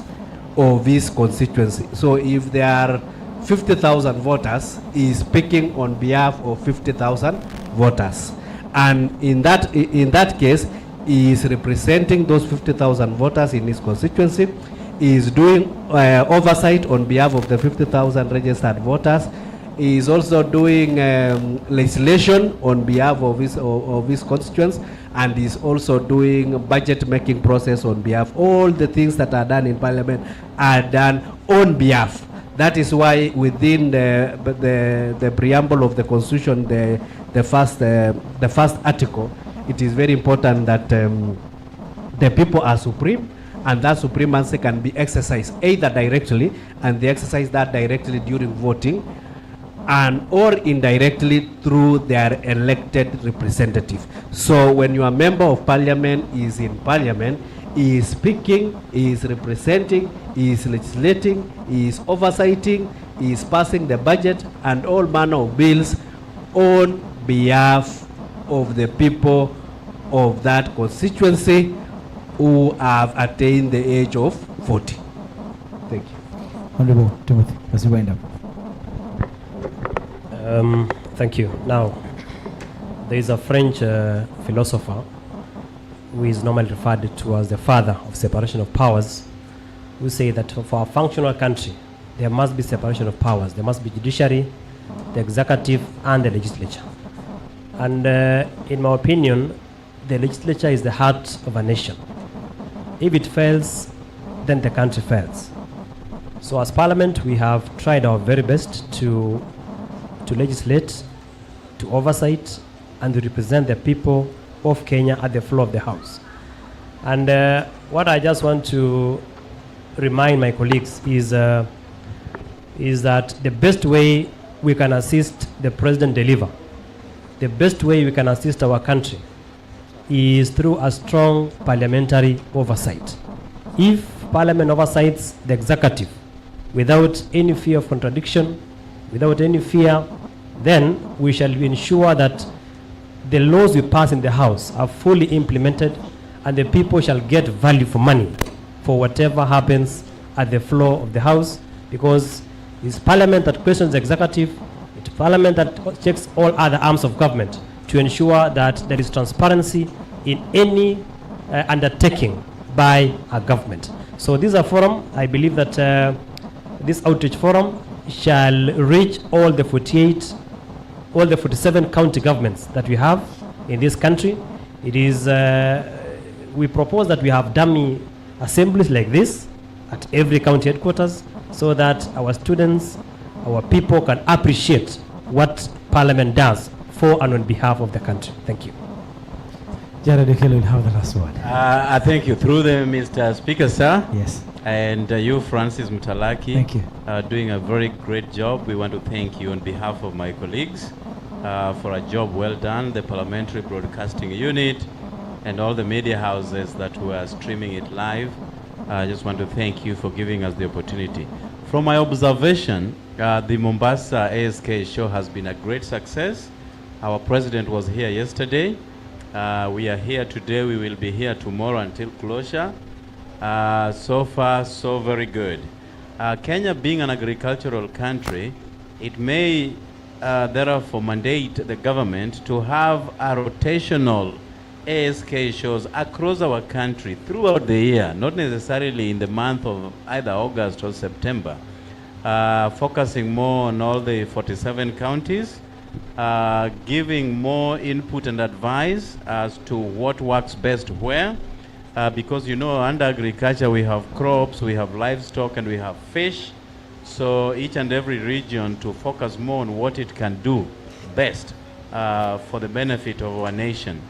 of his constituency. So if there are 50,000 voters, he is speaking on behalf of 50,000 voters. And in that case, he is representing those 50,000 voters in his constituency. He is doing oversight on behalf of the 50,000 registered voters. He is also doing legislation on behalf of his constituents, and is also doing budget making process on behalf. All the things that are done in Parliament are done on behalf. That is why within the preamble of the Constitution, the first article, it is very important that the people are supreme, and that supremacy can be exercised either directly, and they exercise that directly during voting, and or indirectly through their elected representative. So when your member of Parliament is in Parliament, he is speaking, he is representing, he is legislating, he is oversighting, he is passing the budget and all manner of bills on behalf of the people of that constituency who have attained the age of 40. Thank you. Honorable Timothy, as you wind up. Thank you. Now, there is a French philosopher who is normally referred to as the father of separation of powers, who say that for a functional country, there must be separation of powers. There must be judiciary, the executive, and the legislature. And in my opinion, the legislature is the heart of a nation. If it fails, then the country fails. So as Parliament, we have tried our very best to legislate, to oversight, and to represent the people of Kenya at the floor of the House. And what I just want to remind my colleagues is that the best way we can assist the President deliver, the best way we can assist our country is through a strong parliamentary oversight. If Parliament oversights the executive without any fear of contradiction, without any fear, then we shall ensure that the laws we pass in the House are fully implemented and the people shall get value for money for whatever happens at the floor of the House, because it's Parliament that questions the executive, it's Parliament that checks all other arms of government to ensure that there is transparency in any undertaking by a government. So this is a forum, I believe that this outreach forum shall reach all the 47 county governments that we have in this country. It is, we propose that we have dummy assemblies like this at every county headquarters, so that our students, our people can appreciate what Parliament does for and on behalf of the country. Thank you. Jared Okello will have the last word. I thank you. Through the Mr. Speaker, sir. Yes. And you, Francis Mutalaki. Thank you. Doing a very great job. We want to thank you on behalf of my colleagues for a job well done, the Parliamentary Broadcasting Unit, and all the media houses that were streaming it live. I just want to thank you for giving us the opportunity. From my observation, the Mombasa ASK show has been a great success. Our president was here yesterday. We are here today. We will be here tomorrow until closure. So far, so very good. Kenya being an agricultural country, it may therefore mandate the government to have a rotational ASK shows across our country throughout the year, not necessarily in the month of either August or September, focusing more on all the 47 counties, giving more input and advice as to what works best where, because you know under agriculture we have crops, we have livestock, and we have fish. So each and every region to focus more on what it can do best for the benefit of our nation.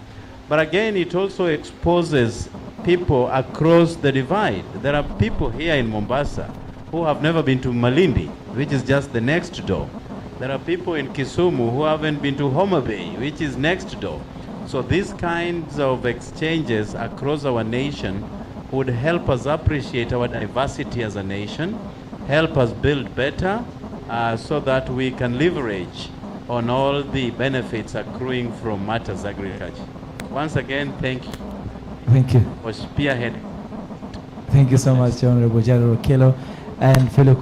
But again, it also exposes people across the divide. There are people here in Mombasa who have never been to Malindi, which is just the next door. There are people in Kisumu who haven't been to Homa Bay, which is next door. So these kinds of exchanges across our nation would help us appreciate our diversity as a nation, help us build better, so that we can leverage on all the benefits accruing from matters agriculture. Once again, thank you. Thank you. For spearheading. Thank you so much, Honorable Jared Okello, and fellow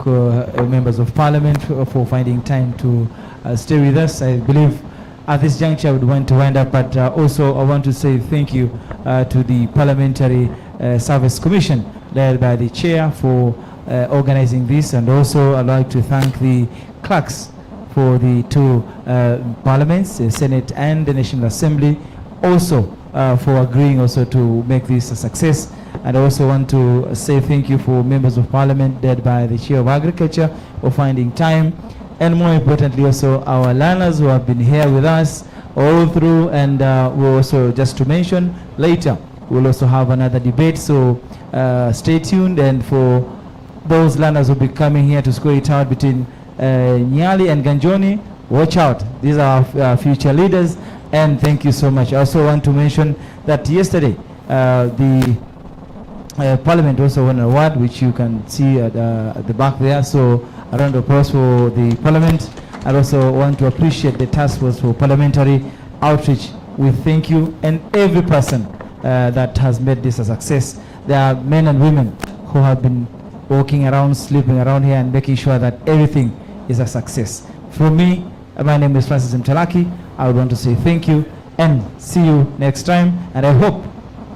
members of Parliament for finding time to stay with us. I believe at this juncture I would want to wind up, but also I want to say thank you to the Parliamentary Service Commission led by the chair for organizing this, and also I'd like to thank the clerks for the two parliaments, the Senate and the National Assembly, also for agreeing also to make this a success. And I also want to say thank you for members of Parliament led by the Chair of Agriculture for finding time, and more importantly also our learners who have been here with us all through, and we'll also, just to mention, later we'll also have another debate, so stay tuned. And for those learners who will be coming here to score it out between Nyali and Ganjoni, watch out, these are our future leaders. And thank you so much. I also want to mention that yesterday the Parliament also won an award, which you can see at the back there. So a round of applause for the Parliament. I also want to appreciate the task force for parliamentary outreach. We thank you and every person that has made this a success. There are men and women who have been walking around, sleeping around here, and making sure that everything is a success. From me, my name is Francis Mtalaki. I would want to say thank you and see you next time. And I hope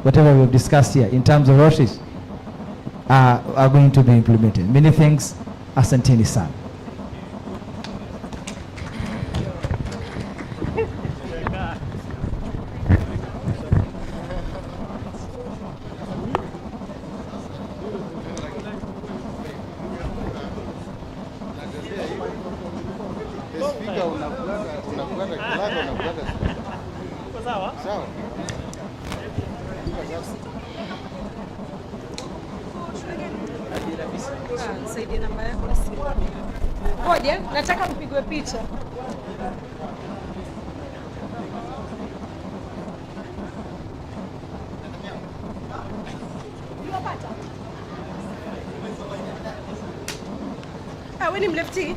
whatever we have discussed here in terms of outreach are going to be implemented. Many thanks. Asanteni sana. Nisaidie namba yako na simu. Ngoja, nataka mpigwe picha. Unapata? Wewe ni mlefti?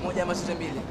Moja ama zote mbili.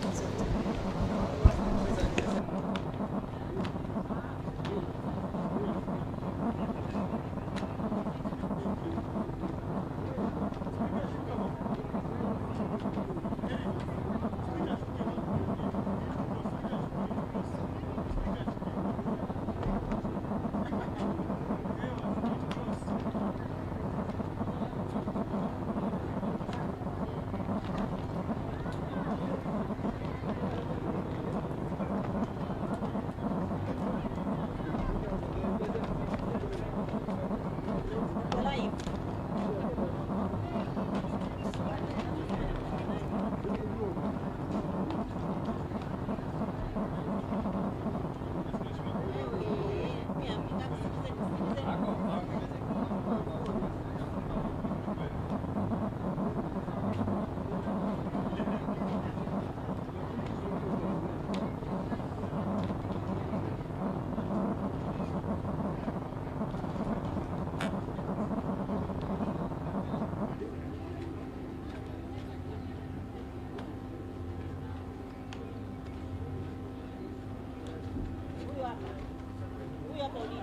Huyo hapa ulizi.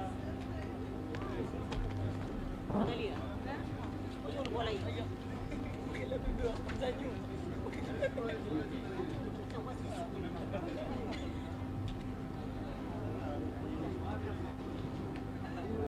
Angalia. Huyo ulikuwa live. Za juu.